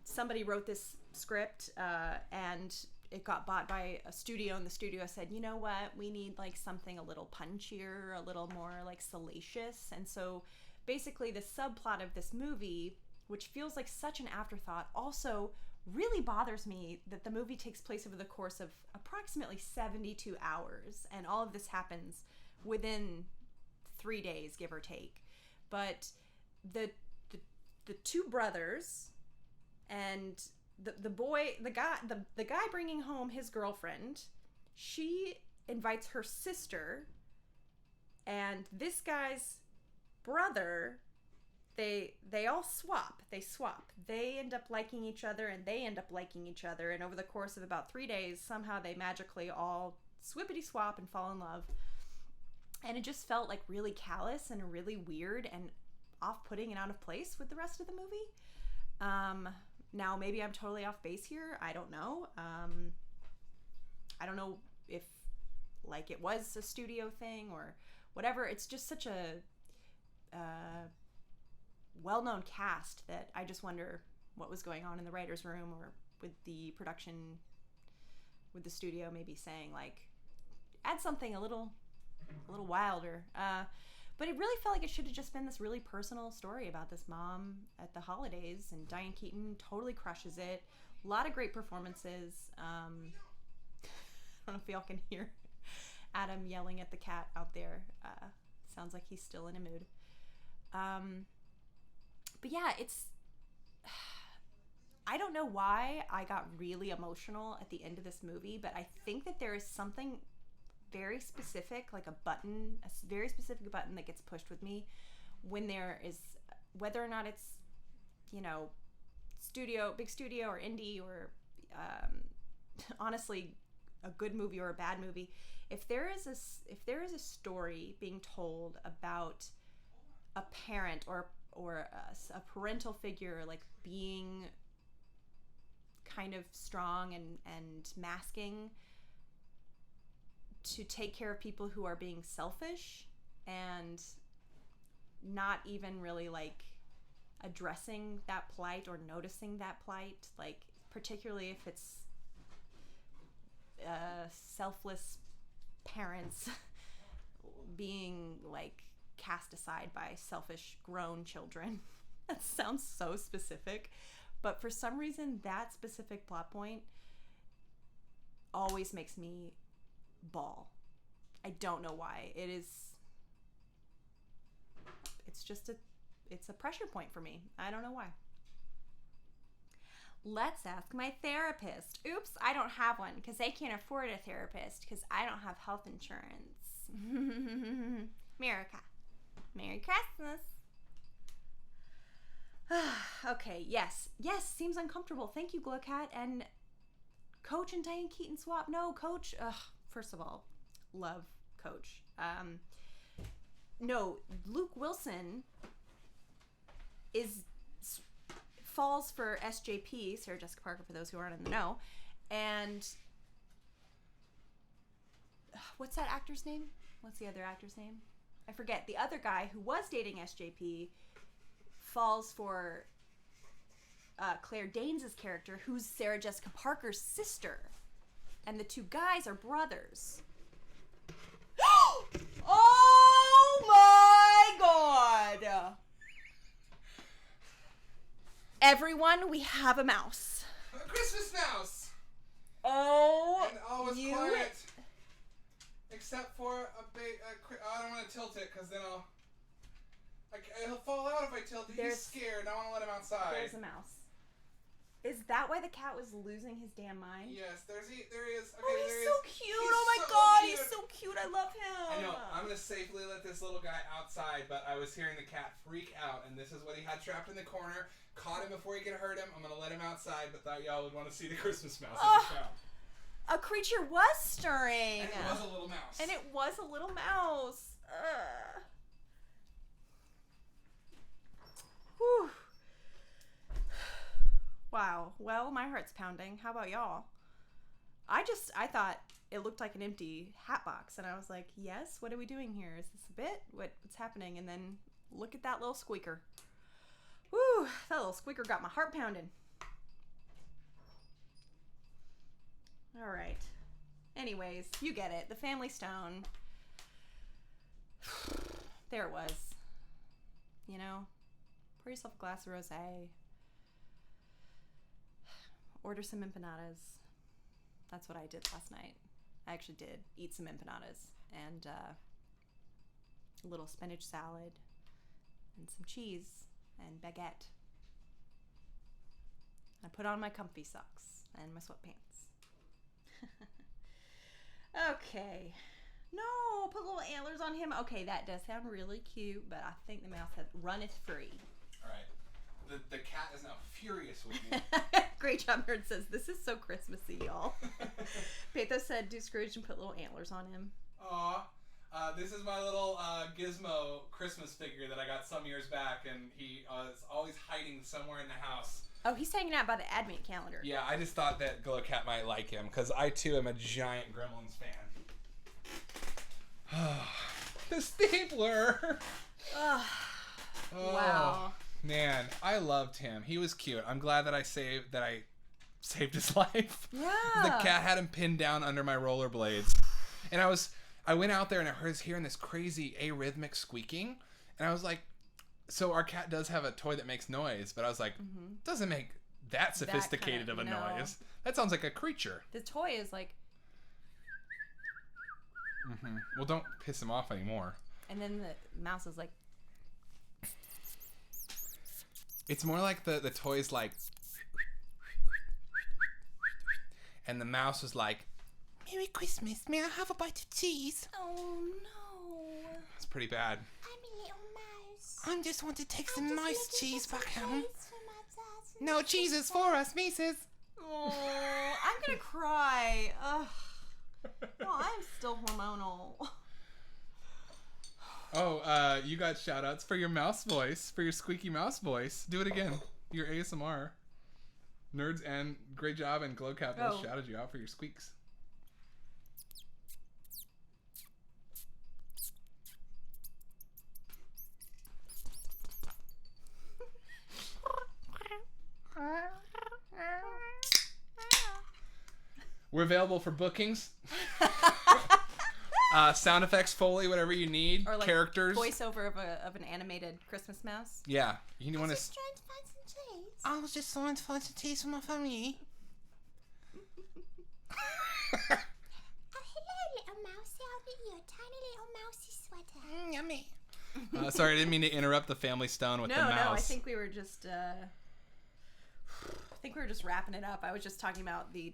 Speaker 2: somebody wrote this script and it got bought by a studio, and the studio said, you know what, we need like something a little punchier, a little more like salacious. And so basically the subplot of this movie, which feels like such an afterthought, also really bothers me that the movie takes place over the course of approximately 72 hours, and all of this happens within 3 days, give or take. But the two brothers and the guy bringing home his girlfriend, she invites her sister And this guy's brother, they all swap. They swap. They end up liking each other, and they end up liking each other. And over the course of about 3 days, somehow they magically all swippity swap and fall in love. And it just felt like really callous and really weird and off-putting and out of place with the rest of the movie. Now maybe I'm totally off base here. I don't know. I don't know if like it was a studio thing or whatever. It's just such a well-known cast that I just wonder what was going on in the writer's room or with the production, with the studio maybe saying like, add something a little wilder. But it really felt like it should have just been this really personal story about this mom at the holidays, and Diane Keaton totally crushes it. A lot of great performances. I don't know if y'all can hear Adam yelling at the cat out there. Sounds like he's still in a mood. But yeah, I don't know why I got really emotional at the end of this movie, but I think that there is something very specific, like a very specific button that gets pushed with me when there is, whether or not it's, you know, big studio or indie or honestly a good movie or a bad movie. If there is a story being told about a parent or a parental figure like being kind of strong and masking to take care of people who are being selfish and not even really like addressing that plight or noticing that plight, like particularly if it's selfless parents being like cast aside by selfish grown children. That sounds so specific, but for some reason that specific plot point always makes me bawl. I don't know why. It's a pressure point for me. I don't know why. Let's ask my therapist. Oops, I don't have one because they can't afford a therapist because I don't have health insurance. America. Merry Christmas. Okay, yes, seems uncomfortable. Thank you, Glowcat. And Coach and Diane Keaton swap. No, Coach. First of all, love Coach. No, Luke Wilson falls for SJP, Sarah Jessica Parker, for those who aren't in the know. And what's that actor's name? What's the other actor's name? I forget. The other guy who was dating SJP falls for Claire Danes' character, who's Sarah Jessica Parker's sister. And the two guys are brothers. Oh my god! Everyone, we have a mouse.
Speaker 1: A Christmas mouse!
Speaker 2: Oh,
Speaker 1: and all was quiet. Except for I don't want to tilt it because then he'll fall out if I tilt it. He's scared. I want to let him outside.
Speaker 2: There's a mouse. Is that why the cat was losing his damn mind?
Speaker 1: Yes, there he is. Okay,
Speaker 2: oh, he's so cute.
Speaker 1: He's
Speaker 2: oh my
Speaker 1: so
Speaker 2: god,
Speaker 1: cute.
Speaker 2: He's so cute. I love him.
Speaker 1: I know. I'm going to safely let this little guy outside, but I was hearing the cat freak out, and this is what he had trapped in the corner. Caught him before he could hurt him. I'm going to let him outside, but thought y'all would want to see the Christmas mouse that he found.
Speaker 2: A creature was stirring.
Speaker 1: And it was a little mouse.
Speaker 2: And it was a little mouse. Whew. Wow. Well, my heart's pounding. How about y'all? I thought it looked like an empty hat box, and I was like, yes, what are we doing here? Is this a bit? What's happening? And then look at that little squeaker. Woo, that little squeaker got my heart pounding. All right. Anyways, you get it. The family stone. There it was. You know, pour yourself a glass of rosé. Order some empanadas. That's what I did last night. I actually did eat some empanadas and a little spinach salad and some cheese and baguette. I put on my comfy socks and my sweatpants. Okay. No, put little antlers on him. Okay, that does sound really cute, but I think the mouse runneth free.
Speaker 1: All right. The cat is now furious with me.
Speaker 2: Great job, Nerd says, this is so Christmassy, y'all. Pathos said, do Scrooge and put little antlers on him.
Speaker 1: Aw. This is my little Gizmo Christmas figure that I got some years back, and he is always hiding somewhere in the house.
Speaker 2: Oh, he's hanging out by the Advent calendar.
Speaker 1: Yeah, I just thought that Glowcat might like him, because I, too, am a giant Gremlins fan. The stapler!
Speaker 2: Oh, wow.
Speaker 1: Man, I loved him. He was cute. I'm glad that I saved his life.
Speaker 2: Yeah.
Speaker 1: The cat had him pinned down under my rollerblades. And I went out there and I was hearing this crazy arrhythmic squeaking. And I was like, so our cat does have a toy that makes noise, but I was like, doesn't make that sophisticated of a noise. That sounds like a creature.
Speaker 2: The toy is like...
Speaker 1: Well, don't piss him off anymore.
Speaker 2: And then the mouse is like...
Speaker 1: It's more like the toy's like... And the mouse was like, Merry Christmas, may I have a bite of cheese?
Speaker 2: Oh, no.
Speaker 1: It's pretty bad.
Speaker 3: I'm a little mouse.
Speaker 1: I just want to take
Speaker 3: I'm
Speaker 1: some
Speaker 3: just
Speaker 1: nice
Speaker 3: looking
Speaker 1: cheese
Speaker 3: for some
Speaker 1: back home.
Speaker 3: cheese for my dad.
Speaker 1: No cheese is for us, Mises.
Speaker 2: Oh, I'm gonna cry. Ugh. Oh, I'm still hormonal.
Speaker 1: Oh, you got shout outs for your mouse voice, for your squeaky mouse voice. Do it again. Your ASMR. Nerds and great job, and Glowcat both shouted you out for your squeaks. We're available for bookings. Sound effects, Foley, whatever you need.
Speaker 2: Or like
Speaker 1: characters.
Speaker 2: Voiceover of an animated Christmas mouse.
Speaker 1: Yeah. You want to...
Speaker 3: Just trying to find some cheese.
Speaker 1: I was just trying to find some cheese for my family.
Speaker 3: Oh, hello, little mousey. I'll get you a tiny little mousey sweater.
Speaker 1: Yummy. Sorry, I didn't mean to interrupt the family stone with the mouse.
Speaker 2: No, I think we were just wrapping it up. I was just talking about the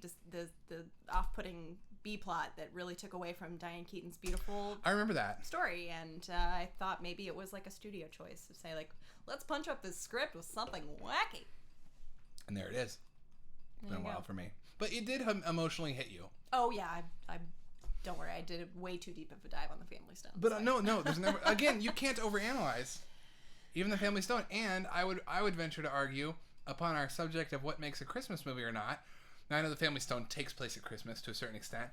Speaker 2: off-putting B plot that really took away from Diane Keaton's beautiful
Speaker 1: I remember that
Speaker 2: story, and I thought maybe it was like a studio choice to say, like, let's punch up this script with something wacky.
Speaker 1: And there it is. It's been a while
Speaker 2: go.
Speaker 1: for me. But it did emotionally hit you.
Speaker 2: Oh yeah, I don't worry, I did a way too deep of a dive on the Family Stone.
Speaker 1: But no, there's never... Again, you can't overanalyze even the Family Stone. And I would venture to argue, upon our subject of what makes a Christmas movie or not, now I know the Family Stone takes place at Christmas to a certain extent,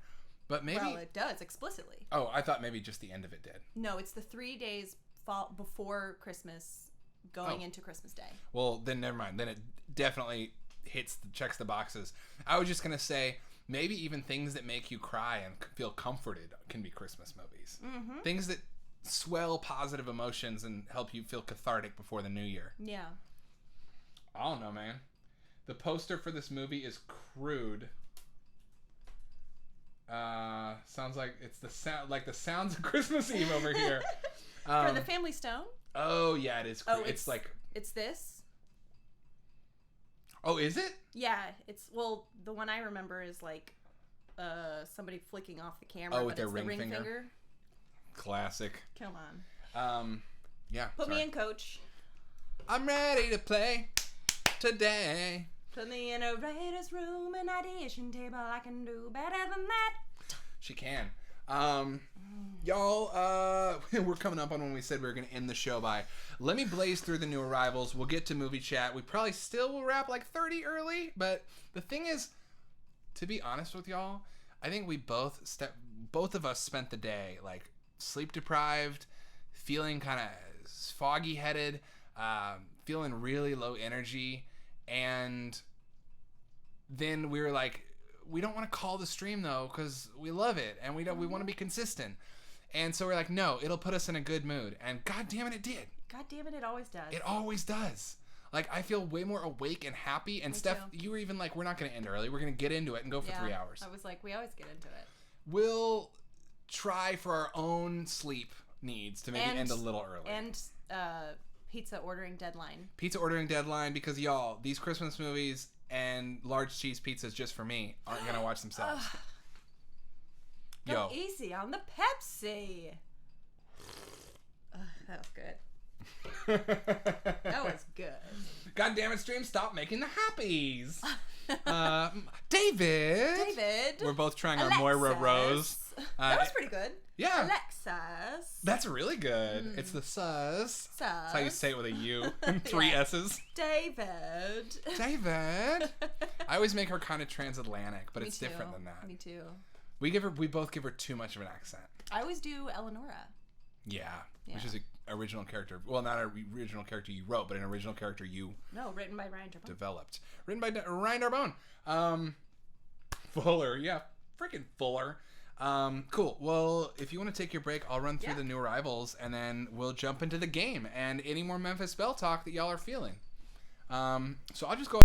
Speaker 1: but maybe...
Speaker 2: Well, it does, explicitly.
Speaker 1: Oh, I thought maybe just the end of it did.
Speaker 2: No, it's the 3 days before Christmas going into Christmas Day.
Speaker 1: Well, then never mind. Then it definitely checks the boxes. I was just going to say, maybe even things that make you cry and feel comforted can be Christmas movies. Mm-hmm. Things that swell positive emotions and help you feel cathartic before the new year.
Speaker 2: Yeah.
Speaker 1: I don't know, man. The poster for this movie is crude. Sounds like it's the sounds of Christmas Eve over here.
Speaker 2: For the Family Stone?
Speaker 1: Oh yeah, it is.
Speaker 2: Oh,
Speaker 1: it's like...
Speaker 2: It's this?
Speaker 1: Oh, is it?
Speaker 2: Yeah, well, the one I remember is like somebody flicking off the camera.
Speaker 1: Oh, with their
Speaker 2: it's
Speaker 1: ring
Speaker 2: the ring
Speaker 1: finger?
Speaker 2: finger.
Speaker 1: Classic.
Speaker 2: Come on.
Speaker 1: Yeah.
Speaker 2: Put me in, coach.
Speaker 1: I'm ready to play today.
Speaker 2: Put me in a writer's room, an audition table. I can do better than that.
Speaker 1: She can. Y'all, we're coming up on when we said we were going to end the show by. Let me blaze through the new arrivals. We'll get to movie chat. We probably still will wrap like 30 early, but the thing is, to be honest with y'all, I think we both of us spent the day like sleep deprived, feeling kind of foggy headed, feeling really low energy, and then we were like, we don't want to call the stream though because we love it and we want to be consistent, and so we're like, no, it'll put us in a good mood, and god damn it, it did.
Speaker 2: God damn it, it always does.
Speaker 1: It always does. Like, I feel way more awake and happy, and
Speaker 2: Me
Speaker 1: Steph,
Speaker 2: too.
Speaker 1: you were even like, we're not going to end early, we're going to get into it and go for 3 hours.
Speaker 2: I was like, we always get into it.
Speaker 1: We'll try for our own sleep needs to maybe end a little early.
Speaker 2: And pizza ordering deadline.
Speaker 1: Pizza ordering deadline, because y'all, these Christmas movies and large cheese pizzas just for me aren't going to watch themselves.
Speaker 2: Go
Speaker 1: Yo.
Speaker 2: easy on the Pepsi. That was good. That was good.
Speaker 1: God damn it, stream! Stop making the happies. David. We're both trying our Moira Rose.
Speaker 2: That was pretty good.
Speaker 1: Yeah.
Speaker 2: Alexis.
Speaker 1: That's really good. It's the sus. That's how you say it with a U and 3
Speaker 2: Yeah.
Speaker 1: S's.
Speaker 2: David.
Speaker 1: I always make her kind of transatlantic, but
Speaker 2: Me
Speaker 1: it's
Speaker 2: too.
Speaker 1: different than that.
Speaker 2: Me too.
Speaker 1: We both give her too much of an accent.
Speaker 2: I always do Eleonora.
Speaker 1: Yeah.
Speaker 2: Yeah.
Speaker 1: Which is an original character. Well, not an original character you wrote, but an original character you
Speaker 2: No, written by Ryan Turbone.
Speaker 1: developed. Written by Ryan Darbone. Fuller. Yeah. Freaking Fuller. Cool. Well, if you want to take your break, I'll run through the new arrivals, and then we'll jump into the game and any more Memphis Belle talk that y'all are feeling. So I'll just go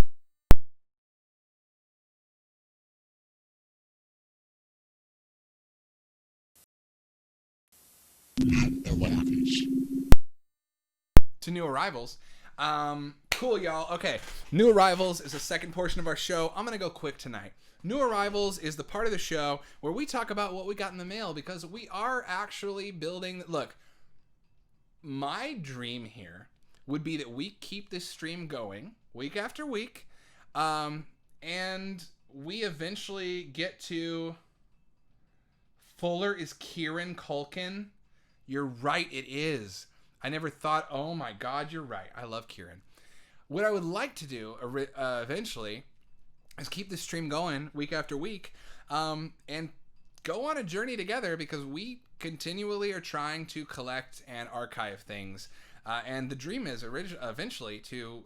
Speaker 1: to new arrivals. Cool, y'all. Okay, new arrivals is the second portion of our show. I'm gonna go quick tonight. New arrivals is the part of the show where we talk about what we got in the mail, because we are actually building. Look, my dream here would be that we keep this stream going week after week, and we eventually get to Fuller is Kieran Culkin. You're right, it is. I never thought, oh my God, you're right. I love Kieran. What I would like to do eventually is keep this stream going week after week, and go on a journey together, because we continually are trying to collect and archive things. And the dream is eventually to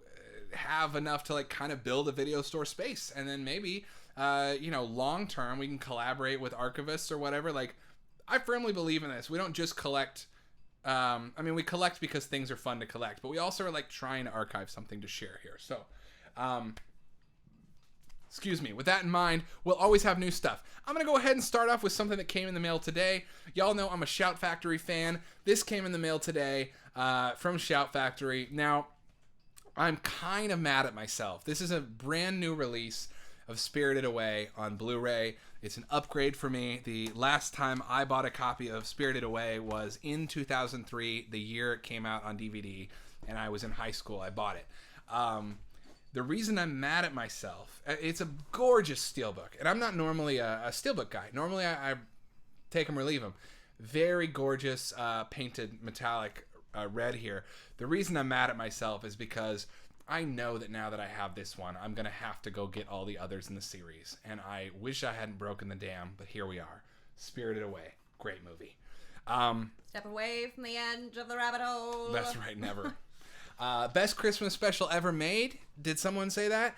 Speaker 1: have enough to like kind of build a video store space. And then maybe, long term we can collaborate with archivists or whatever. Like, I firmly believe in this. We don't just collect. We collect because things are fun to collect, but we also are like trying to archive something to share here. So, excuse me. With that in mind, we'll always have new stuff. I'm going to go ahead and start off with something that came in the mail today. Y'all know I'm a Shout Factory fan. This came in the mail today from Shout Factory. Now, I'm kind of mad at myself. This is a brand new release of Spirited Away on Blu-ray. It's an upgrade for me. The last time I bought a copy of Spirited Away was in 2003, the year it came out on DVD, and I was in high school. I bought it. The reason I'm mad at myself, it's a gorgeous steelbook, and I'm not normally a steelbook guy. Normally I take them or leave them. Very gorgeous painted metallic red here. The reason I'm mad at myself is because I know that now that I have this one, I'm going to have to go get all the others in the series. And I wish I hadn't broken the dam, but here we are. Spirited Away. Great movie.
Speaker 2: Step away from the edge of the rabbit hole.
Speaker 1: That's right, never. Best Christmas special ever made. Did someone say that?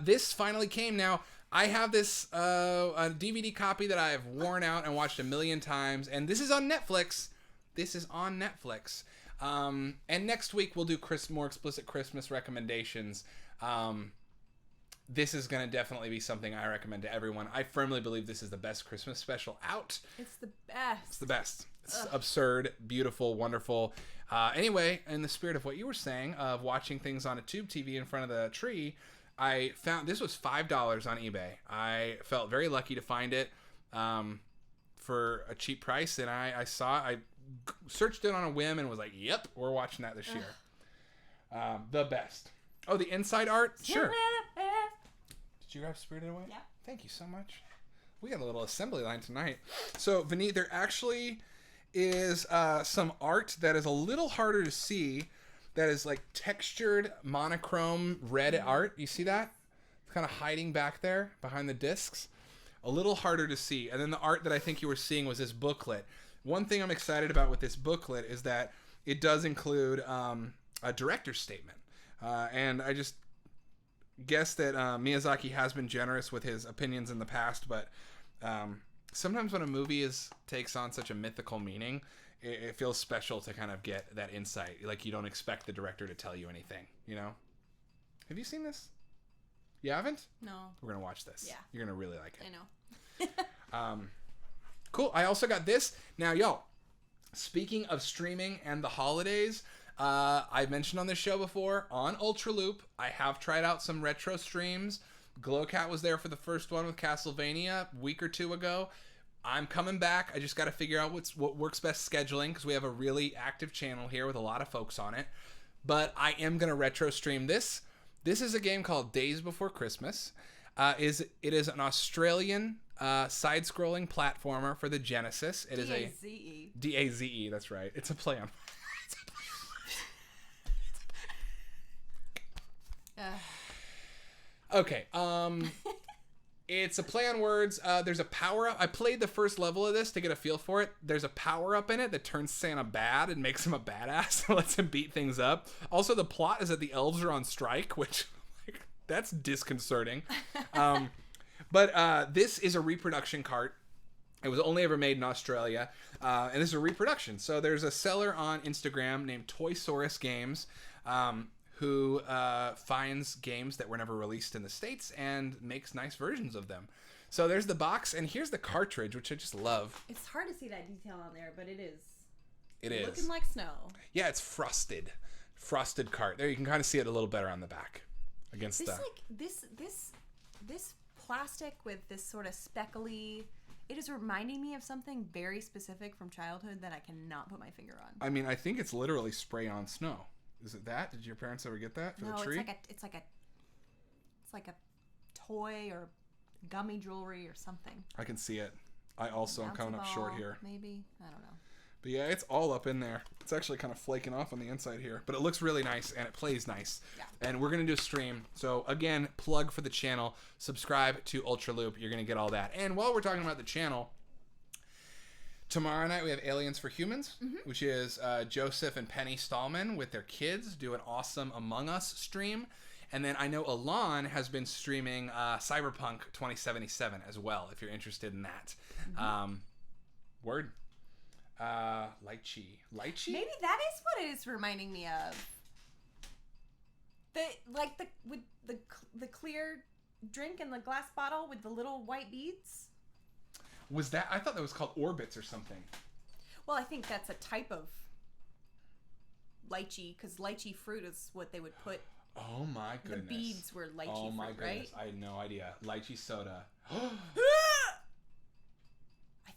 Speaker 1: This finally came. Now, I have this a DVD copy that I have worn out and watched a million times. And this is on Netflix. And next week we'll do more explicit Christmas recommendations. This is going to definitely be something I recommend to everyone. I firmly believe this is the best Christmas special out.
Speaker 2: It's the best.
Speaker 1: It's the best. It's absurd, beautiful, wonderful. Anyway, in the spirit of what you were saying of watching things on a tube TV in front of the tree, I found this was $5 on eBay. I felt very lucky to find it for a cheap price, and I searched it on a whim and was like, yep, we're watching that this year. The best. Oh, the inside art? Sure. Did you grab Spirited Away?
Speaker 2: Yeah.
Speaker 1: Thank you so much. We got a little assembly line tonight. So, Vineet, there actually is some art that is a little harder to see, that is like textured monochrome red art. You see that? It's kind of hiding back there behind the discs. A little harder to see. And then the art that I think you were seeing was this booklet. One thing I'm excited about with this booklet is that it does include a director's statement. And I just guess that Miyazaki has been generous with his opinions in the past, but sometimes when a movie takes on such a mythical meaning, it feels special to kind of get that insight. Like, you don't expect the director to tell you anything, you know? Have you seen this? You haven't?
Speaker 2: No.
Speaker 1: We're going to watch this.
Speaker 2: Yeah.
Speaker 1: You're going to really like it.
Speaker 2: I know.
Speaker 1: Cool. I also got this. Now, y'all, speaking of streaming and the holidays, I've mentioned on this show before, on UltraLoop, I have tried out some retro streams. Glowcat was there for the first one with Castlevania a week or two ago. I'm coming back. I just got to figure out what works best scheduling because we have a really active channel here with a lot of folks on it. But I am going to retro stream this. This is a game called Days Before Christmas. It is an Australian side-scrolling platformer for the Genesis. It is a
Speaker 2: D-A-Z-E.
Speaker 1: D-A-Z-E, that's right. It's a play on. Okay, it's a play on words. There's a power-up. I played the first level of this to get a feel for it. There's a power-up in it that turns Santa bad and makes him a badass and lets him beat things up. Also, the plot is that the elves are on strike, which, like, that's disconcerting. But this is a reproduction cart. It was only ever made in Australia, and this is a reproduction. So there's a seller on Instagram named Toysaurus Games, who finds games that were never released in the States and makes nice versions of them. So there's the box, and here's the cartridge, which I just love.
Speaker 2: It's hard to see that detail on there, but it is.
Speaker 1: It is.
Speaker 2: Looking like snow.
Speaker 1: Yeah, it's frosted. Frosted cart. There, you can kind of see it a little better on the back. Against
Speaker 2: This
Speaker 1: the...
Speaker 2: like this plastic with this sort of speckly. It is reminding me of something very specific from childhood that I cannot put my finger on.
Speaker 1: I mean, I think it's literally spray on snow. Is it that? Did your parents ever get that for the tree?
Speaker 2: No, it's like a toy or gummy jewelry or something.
Speaker 1: I can see it. I also am coming up short here.
Speaker 2: Maybe, I don't know.
Speaker 1: But yeah, it's all up in there. It's actually kind of flaking off on the inside here, but it looks really nice and it plays nice.
Speaker 2: Yeah.
Speaker 1: And we're gonna do a stream. So again, plug for the channel. Subscribe to UltraLoop. You're gonna get all that. And while we're talking about the channel, tomorrow night we have Aliens for Humans, which is Joseph and Penny Stallman with their kids do an awesome Among Us stream. And then I know Alon has been streaming Cyberpunk 2077 as well, if you're interested in that. Word. Lychee. Lychee?
Speaker 2: Maybe that is what it is reminding me of. The clear drink in the glass bottle with the little white beads.
Speaker 1: Was that? I thought that was called Orbits or something.
Speaker 2: Well, I think that's a type of lychee, because lychee fruit is what they would put.
Speaker 1: Oh my goodness.
Speaker 2: The beads were lychee fruit,
Speaker 1: Oh my goodness.
Speaker 2: right?
Speaker 1: I had no idea. Lychee soda.
Speaker 2: I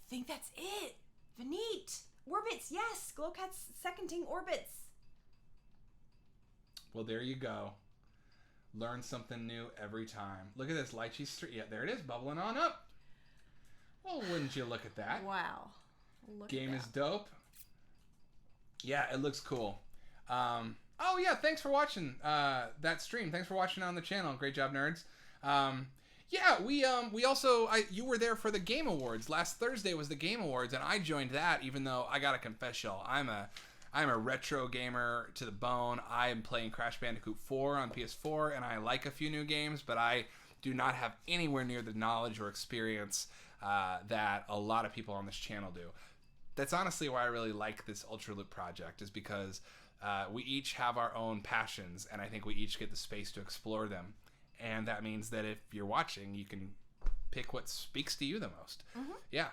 Speaker 2: think that's it. Vanite. Orbits, yes. Glowcat's seconding Orbits.
Speaker 1: Well, there you go. Learn something new every time. Look at this lychee street. Yeah, there it is, bubbling on up. Well, wouldn't you look at that?
Speaker 2: Wow. Look
Speaker 1: Game
Speaker 2: at
Speaker 1: is dope. Yeah, it looks cool. Oh yeah, thanks for watching that stream. Thanks for watching on the channel. Great job, nerds. Yeah, we also you were there for the Game Awards. Last Thursday was the Game Awards, and I joined that. Even though I gotta confess, y'all, I'm a retro gamer to the bone. I am playing Crash Bandicoot 4 on PS4, and I like a few new games, but I do not have anywhere near the knowledge or experience that a lot of people on this channel do. That's honestly why I really like this UltraLoop project, is because we each have our own passions, and I think we each get the space to explore them. And that means that if you're watching, you can pick what speaks to you the most. Yeah.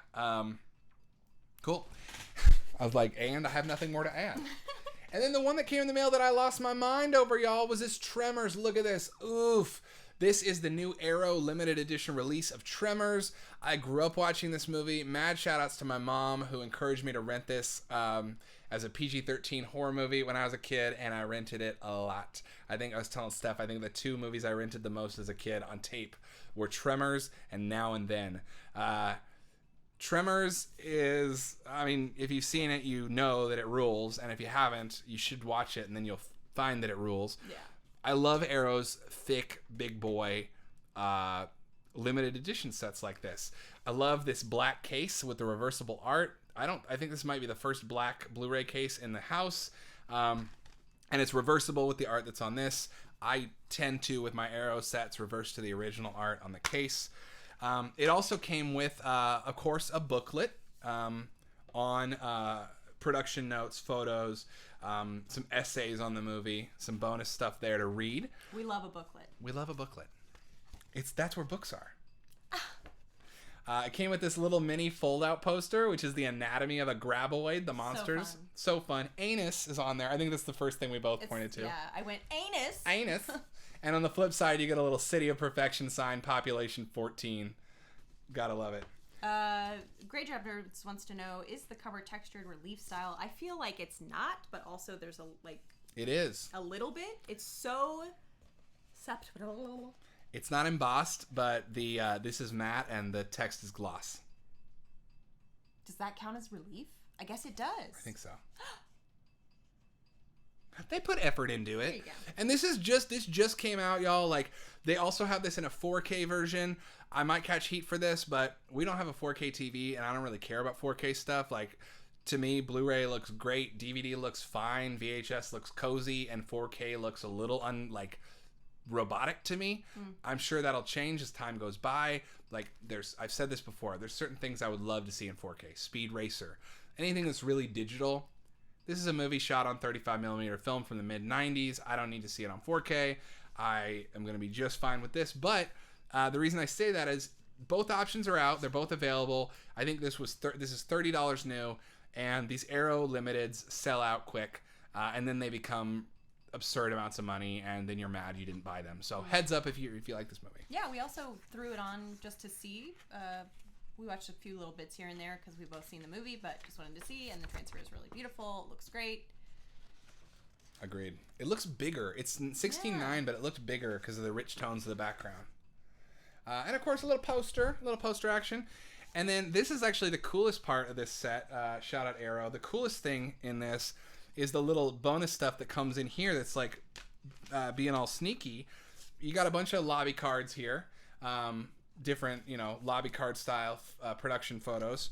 Speaker 1: Cool. I was like, and I have nothing more to add. And then the one that came in the mail that I lost my mind over, y'all, was this Tremors. Look at this. Oof. This is the new Arrow limited edition release of Tremors. I grew up watching this movie. Mad shout outs to my mom, who encouraged me to rent this as a PG-13 horror movie when I was a kid, and I rented it a lot. I think I was telling Steph, I think the two movies I rented the most as a kid on tape were Tremors and Now and Then. Tremors is, I mean, if you've seen it, you know that it rules, and if you haven't, you should watch it, and then you'll find that it rules. Yeah. I love Arrow's thick, big boy, limited edition sets like this. I love this black case with the reversible art. I think this might be the first black Blu-ray case in the house. And it's reversible with the art that's on this. I tend to, with my Arrow sets, reverse to the original art on the case. It also came with, of course, a booklet on production notes, photos, some essays on the movie, some bonus stuff there to read.
Speaker 2: We love a booklet.
Speaker 1: We love a booklet. That's where books are. It came with this little mini fold-out poster, which is the anatomy of a graboid, the monsters. So fun. Anus is on there. I think that's the first thing we both pointed to.
Speaker 2: Yeah, I went anus.
Speaker 1: Anus. And on the flip side, you get a little City of Perfection sign, population 14. Gotta love it.
Speaker 2: Grey Chapter wants to know, is the cover textured relief style? I feel like it's not, but also there's
Speaker 1: It is.
Speaker 2: a little bit. It's so subtle.
Speaker 1: It's not embossed, but the this is matte and the text is gloss.
Speaker 2: Does that count as relief? I guess it does.
Speaker 1: I think so. They put effort into it.
Speaker 2: There you go.
Speaker 1: And this just came out, y'all. Like, they also have this in a 4K version. I might catch heat for this, but we don't have a 4K TV, and I don't really care about 4K stuff. Like, to me, Blu-ray looks great, DVD looks fine, VHS looks cozy, and 4K looks a little robotic to me. I'm sure that'll change as time goes by. Like, I've said this before, there's certain things I would love to see in 4K. Speed Racer. Anything that's really digital. This is a movie shot on 35mm film from the mid-90s. I don't need to see it on 4K. I am going to be just fine with this. But the reason I say that is both options are out. They're both available. I think this is $30 new. And these Arrow Limiteds sell out quick. And then they become absurd amounts of money. And then you're mad you didn't buy them. So heads up if you like this movie.
Speaker 2: Yeah, we also threw it on just to see. We watched a few little bits here and there because we've both seen the movie, but just wanted to see, and the transfer is really beautiful. It looks great.
Speaker 1: Agreed. It looks bigger. It's 16:9, but it looked bigger because of the rich tones of the background. And, of course, a little poster action. And then this is actually the coolest part of this set. Shout out Arrow. The coolest thing in this is the little bonus stuff that comes in here that's like being all sneaky. You got a bunch of lobby cards here. Different, lobby card style production photos.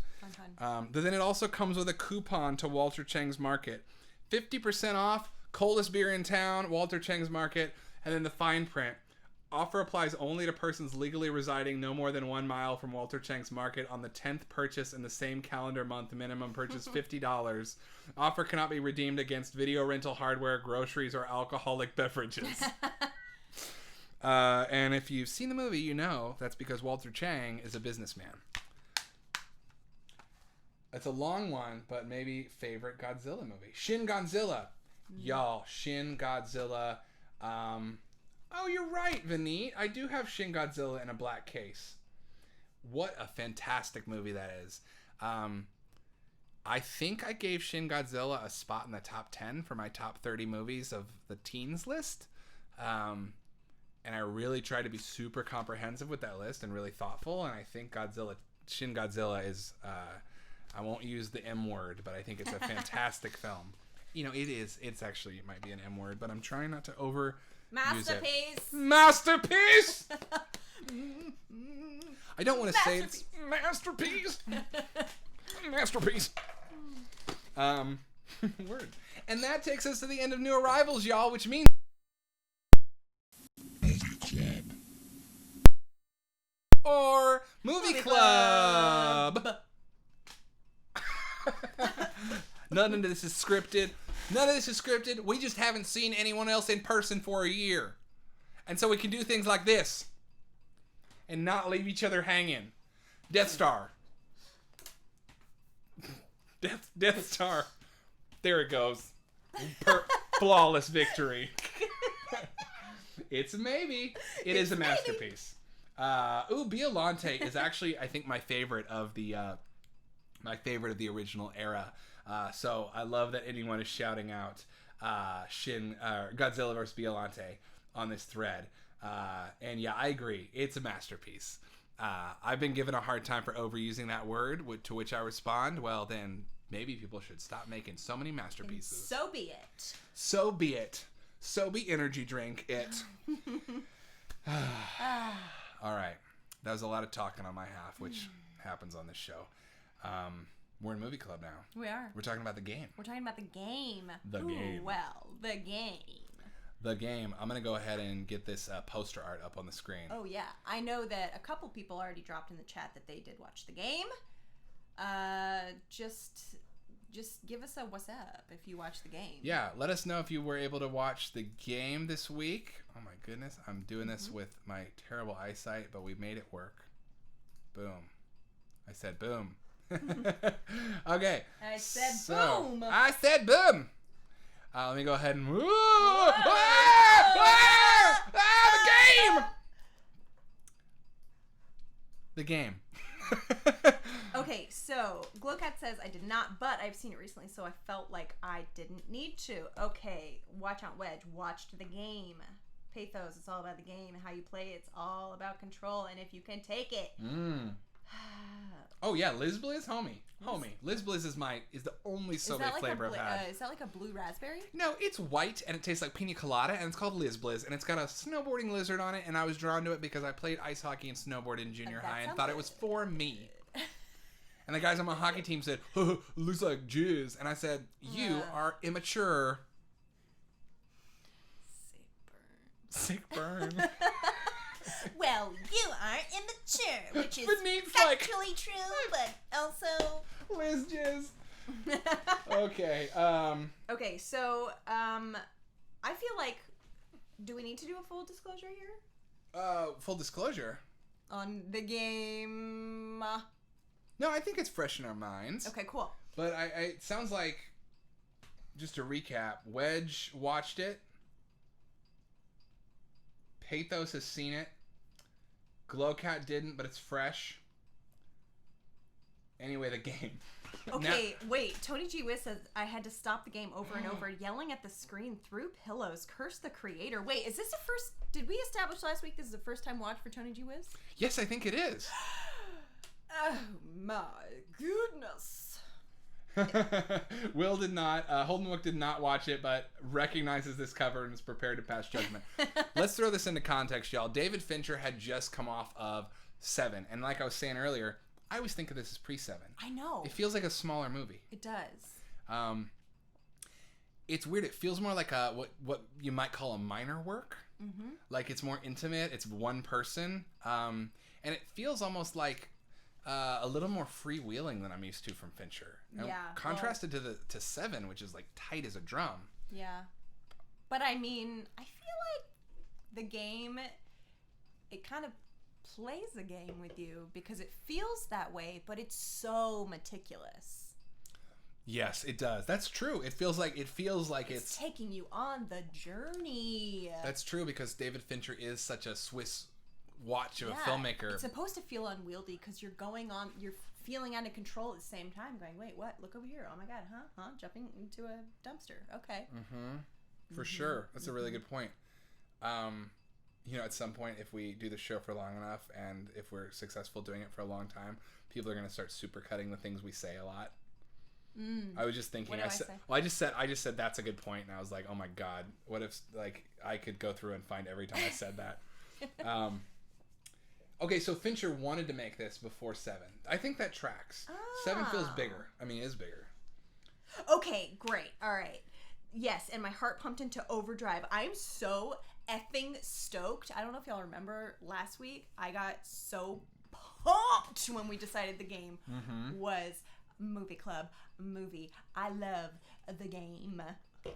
Speaker 2: Fun.
Speaker 1: But then it also comes with a coupon to Walter Cheng's Market. 50% off, coldest beer in town, Walter Cheng's Market, and then the fine print. Offer applies only to persons legally residing no more than 1 mile from Walter Cheng's Market on the 10th purchase in the same calendar month. Minimum purchase $50. Offer cannot be redeemed against video rental hardware, groceries, or alcoholic beverages. And if you've seen the movie, you know that's because Walter Cheng is a businessman. It's a long one, but maybe favorite Godzilla movie. Shin Godzilla. Y'all, Shin Godzilla. Oh, you're right, Vineet. I do have Shin Godzilla in a black case. What a fantastic movie that is. I think I gave Shin Godzilla a spot in the top 10 for my top 30 movies of the teens list. And I really tried to be super comprehensive with that list and really thoughtful. And I think Shin Godzilla is, I won't use the M word, but I think it's a fantastic film. It might be an M word, but I'm trying not to over
Speaker 2: Masterpiece.
Speaker 1: Masterpiece! I don't want to say it's masterpiece. Masterpiece. Word. And that takes us to the end of New Arrivals, y'all, which means or Movie Club. None of this is scripted. We just haven't seen anyone else in person for a year. And so we can do things like this. And not leave each other hanging. Death Star. Death Star. There it goes. Flawless victory. It's a maybe. It is a masterpiece. Biollante is actually, I think, my favorite of the original era. So I love that anyone is shouting out Godzilla vs. Biollante on this thread. And yeah, I agree. It's a masterpiece. I've been given a hard time for overusing that word, to which I respond, well, then maybe people should stop making so many masterpieces.
Speaker 2: And so be it.
Speaker 1: So be it. So be energy drink it. All right. That was a lot of talking on my half, which happens on this show. We're in Movie Club now.
Speaker 2: We are.
Speaker 1: We're talking about the game.
Speaker 2: We're talking about the game.
Speaker 1: The game.
Speaker 2: Well, the game.
Speaker 1: The game. I'm going to go ahead and get this poster art up on the screen.
Speaker 2: Oh, yeah. I know that a couple people already dropped in the chat that they did watch the game. Just give us a what's up if you watch the game.
Speaker 1: Yeah, let us know if you were able to watch the game this week. Oh my goodness, I'm doing this with my terrible eyesight, but we made it work. Boom. I said boom. Okay.
Speaker 2: I said boom.
Speaker 1: I said boom. Let me go ahead and... the game. The game.
Speaker 2: So Glowcat says I did not, but I've seen it recently, so I felt like I didn't need to. Okay, watch out, Wedge. Watched the game. Pathos, it's all about the game. How you play, it's all about control, and if you can take it.
Speaker 1: Oh yeah, Liz Blizz, homie. Liz Blizz is the only sorbet flavor I've had.
Speaker 2: Is that like a blue raspberry?
Speaker 1: No, it's white and it tastes like pina colada, and it's called Liz Blizz, and it's got a snowboarding lizard on it, and I was drawn to it because I played ice hockey and snowboarded in junior high and thought it was for me. And the guys on my hockey team said, looks like jizz. And I said, you are immature. Sick burn.
Speaker 3: Well, you are immature, which is
Speaker 1: Beneath,
Speaker 3: factually true, but also
Speaker 1: Liz jizz. Okay.
Speaker 2: Okay, so I feel like, do we need to do a full disclosure here?
Speaker 1: Full disclosure.
Speaker 2: On the game.
Speaker 1: No, I think it's fresh in our minds.
Speaker 2: Okay, cool.
Speaker 1: But it sounds like, just to recap, Wedge watched it. Pathos has seen it. Glowcat didn't, but it's fresh. Anyway, the game.
Speaker 2: Okay, wait. Tony G. Wiz says I had to stop the game over and over, yelling at the screen through pillows. Curse the creator. Wait, is this the first... Did we establish last week this is the first time watch for Tony G. Wiz?
Speaker 1: Yes, I think it is.
Speaker 2: Oh my goodness.
Speaker 1: Will did not. Holdenwook did not watch it, but recognizes this cover and is prepared to pass judgment. Let's throw this into context, y'all. David Fincher had just come off of 7, and like I was saying earlier, I always think of this as pre-7.
Speaker 2: I know.
Speaker 1: It feels like a smaller movie.
Speaker 2: It does.
Speaker 1: It's weird. It feels more like what you might call a minor work. Mm-hmm. Like it's more intimate. It's one person, and it feels almost like a little more freewheeling than I'm used to from Fincher. And contrasted to 7, which is like tight as a drum.
Speaker 2: Yeah. But I mean, I feel like the game, it kind of plays the game with you because it feels that way, but it's so meticulous.
Speaker 1: Yes, it does. That's true. It feels like it's
Speaker 2: taking you on the journey.
Speaker 1: That's true because David Fincher is such a Swiss watch of a filmmaker.
Speaker 2: It's supposed to feel unwieldy because you're feeling out of control at the same time, going, wait, what? Look over here. Oh my God, huh? Jumping into a dumpster. Okay.
Speaker 1: For sure. That's a really good point. At some point, if we do the show for long enough and if we're successful doing it for a long time, people are going to start supercutting the things we say a lot. I was just thinking. I just said that's a good point, and I was like, oh my God, what if I could go through and find every time I said that. Okay, so Fincher wanted to make this before 7. I think that tracks. 7 feels bigger. I mean, it is bigger.
Speaker 2: Okay, great. All right. Yes, and my heart pumped into overdrive. I'm so effing stoked. I don't know if y'all remember last week. I got so pumped when we decided the game was Movie Club movie. I love the game.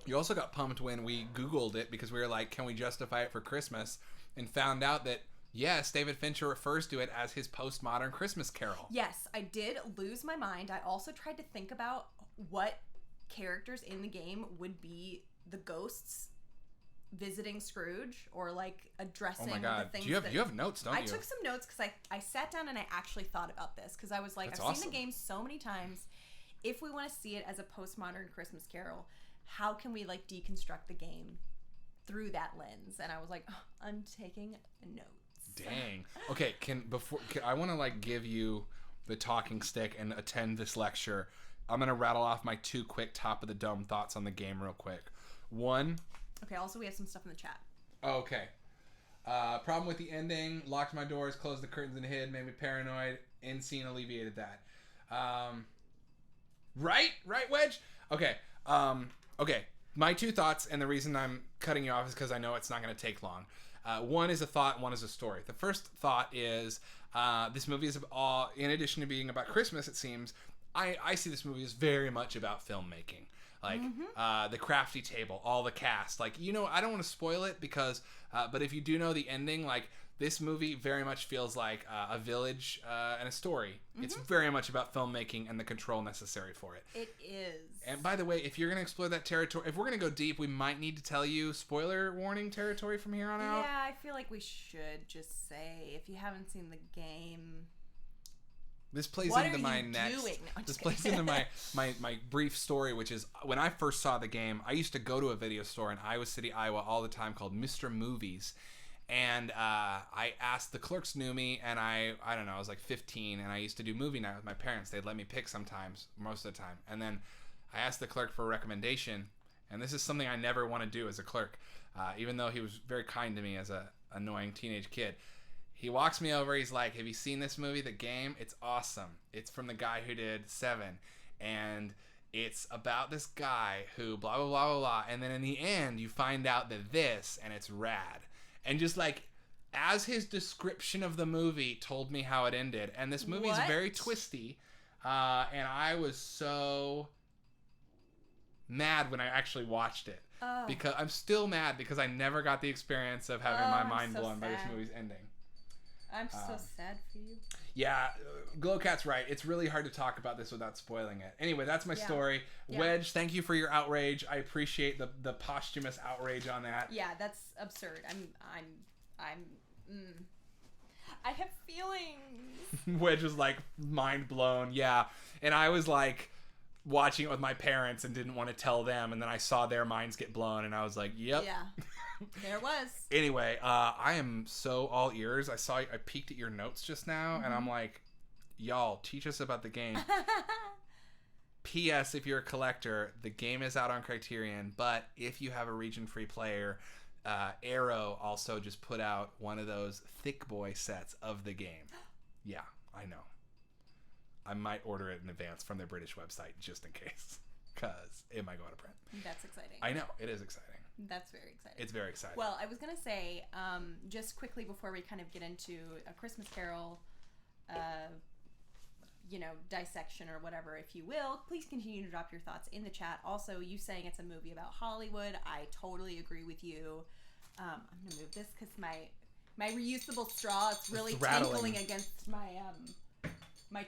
Speaker 1: You also got pumped when we Googled it because we were like, can we justify it for Christmas? And found out that, yes, David Fincher refers to it as his postmodern Christmas Carol.
Speaker 2: Yes, I did lose my mind. I also tried to think about what characters in the game would be the ghosts visiting Scrooge or like addressing the things.
Speaker 1: You have notes, don't you?
Speaker 2: I took some notes because I sat down and I actually thought about this because I was like, I've seen the game so many times. If we want to see it as a postmodern Christmas Carol, how can we like deconstruct the game through that lens? And I was like, I'm taking notes.
Speaker 1: Dang. Okay, I want to like give you the talking stick and attend this lecture. I'm going to rattle off my 2 quick top of the dome thoughts on the game real quick. 1.
Speaker 2: Okay, also we have some stuff in the chat.
Speaker 1: Oh, okay. Problem with the ending, locked my doors, closed the curtains and hid, made me paranoid. End scene alleviated that. Right, Wedge? Okay. Okay. My 2 thoughts, and the reason I'm cutting you off is because I know it's not going to take long. 1 is a thought, 1 is a story. The first thought is this movie is all, in addition to being about Christmas, it seems, I see this movie as very much about filmmaking. Like the crafty table, all the cast. Like, I don't want to spoil it because, but if you do know the ending, like this movie very much feels like a village and a story. It's very much about filmmaking and the control necessary for it.
Speaker 2: It is.
Speaker 1: And by the way, if you're going to explore that territory, if we're going to go deep, we might need to tell you spoiler warning territory from here on out.
Speaker 2: Yeah, I feel like we should just say, if you haven't seen the game...
Speaker 1: This plays
Speaker 2: What
Speaker 1: into
Speaker 2: are
Speaker 1: my
Speaker 2: you
Speaker 1: next.
Speaker 2: doing? No, I'm
Speaker 1: this
Speaker 2: just
Speaker 1: plays
Speaker 2: kidding.
Speaker 1: into my brief story, which is when I first saw the game, I used to go to a video store in Iowa City, Iowa, all the time called Mr. Movies, and I asked the clerks knew me, and I don't know, I was like 15, and I used to do movie night with my parents. They'd let me pick sometimes, most of the time, and then I asked the clerk for a recommendation, and this is something I never want to do as a clerk, even though he was very kind to me as a annoying teenage kid. He walks me over. He's like, have you seen this movie, The Game? It's awesome. It's from the guy who did Seven. And it's about this guy who blah, blah, blah, blah, blah. And then in the end, you find out that this, and it's rad. And just like, as his description of the movie told me how it ended. And this movie is very twisty. And I was so mad when I actually watched it. Because I'm still mad because I never got the experience of having my mind blown by this movie's ending.
Speaker 2: I'm so sad for you.
Speaker 1: Yeah, Glowcat's right. It's really hard to talk about this without spoiling it. Anyway, that's my story. Yeah. Wedge, thank you for your outrage. I appreciate the posthumous outrage on that.
Speaker 2: Yeah, that's absurd. I have feelings.
Speaker 1: Wedge was like mind blown. Yeah, and I was like watching it with my parents and didn't want to tell them, and then I saw their minds get blown, and I was like, yep.
Speaker 2: Yeah. There was.
Speaker 1: Anyway, I am so all ears. I peeked at your notes just now, and I'm like, y'all, teach us about the game. P.S. If you're a collector, the game is out on Criterion, but if you have a region-free player, Arrow also just put out one of those thick boy sets of the game. Yeah, I know. I might order it in advance from their British website just in case, because it might go out of print.
Speaker 2: That's exciting.
Speaker 1: I know, it is exciting.
Speaker 2: That's very exciting.
Speaker 1: It's very exciting.
Speaker 2: Well, I was going to say, just quickly before we kind of get into A Christmas Carol, dissection or whatever, if you will, please continue to drop your thoughts in the chat. Also, you saying it's a movie about Hollywood, I totally agree with you. I'm going to move this because my reusable straw is really tinkling against my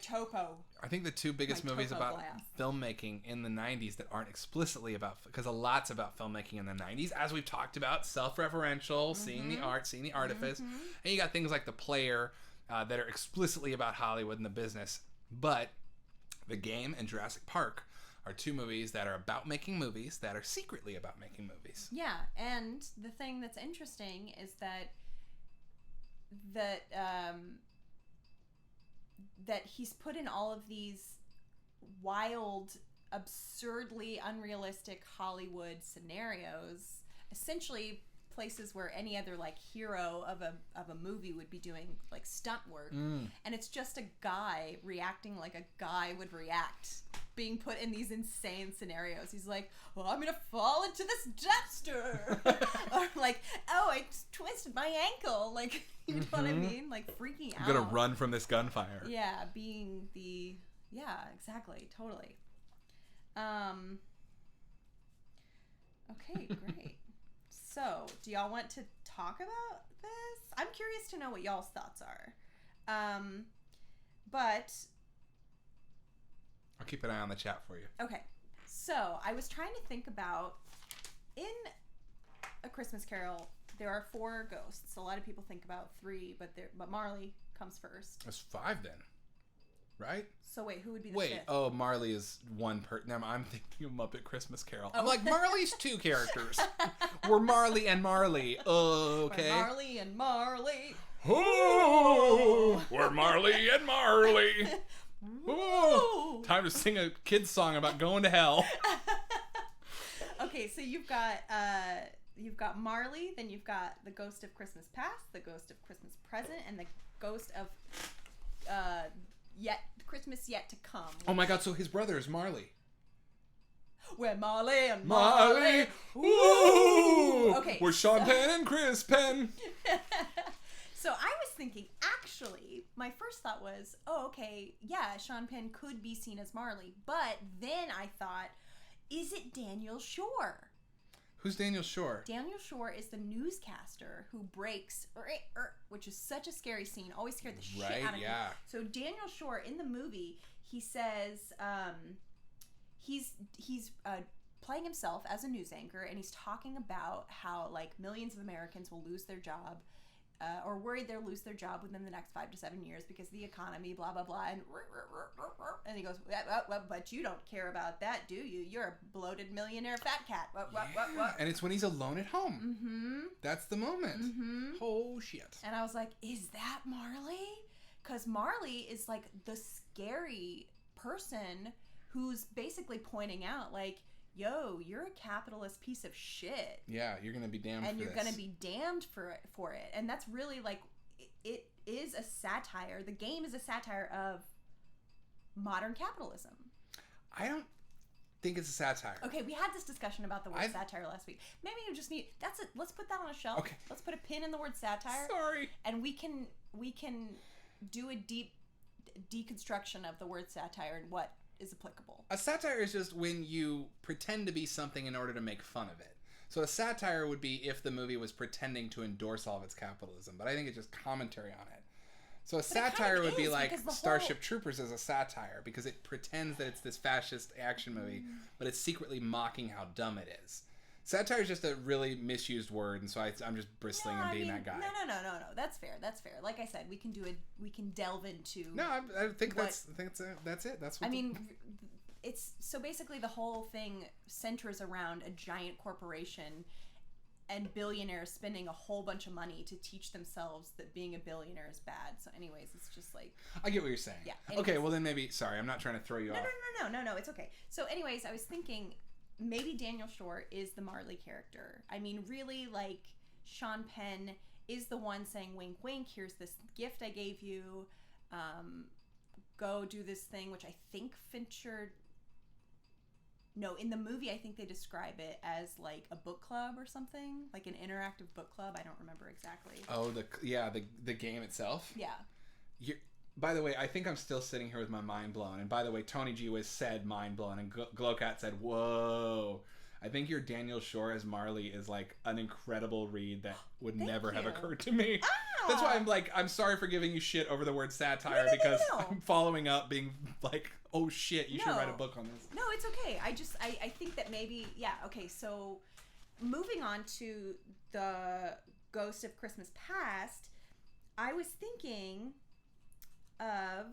Speaker 2: topo.
Speaker 1: I think the two biggest movies about filmmaking in the 90s that aren't explicitly about, because a lot's about filmmaking in the 90s, as we've talked about, self-referential, seeing the art, seeing the artifice, and you got things like The Player that are explicitly about Hollywood and the business, but The Game and Jurassic Park are two movies that are about making movies that are secretly about making movies.
Speaker 2: Yeah, and the thing that's interesting is that he's put in all of these wild, absurdly unrealistic Hollywood scenarios, essentially places where any other like hero of a movie would be doing like stunt work, and it's just a guy reacting like a guy would react, being put in these insane scenarios. He's like, well, I'm gonna fall into this dumpster, or like, oh, I twisted my ankle, like, you know what I mean, like freaking out.
Speaker 1: I'm gonna run from this gunfire.
Speaker 2: Yeah, exactly, totally. Okay, great. So, do y'all want to talk about this? I'm curious to know what y'all's thoughts are. But
Speaker 1: I'll keep an eye on the chat for you.
Speaker 2: Okay. So, I was trying to think about, in A Christmas Carol, there are 4 ghosts. A lot of people think about 3, but Marley comes first.
Speaker 1: There's 5 then, right?
Speaker 2: So wait, who would be the 5th?
Speaker 1: Oh, Marley is one person. I'm thinking of Muppet Christmas Carol. I'm like, Marley's 2 characters. We're Marley and Marley. Okay.
Speaker 2: We're Marley and Marley.
Speaker 1: Oh, we're Marley and Marley. Oh, time to sing a kid's song about going to hell.
Speaker 2: Okay, so you've got Marley, then you've got the ghost of Christmas past, the ghost of Christmas present, and the ghost of Christmas yet to come.
Speaker 1: Oh my God! So his brother is Marley.
Speaker 2: We're Marley and Marley.
Speaker 1: Ooh.
Speaker 2: Okay.
Speaker 1: We're Sean Penn and Chris Penn.
Speaker 2: So I was thinking, actually, my first thought was, oh, okay, yeah, Sean Penn could be seen as Marley, but then I thought, is it Daniel Shore?
Speaker 1: Who's Daniel Shore?
Speaker 2: Daniel Shore is the newscaster who breaks, which is such a scary scene. Always scared the shit out of me. So Daniel Shore in the movie, he says he's playing himself as a news anchor, and he's talking about how like millions of Americans will lose their job or worried they'll lose their job within the next 5 to 7 years because of the economy, blah, blah, blah. And he goes, well, but you don't care about that, do you? You're a bloated millionaire fat cat. What?
Speaker 1: And it's when he's alone at home.
Speaker 2: Mm-hmm.
Speaker 1: That's the moment.
Speaker 2: Mm-hmm.
Speaker 1: Oh, shit.
Speaker 2: And I was like, is that Marley? Because Marley is like the scary person who's basically pointing out, like, yo, you're a capitalist piece of shit.
Speaker 1: Yeah, you're going to be damned
Speaker 2: and
Speaker 1: for
Speaker 2: you're
Speaker 1: this.
Speaker 2: going to be damned for it. And that's really, like, it is a satire. The game is a satire of modern capitalism.
Speaker 1: I don't think it's a satire.
Speaker 2: Okay, we had this discussion about the word satire last week. Maybe you just need... That's it. Let's put that on a shelf.
Speaker 1: Okay.
Speaker 2: Let's put a pin in the word satire.
Speaker 1: Sorry.
Speaker 2: And we can do a deep deconstruction of the word satire and what is applicable.
Speaker 1: A satire is just when you pretend to be something in order to make fun of it. So a satire would be if the movie was pretending to endorse all of its capitalism, but I think it's just commentary on it. So a satire would be like Starship Troopers as a satire because it pretends that it's this fascist action movie, but it's secretly mocking how dumb it is. Satire is just a really misused word, and so I'm just bristling and being that guy.
Speaker 2: No. That's fair. Like I said, we can delve into.
Speaker 1: No, I think that's it. That's what
Speaker 2: it's so basically the whole thing centers around a giant corporation and billionaires spending a whole bunch of money to teach themselves that being a billionaire is bad. So, anyways, it's just like
Speaker 1: I get what you're saying.
Speaker 2: Yeah.
Speaker 1: Okay. Well, then maybe. Sorry, I'm not trying to throw you off.
Speaker 2: No. It's okay. So, anyways, I was thinking. Maybe Daniel Shore is the Marley character. I mean, really, like, Sean Penn is the one saying, wink, wink, here's this gift I gave you. Go do this thing, which I think Fincher... No, in the movie, I think they describe it as, like, a book club or something. Like an interactive book club. I don't remember exactly.
Speaker 1: Oh, the game itself?
Speaker 2: Yeah.
Speaker 1: By the way, I think I'm still sitting here with my mind blown. And by the way, Tony G was said mind blown, and Glowcat said, "Whoa." I think your Daniel Shore as Marley is like an incredible read that would never have occurred to me. That's why I'm sorry for giving you shit over the word satire because I'm following up being like, oh shit, you should write a book on this.
Speaker 2: No, it's okay. I think that maybe, okay, so moving on to the Ghost of Christmas Past, I was thinking of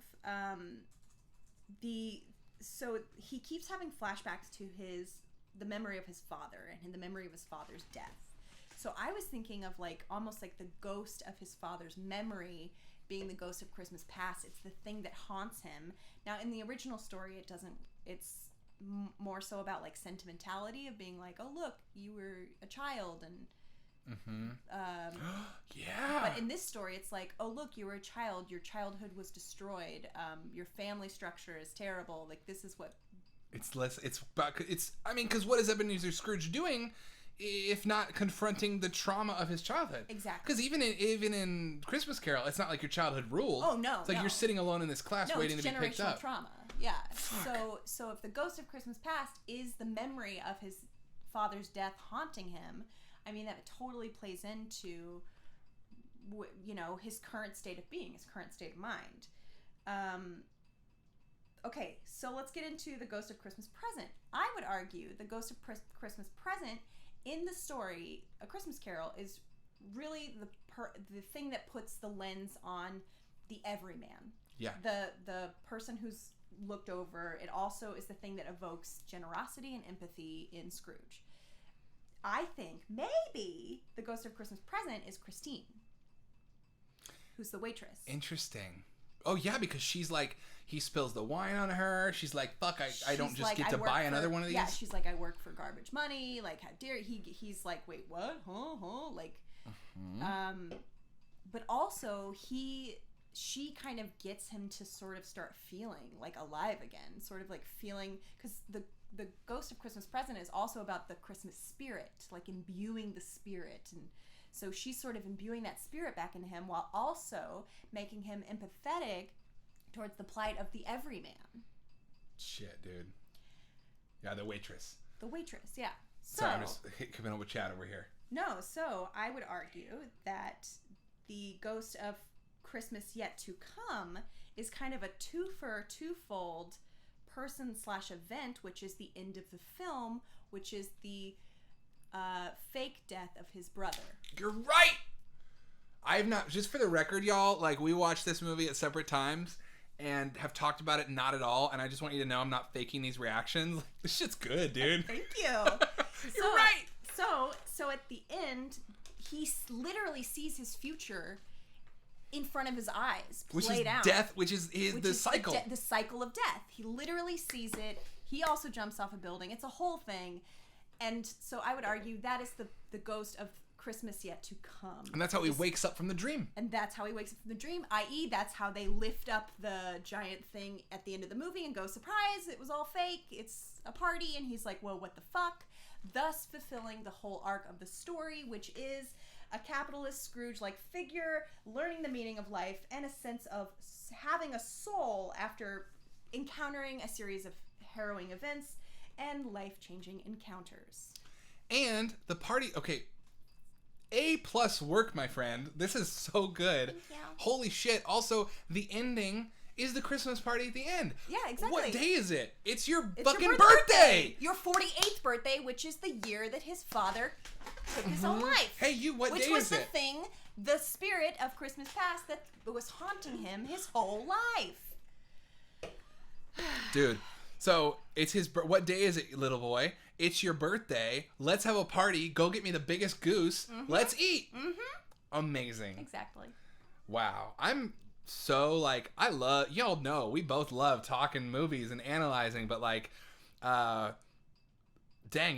Speaker 2: so he keeps having flashbacks to the memory of his father and the memory of his father's death. So I was thinking of like almost like the ghost of his father's memory being the ghost of Christmas Past. It's the thing that haunts him. Now in the original story it's more so about like sentimentality of being like, oh look, you were a child and
Speaker 1: yeah.
Speaker 2: But in this story, it's like, oh look, you were a child. Your childhood was destroyed. Your family structure is terrible. Like this is what. Because what is Ebenezer Scrooge doing, if not confronting the trauma of his childhood? Exactly.
Speaker 1: Because even in Christmas Carol, it's not like your childhood ruled.
Speaker 2: Oh no.
Speaker 1: It's like you're sitting alone in this class waiting to be picked up.
Speaker 2: Generational trauma. Yeah. Fuck. So if the ghost of Christmas Past is the memory of his father's death haunting him. I mean, that totally plays into, his current state of being, his current state of mind. Okay, so let's get into the Ghost of Christmas Present. I would argue the Ghost of Christmas Present in the story, A Christmas Carol, is really the thing that puts the lens on the everyman.
Speaker 1: Yeah.
Speaker 2: The person who's looked over. It also is the thing that evokes generosity and empathy in Scrooge. I think maybe the Ghost of Christmas Present is Christine, who's the waitress.
Speaker 1: Interesting. Oh, yeah, because she's like, he spills the wine on her. She's like, fuck, I don't just get to buy another one of these.
Speaker 2: Yeah, she's like, I work for garbage money. Like, how dare he's like, wait, what? Huh? Like, but also she kind of gets him to sort of start feeling like alive again, sort of like feeling, because the Ghost of Christmas Present is also about the Christmas spirit, like imbuing the spirit. And so she's sort of imbuing that spirit back into him while also making him empathetic towards the plight of the everyman.
Speaker 1: Shit, dude. Yeah, the waitress.
Speaker 2: The waitress, yeah.
Speaker 1: Sorry, I'm just coming up with chat over here.
Speaker 2: No, so I would argue that the Ghost of Christmas Yet to Come is kind of a twofold person/event, which is the end of the film, which is the fake death of his brother.
Speaker 1: You're right! I've not, just for the record, y'all, like, we watched this movie at separate times and have talked about it not at all, and I just want you to know I'm not faking these reactions. Like, this shit's good, dude.
Speaker 2: Thank you.
Speaker 1: You're right.
Speaker 2: So at the end, he literally sees his future in front of his eyes, played out.
Speaker 1: Death, which is the cycle.
Speaker 2: The cycle of death. He literally sees it. He also jumps off a building. It's a whole thing. And so I would argue that is the ghost of Christmas yet to come.
Speaker 1: And that's how he wakes up from the dream.
Speaker 2: And that's how he wakes up from the dream, i.e. that's how they lift up the giant thing at the end of the movie and go, surprise, it was all fake, it's a party, and he's like, whoa, what the fuck? Thus fulfilling the whole arc of the story, which is a capitalist Scrooge-like figure learning the meaning of life and a sense of having a soul after encountering a series of harrowing events and life-changing encounters.
Speaker 1: And the party, okay, A+ work, my friend. This is so good.
Speaker 3: Thank you.
Speaker 1: Holy shit. Also, the ending is the Christmas party at the end.
Speaker 2: Yeah, exactly.
Speaker 1: What day is it? It's your
Speaker 2: It's
Speaker 1: fucking
Speaker 2: your
Speaker 1: birthday!
Speaker 2: Your 48th birthday, which is the year that his father took his own life.
Speaker 1: Hey, what day is it?
Speaker 2: Which was the thing, the spirit of Christmas past that was haunting him his whole life.
Speaker 1: Dude, so it's what day is it, little boy? It's your birthday. Let's have a party. Go get me the biggest goose. Let's eat. Amazing.
Speaker 2: Exactly.
Speaker 1: Wow. I'm so, like, y'all know, we both love talking movies and analyzing, but, like, dang,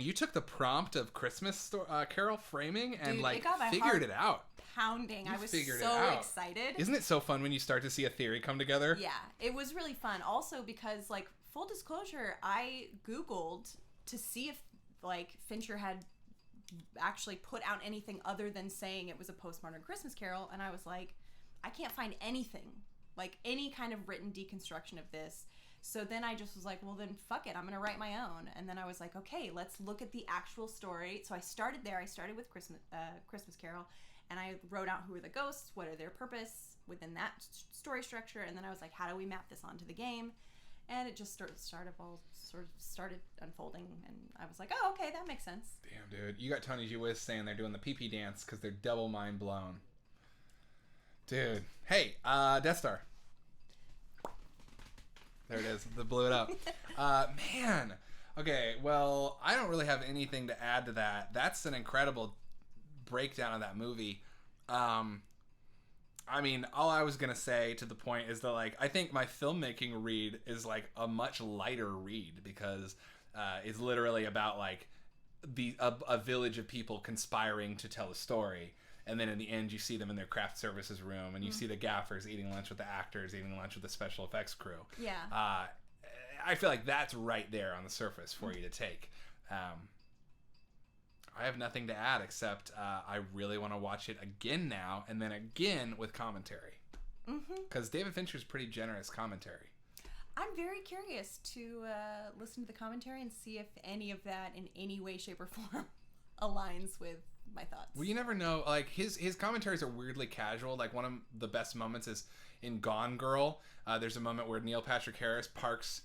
Speaker 1: you took the prompt of Christmas Carol framing and,
Speaker 2: Dude,
Speaker 1: like,
Speaker 2: it got my
Speaker 1: figured
Speaker 2: heart
Speaker 1: it out.
Speaker 2: Pounding.
Speaker 1: You
Speaker 2: I was
Speaker 1: figured it
Speaker 2: so
Speaker 1: out.
Speaker 2: excited.
Speaker 1: Isn't it so fun when you start to see a theory come together?
Speaker 2: Yeah, it was really fun. Also because, like, full disclosure, I Googled to see if, like, Fincher had actually put out anything other than saying it was a postmodern Christmas Carol, and I was like, I can't find anything, like, any kind of written deconstruction of this. So then I just was like, well, then fuck it, I'm gonna write my own. And then I was like, okay, let's look at the actual story. So I started there. I started with Christmas Carol, and I wrote out who are the ghosts, what are their purpose within that story structure, and then I was like, how do we map this onto the game? And it just started unfolding, and I was like, oh, okay, that makes sense.
Speaker 1: Damn, dude. You got Tony G. Wiz saying they're doing the pee-pee dance because they're double mind blown. Dude. Hey, Death Star. There it is. They blew it up. Man. Okay, well, I don't really have anything to add to that. That's an incredible breakdown of that movie. I mean, all I was going to say to the point is that, like, I think my filmmaking read is, like, a much lighter read because it's literally about, like, a village of people conspiring to tell a story. And then in the end, you see them in their craft services room, and you see the gaffers eating lunch with the actors, eating lunch with the special effects crew.
Speaker 2: Yeah.
Speaker 1: I feel like that's right there on the surface for you to take. I have nothing to add except I really want to watch it again now, and then again with commentary. Because David Fincher's pretty generous commentary.
Speaker 2: I'm very curious to listen to the commentary and see if any of that in any way, shape, or form aligns with my thoughts.
Speaker 1: Well, you never know. Like, his commentaries are weirdly casual. Like, one of the best moments is in Gone Girl. There's a moment where Neil Patrick Harris parks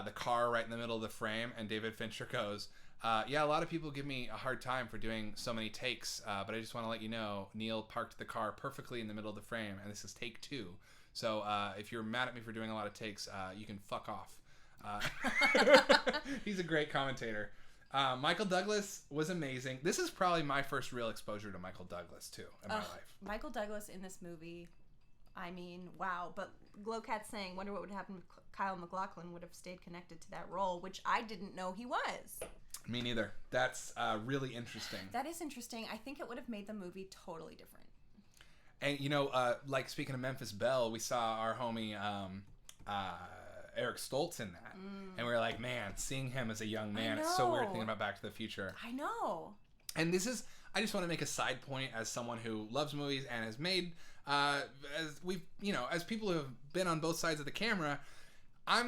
Speaker 1: the car right in the middle of the frame, and David Fincher goes, yeah, a lot of people give me a hard time for doing so many takes, but I just want to let you know, Neil parked the car perfectly in the middle of the frame, and this is take 2. So if you're mad at me for doing a lot of takes, you can fuck off. He's a great commentator. Michael Douglas was amazing. This is probably my first real exposure to Michael Douglas, too, in my life.
Speaker 2: Michael Douglas in this movie, I mean, wow. But Glowcat's saying, wonder what would happen if Kyle MacLachlan would have stayed connected to that role, which I didn't know he was.
Speaker 1: Me neither. That's really interesting.
Speaker 2: That is interesting. I think it would have made the movie totally different.
Speaker 1: And, you know, like, speaking of Memphis Belle, we saw our homie Eric Stoltz in that. And we were like, man, seeing him as a young man, it's so weird thinking about Back to the Future.
Speaker 2: I know.
Speaker 1: And this is, I just want to make a side point as someone who loves movies and has made, as we've, you know, as people who have been on both sides of the camera, I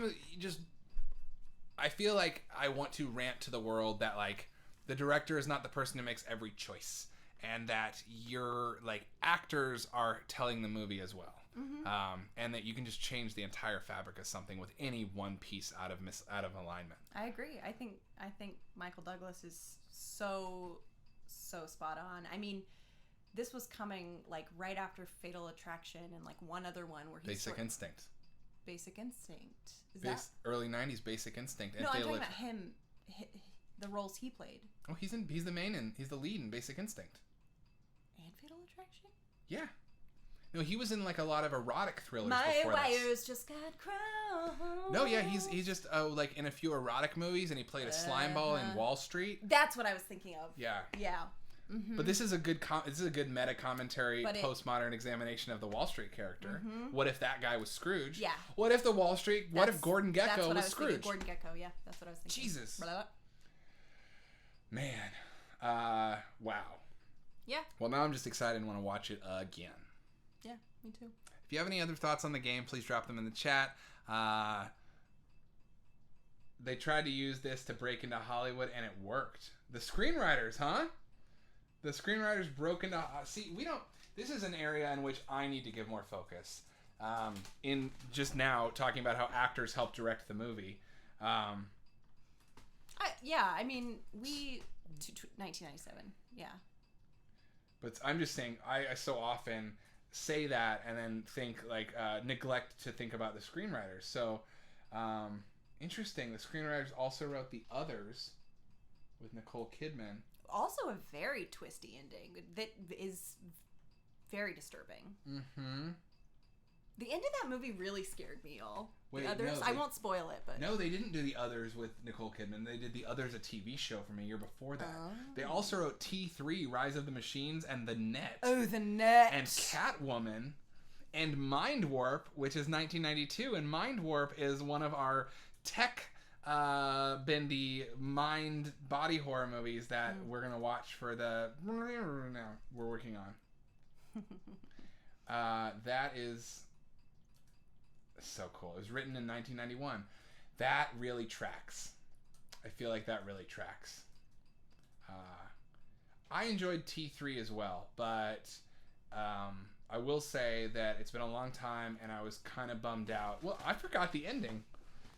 Speaker 1: feel like I want to rant to the world that, like, the director is not the person who makes every choice, and that your, like, actors are telling the movie as well. And that you can just change the entire fabric of something with any one piece out of alignment.
Speaker 2: I agree. I think Michael Douglas is so spot on. I mean, this was coming like right after Fatal Attraction and like one other one where he's
Speaker 1: Basic Instinct.
Speaker 2: Basic Instinct. Is that
Speaker 1: early 90s Basic Instinct? And
Speaker 2: no? I'm talking about him. The roles he played.
Speaker 1: Oh, he's the main and he's the lead in Basic Instinct.
Speaker 2: And Fatal Attraction.
Speaker 1: Yeah. No, he was in like a lot of erotic thrillers.
Speaker 2: My
Speaker 1: before
Speaker 2: wires
Speaker 1: this.
Speaker 2: just got crossed.
Speaker 1: No, yeah, he's just like in a few erotic movies, and he played a slime ball in Wall Street.
Speaker 2: That's what I was thinking of.
Speaker 1: Yeah.
Speaker 2: Yeah. Mm-hmm.
Speaker 1: But this is a good meta commentary, postmodern examination of the Wall Street character.
Speaker 2: Mm-hmm.
Speaker 1: What if that guy was Scrooge?
Speaker 2: Yeah.
Speaker 1: What if what if Gordon Gekko was Scrooge?
Speaker 2: Thinking. Gordon Gekko, yeah, that's what I was thinking.
Speaker 1: Jesus.
Speaker 2: Blah.
Speaker 1: Man. Wow.
Speaker 2: Yeah.
Speaker 1: Well, now I'm just excited and want to watch it again.
Speaker 2: Yeah, me too.
Speaker 1: If you have any other thoughts on the game, please drop them in the chat. They tried to use this to break into Hollywood, and it worked. The screenwriters, huh? The screenwriters broke into... see, we don't... This is an area in which I need to give more focus. In just now, talking about how actors help direct the movie.
Speaker 2: I mean, 1997, yeah.
Speaker 1: But I'm just saying, I so often say that and then think, like, neglect to think about the screenwriters. So, interesting. The screenwriters also wrote The Others with Nicole Kidman.
Speaker 2: Also a very twisty ending that is very disturbing.
Speaker 1: Mm-hmm.
Speaker 2: The end of that movie really scared me, y'all.
Speaker 1: Wait,
Speaker 2: The Others,
Speaker 1: no,
Speaker 2: I won't spoil it, but...
Speaker 1: No, they didn't do The Others with Nicole Kidman. They did The Others, a TV show from a year before that.
Speaker 2: Oh.
Speaker 1: They also wrote T3, Rise of the Machines, and The Net.
Speaker 2: Oh, The Net.
Speaker 1: And Catwoman, and Mind Warp, which is 1992. And Mind Warp is one of our tech... bendy mind body horror movies that we're gonna watch for the we're working on. That is so cool. It was written in 1991. That really tracks. I feel like that really tracks. I enjoyed T3 as well, but I will say that it's been a long time and I was kind of bummed out. Well, I forgot the ending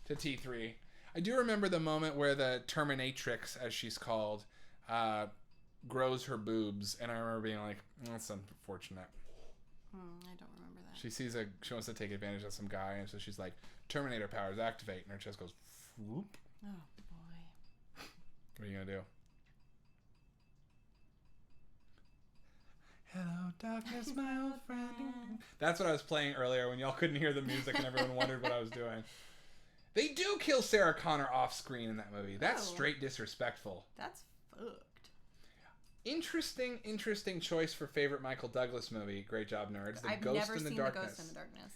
Speaker 1: to T3. I do remember the moment where the Terminatrix, as she's called, grows her boobs, and I remember being like, "That's unfortunate."
Speaker 2: I don't remember that.
Speaker 1: She wants to take advantage of some guy, and so she's like, "Terminator powers activate," and her chest goes, "Whoop."
Speaker 2: Oh boy.
Speaker 1: What are you gonna do? Hello, darkness, my old friend. That's what I was playing earlier when y'all couldn't hear the music and everyone wondered what I was doing. They do kill Sarah Connor off screen in that movie. That's straight disrespectful.
Speaker 2: That's fucked.
Speaker 1: Interesting choice for favorite Michael Douglas movie. Great job, nerds.
Speaker 2: I've never seen The Ghost in the Darkness.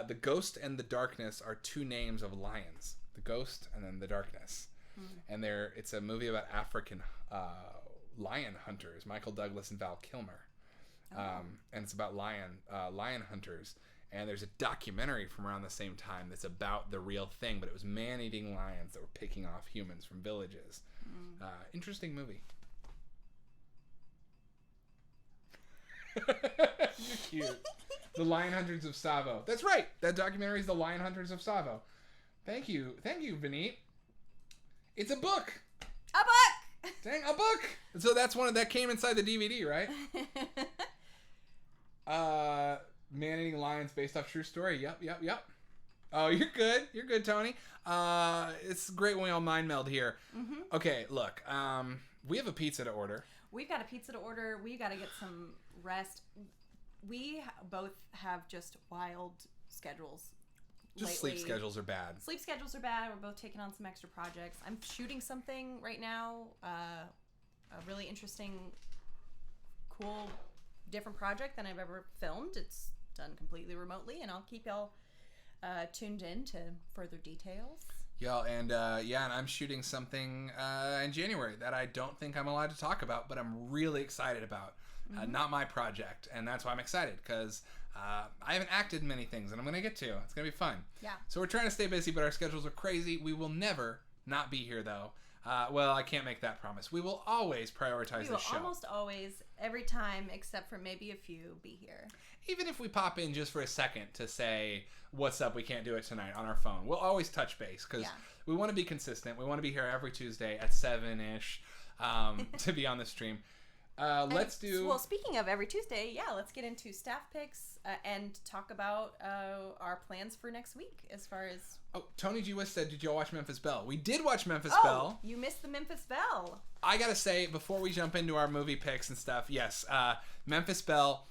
Speaker 1: The Ghost and the Darkness are two names of lions. The Ghost and then the Darkness. And it's a movie about African lion hunters. Michael Douglas and Val Kilmer. And it's about lion hunters. And there's a documentary from around the same time that's about the real thing, but it was man-eating lions that were picking off humans from villages. Interesting movie. You're cute. The Lion Hunters of Tsavo. That's right. That documentary is The Lion Hunters of Tsavo. Thank you, Vineet. It's a book.
Speaker 2: A book.
Speaker 1: Dang, a book. So that's that came inside the DVD, right? Man-eating lions based off true story. Yep. Oh, you're good. You're good, Tony. It's great when we all mind meld here. Okay, look. We have a pizza to order.
Speaker 2: We've got a pizza to order. We got to get some rest. We both have just wild schedules.
Speaker 1: Just
Speaker 2: lately.
Speaker 1: Sleep schedules are bad.
Speaker 2: Sleep schedules are bad. We're both taking on some extra projects. I'm shooting something right now. A really interesting, cool, different project than I've ever filmed. It's done completely remotely, and I'll keep y'all tuned in to further details.
Speaker 1: Yeah, and I'm shooting something in January that I don't think I'm allowed to talk about, but I'm really excited about. Not my project, and that's why I'm excited, because I haven't acted in many things, and I'm going to get to. It's going to be fun.
Speaker 2: Yeah.
Speaker 1: So we're trying to stay busy, but our schedules are crazy. We will never not be here, though. Well, I can't make that promise. We will always prioritize the show.
Speaker 2: We will almost always, every time, except for maybe a few, be here.
Speaker 1: Even if we pop in just for a second to say, what's up, we can't do it tonight on our phone. We'll always touch base, because we want to be consistent. We want to be here every Tuesday at 7-ish to be on the stream. Let's do...
Speaker 2: Well, speaking of every Tuesday, let's get into staff picks and talk about our plans for next week as far as...
Speaker 1: Oh, Tony G. West said, did y'all watch Memphis Belle? We did watch Memphis
Speaker 2: Oh,
Speaker 1: Belle.
Speaker 2: you missed the Memphis Belle.
Speaker 1: I gotta say, before we jump into our movie picks and stuff, yes, Memphis Belle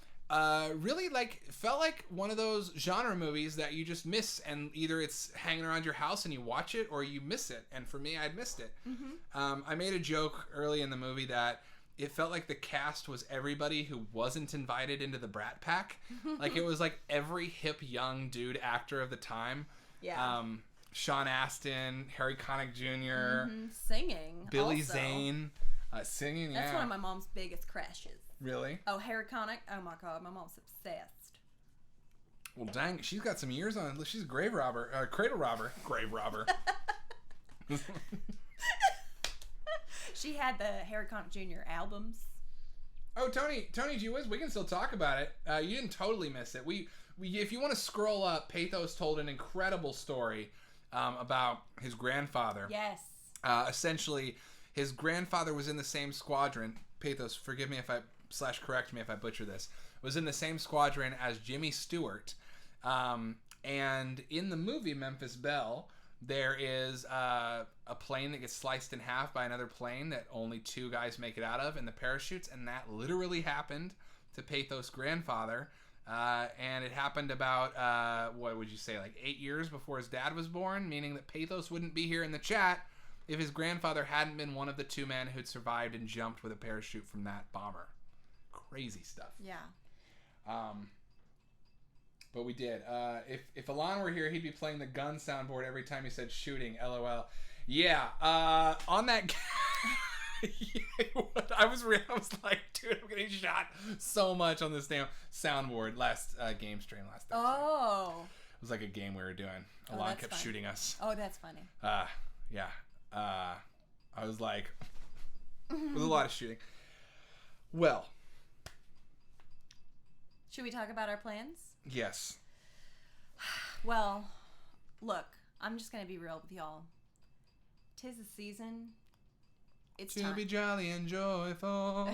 Speaker 1: really felt like one of those genre movies that you just miss, and either it's hanging around your house and you watch it, or you miss it. And for me, I'd missed it. Mm-hmm. I made a joke early in the movie that it felt like the cast was everybody who wasn't invited into the Brat Pack. Like, it was like every hip young dude actor of the time.
Speaker 2: Yeah.
Speaker 1: Sean Astin, Harry Connick Jr.,
Speaker 2: Singing.
Speaker 1: Billy
Speaker 2: also.
Speaker 1: Zane, singing.
Speaker 2: That's one of my mom's biggest crushes.
Speaker 1: Really?
Speaker 2: Oh, Harry Connick. Oh my God, my mom's obsessed.
Speaker 1: Well, dang, she's got some years on. She's a grave robber, cradle robber, grave robber.
Speaker 2: She had the Harry Connick Jr. albums.
Speaker 1: Oh, Tony G. Wiz, we can still talk about it. You didn't totally miss it. We if you want to scroll up, Pathos told an incredible story about his grandfather.
Speaker 2: Yes.
Speaker 1: Essentially, his grandfather was in the same squadron. Pathos, forgive me correct me if I butcher this. Was in the same squadron as Jimmy Stewart. And in the movie Memphis Belle, there is a plane that gets sliced in half by another plane that only 2 guys make it out of in the parachutes, and that literally happened to Pathos' grandfather. And it happened about, what would you say, like 8 years before his dad was born, meaning that Pathos wouldn't be here in the chat if his grandfather hadn't been one of the 2 men who'd survived and jumped with a parachute from that bomber. Crazy stuff.
Speaker 2: Yeah.
Speaker 1: But we did. If Alon were here, he'd be playing the gun soundboard every time he said shooting. LOL. Yeah. On that. I was like, dude, I'm getting shot so much on this damn soundboard last game stream last Thursday.
Speaker 2: Oh.
Speaker 1: It was like a game we were doing. Alon kept shooting us.
Speaker 2: Oh, that's funny.
Speaker 1: Yeah. I was like, it was a lot of shooting. Well.
Speaker 2: Should we talk about our plans?
Speaker 1: Yes.
Speaker 2: Well, look, I'm just going to be real with y'all. 'Tis the season. It's
Speaker 1: to
Speaker 2: time.
Speaker 1: be jolly and joyful.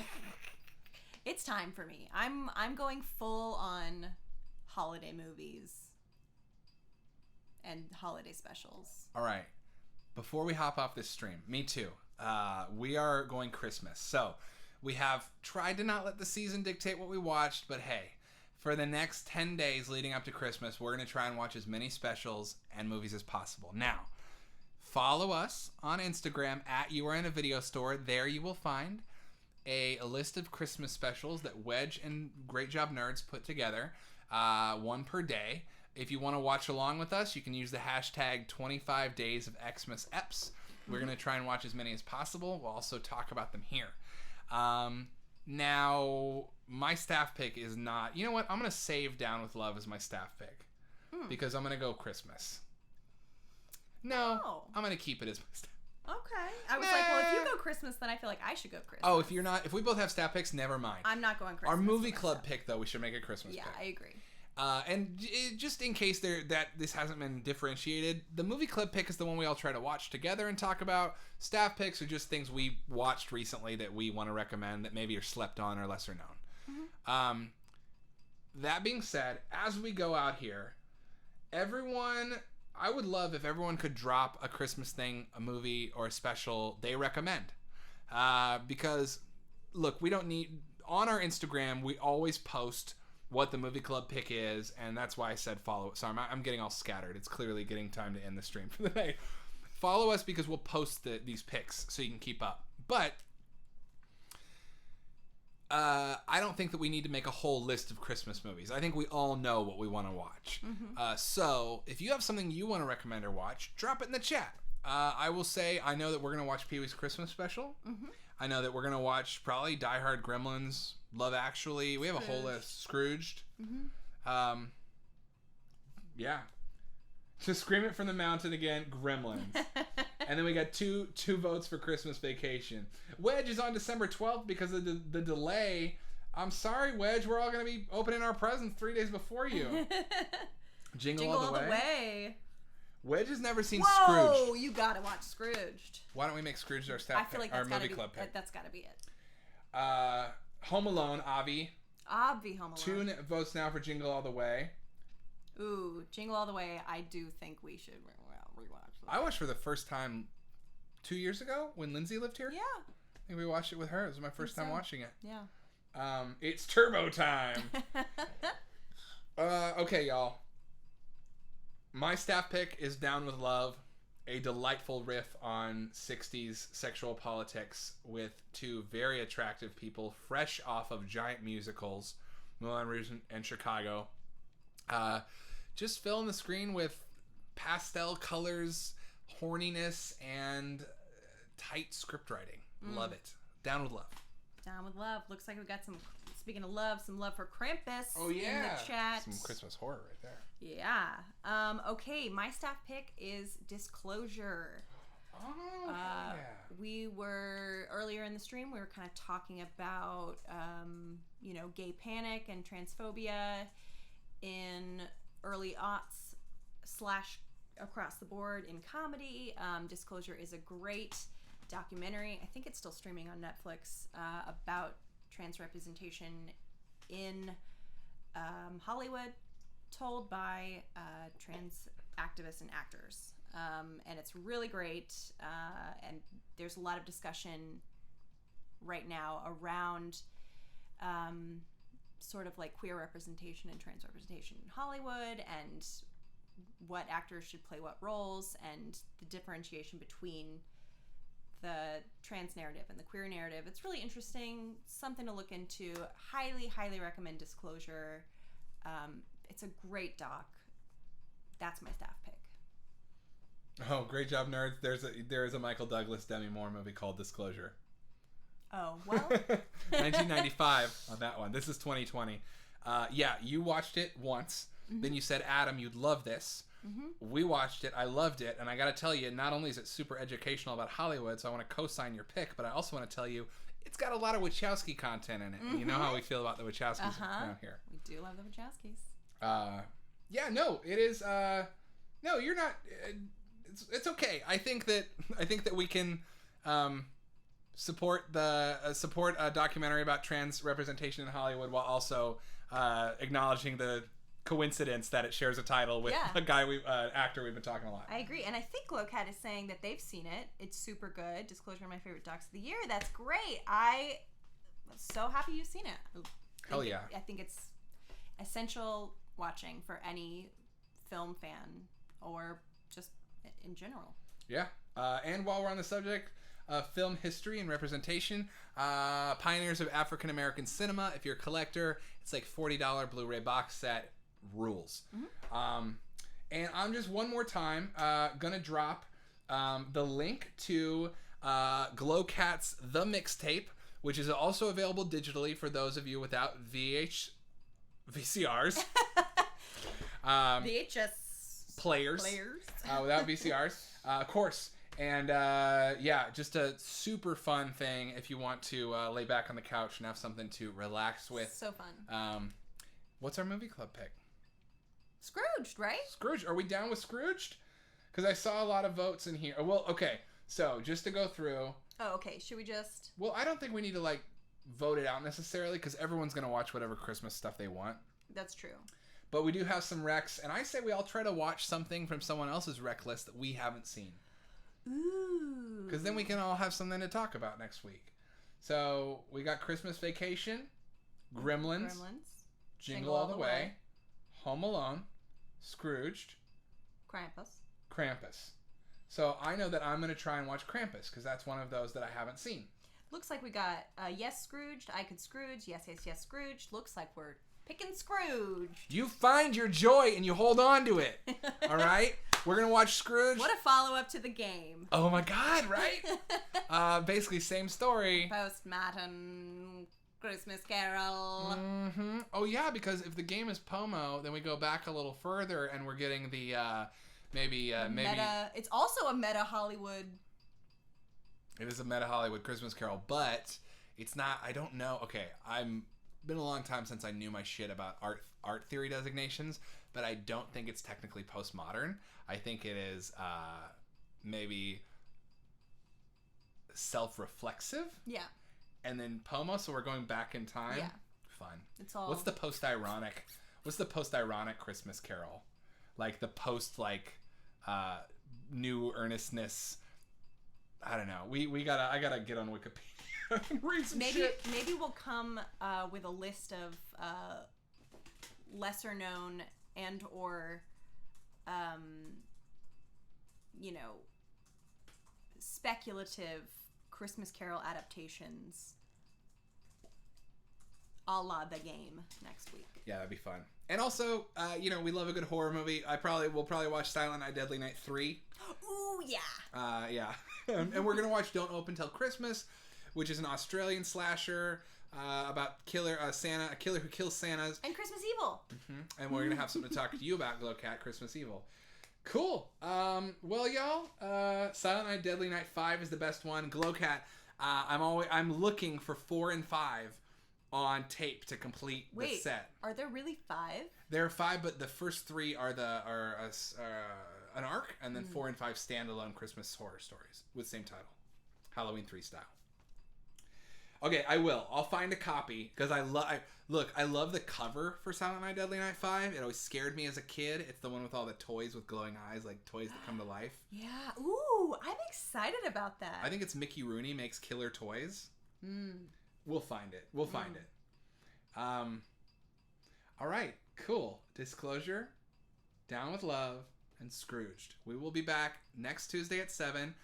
Speaker 2: It's time for me. I'm going full on holiday movies and holiday specials.
Speaker 1: All right. Before we hop off this stream, me too. We are going Christmas. So we have tried to not let the season dictate what we watched, but hey, for the next 10 days leading up to Christmas, we're going to try and watch as many specials and movies as possible. Now, follow us on Instagram at You Are In A Video Store. There you will find a list of Christmas specials that Wedge and Great Job Nerds put together, 1 per day. If you want to watch along with us, you can use the hashtag 25 Days of Xmas Eps. We're going to try and watch as many as possible. We'll also talk about them here. Now, my staff pick is not... You know what? I'm going to save Down With Love as my staff pick. Because I'm going to go Christmas. No, I'm going to keep it as my staff.
Speaker 2: Okay. I was like, well, if you go Christmas, then I feel like I should go Christmas.
Speaker 1: Oh, if we both have staff picks, never mind.
Speaker 2: I'm not going Christmas.
Speaker 1: Our movie club pick, though, we should make a Christmas pick.
Speaker 2: Yeah, I agree.
Speaker 1: And just in case that this hasn't been differentiated, the movie club pick is the one we all try to watch together and talk about. Staff picks are just things we watched recently that we want to recommend that maybe are slept on or lesser known. Mm-hmm. That being said, as we go out here, I would love if everyone could drop a Christmas thing, a movie, or a special they recommend. Because, look, we don't need... On our Instagram, we always post what the movie club pick is, and that's why I said follow it. Sorry, I'm getting all scattered. It's clearly getting time to end the stream for the night. Follow us because we'll post these picks so you can keep up. But I don't think that we need to make a whole list of Christmas movies. I think we all know what we want to watch. Mm-hmm. So if you have something you want to recommend or watch, drop it in the chat. I will say I know that we're going to watch Pee-wee's Christmas Special. Mm-hmm. I know that we're going to watch probably Die Hard, Gremlins, Love Actually. We have a whole list. Scrooged. Mm-hmm. Yeah. To Scream It from the Mountain again, Gremlins. And then we got two votes for Christmas Vacation. Wedge is on December 12th because of the delay. I'm sorry, Wedge. We're all going to be opening our presents 3 days before you. Jingle All the Way. Wedge has never seen Scrooge.
Speaker 2: Whoa, you gotta watch Scrooged.
Speaker 1: Why don't we make Scrooge our staff?
Speaker 2: I feel like
Speaker 1: our
Speaker 2: that's
Speaker 1: movie club pick?
Speaker 2: That's gotta be it.
Speaker 1: Home Alone, Avi.
Speaker 2: Avi Home Alone.
Speaker 1: 2 votes now for Jingle All the Way.
Speaker 2: Ooh, Jingle All the Way. I do think we should rewatch that.
Speaker 1: I watched for the first time 2 years ago when Lindsay lived here.
Speaker 2: Yeah.
Speaker 1: I think we watched it with her. It was my first time watching it.
Speaker 2: Yeah.
Speaker 1: It's Turbo time. Okay, y'all. My staff pick is Down with Love, a delightful riff on 60s sexual politics with 2 very attractive people fresh off of giant musicals, Moulin Rouge and Chicago. Just filling the screen with pastel colors, horniness, and tight script writing. Love it. Down with Love.
Speaker 2: Down with Love. Looks like we got some, speaking of love, some love for Krampus
Speaker 1: in the
Speaker 2: chat.
Speaker 1: Some Christmas horror right there.
Speaker 2: Yeah. Okay, my staff pick is Disclosure.
Speaker 1: Oh, yeah.
Speaker 2: We were, earlier in the stream, we were kind of talking about, gay panic and transphobia in early aughts / across the board in comedy. Disclosure is a great documentary. I think it's still streaming on Netflix about trans representation in Hollywood, told by trans activists and actors. And it's really great. And there's a lot of discussion right now around sort of like queer representation and trans representation in Hollywood, and what actors should play what roles, and the differentiation between the trans narrative and the queer narrative. It's really interesting, something to look into. Highly recommend Disclosure. It's a great doc. That's my staff pick.
Speaker 1: Oh, great job, nerds. There is a Michael Douglas, Demi Moore movie called Disclosure.
Speaker 2: Oh, well.
Speaker 1: 1995 on that one. This is 2020. Yeah, you watched it once. Mm-hmm. Then you said, Adam, you'd love this. Mm-hmm. We watched it. I loved it. And I got to tell you, not only is it super educational about Hollywood, so I want to co-sign your pick, but I also want to tell you it's got a lot of Wachowski content in it. Mm-hmm. You know how we feel about the Wachowskis around here.
Speaker 2: We do love the Wachowskis.
Speaker 1: Yeah, no, it is. No, you're not. It's okay. I think that we can support a documentary about trans representation in Hollywood while also acknowledging the coincidence that it shares a title with a guy actor we've been talking a lot.
Speaker 2: I agree, and I think Locat is saying that they've seen it. It's super good. Disclosure, my favorite docs of the year. That's great. I'm so happy you've seen it.
Speaker 1: Hell yeah!
Speaker 2: I think it's essential watching for any film fan or just in general.
Speaker 1: Yeah, and while we're on the subject of film history and representation, Pioneers of African American Cinema. If you're a collector, it's like $40 Blu-ray box set. Rules. Mm-hmm. And I'm just one more time gonna drop the link to Glowcat's The Mixtape, which is also available digitally for those of you without VCRs.
Speaker 2: VHS
Speaker 1: players. Without VCRs, of course. And just a super fun thing if you want to lay back on the couch and have something to relax with.
Speaker 2: So fun.
Speaker 1: What's our movie club pick?
Speaker 2: Scrooged, right?
Speaker 1: Scrooge. Are we down with Scrooged? Because I saw a lot of votes in here. Well, okay. So just to go through.
Speaker 2: Oh, okay. Should we just?
Speaker 1: Well, I don't think we need to vote it out necessarily because everyone's gonna watch whatever Christmas stuff they want.
Speaker 2: That's true.
Speaker 1: But we do have some recs, and I say we all try to watch something from someone else's rec list that we haven't seen.
Speaker 2: Ooh.
Speaker 1: Because then we can all have something to talk about next week. So we got Christmas Vacation, Gremlins, Jingle All the Way, Home Alone, Scrooged, Krampus. So I know that I'm going to try and watch Krampus because that's one of those that I haven't seen.
Speaker 2: Looks like we got yes, Scrooged, I could Scrooge, yes, Scrooged. Looks like we're picking Scrooge.
Speaker 1: You find your joy and you hold on to it. All right? We're going to watch Scrooge.
Speaker 2: What a follow-up to the game.
Speaker 1: Oh my God, right? Basically, same story.
Speaker 2: Post-Matin Christmas Carol.
Speaker 1: Mm-hmm. Oh yeah, because if the game is Pomo, then we go back a little further and we're getting the maybe
Speaker 2: meta. It's also a meta Hollywood.
Speaker 1: It is a meta Hollywood Christmas Carol, but it's not. I don't know. Okay, been a long time since I knew my shit about art theory designations, but I don't think it's technically postmodern. I think it is maybe self-reflexive.
Speaker 2: Yeah.
Speaker 1: and then Pomo, so we're going back in time.
Speaker 2: Yeah.
Speaker 1: Fun.
Speaker 2: It's all.
Speaker 1: What's the post-ironic Christmas Carol? Like the post new earnestness. I don't know. I gotta get on Wikipedia and read some shit.
Speaker 2: Maybe we'll come with a list of lesser known and or speculative Christmas Carol adaptations a la the game next week.
Speaker 1: Yeah, that'd be fun. And also, we love a good horror movie. We'll probably watch Silent Night, Deadly Night 3.
Speaker 2: Ooh, yeah.
Speaker 1: Yeah. And we're going to watch Don't Open Till Christmas, which is an Australian slasher about a killer who kills Santas.
Speaker 2: And Christmas Evil.
Speaker 1: Mm-hmm. And we're going to have something to talk to you about, Glowcat, Christmas Evil. Cool. Well, y'all, Silent Night, Deadly Night 5 is the best one. Glowcat, I'm looking for 4 and 5 on tape to complete the set.
Speaker 2: Are there really 5?
Speaker 1: There are 5, but the first 3 are an arc, and then 4 and 5 standalone Christmas horror stories with same title, Halloween 3 style. Okay, I'll find a copy because I love the cover for Silent Night, Deadly Night 5. It always scared me as a kid. It's the one with all the toys with glowing eyes, like toys that come to life.
Speaker 2: Yeah. Ooh, I'm excited about that.
Speaker 1: I think it's Mickey Rooney makes killer toys. We'll find it. All right, cool. Disclosure, Down with Love, and Scrooged. We will be back next Tuesday at 7,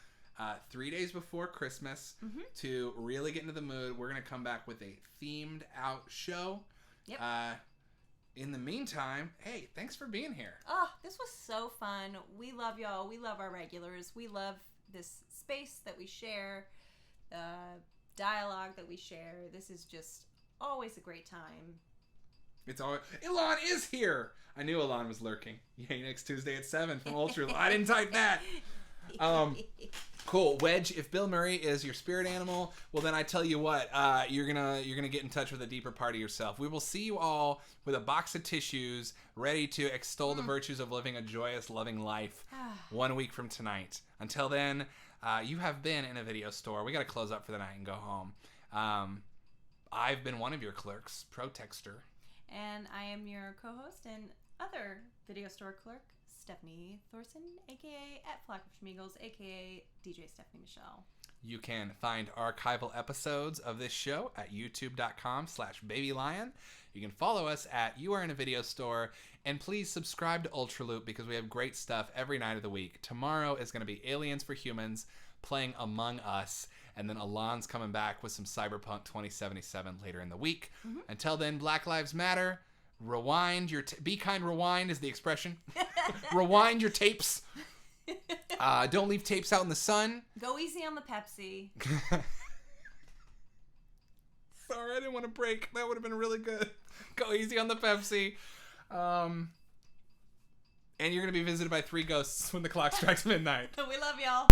Speaker 1: 3 days before Christmas, to really get into the mood. We're going to come back with a themed out show.
Speaker 2: Yep.
Speaker 1: In the meantime, hey, thanks for being here.
Speaker 2: Oh, this was so fun. We love y'all. We love our regulars. We love this space that we share, the dialogue that we share. This is just always a great time.
Speaker 1: It's always Elon is here. I knew Elon was lurking. Yay, next Tuesday at 7 from UltraLoop. I didn't type that. Cool. Wedge, if Bill Murray is your spirit animal, well then I tell you what, you're gonna get in touch with a deeper part of yourself. We will see you all with a box of tissues, ready to extol the virtues of living a joyous, loving life 1 week from tonight. Until then, you have been in a video store. We gotta close up for the night and go home. I've been one of your clerks, Protextor.
Speaker 2: And I am your co-host and other video store clerk, Stephanie Thoreson, aka at Flock of Schmeagles, aka DJ Stephanie Michelle.
Speaker 1: You can find archival episodes of this show at youtube.com/babylion. You can follow us at You Are in a Video Store. And please subscribe to UltraLoop because we have great stuff every night of the week. Tomorrow is going to be Aliens for Humans playing Among Us. And then Alon's coming back with some Cyberpunk 2077 later in the week. Until then, Black Lives Matter. Rewind your... Be kind, rewind is the expression. Rewind your tapes. Don't leave tapes out in the sun.
Speaker 2: Go easy on the Pepsi.
Speaker 1: Sorry, I didn't want to break. That would have been really good. Go easy on the Pepsi. And you're going to be visited by 3 ghosts when the clock strikes midnight.
Speaker 2: We love y'all.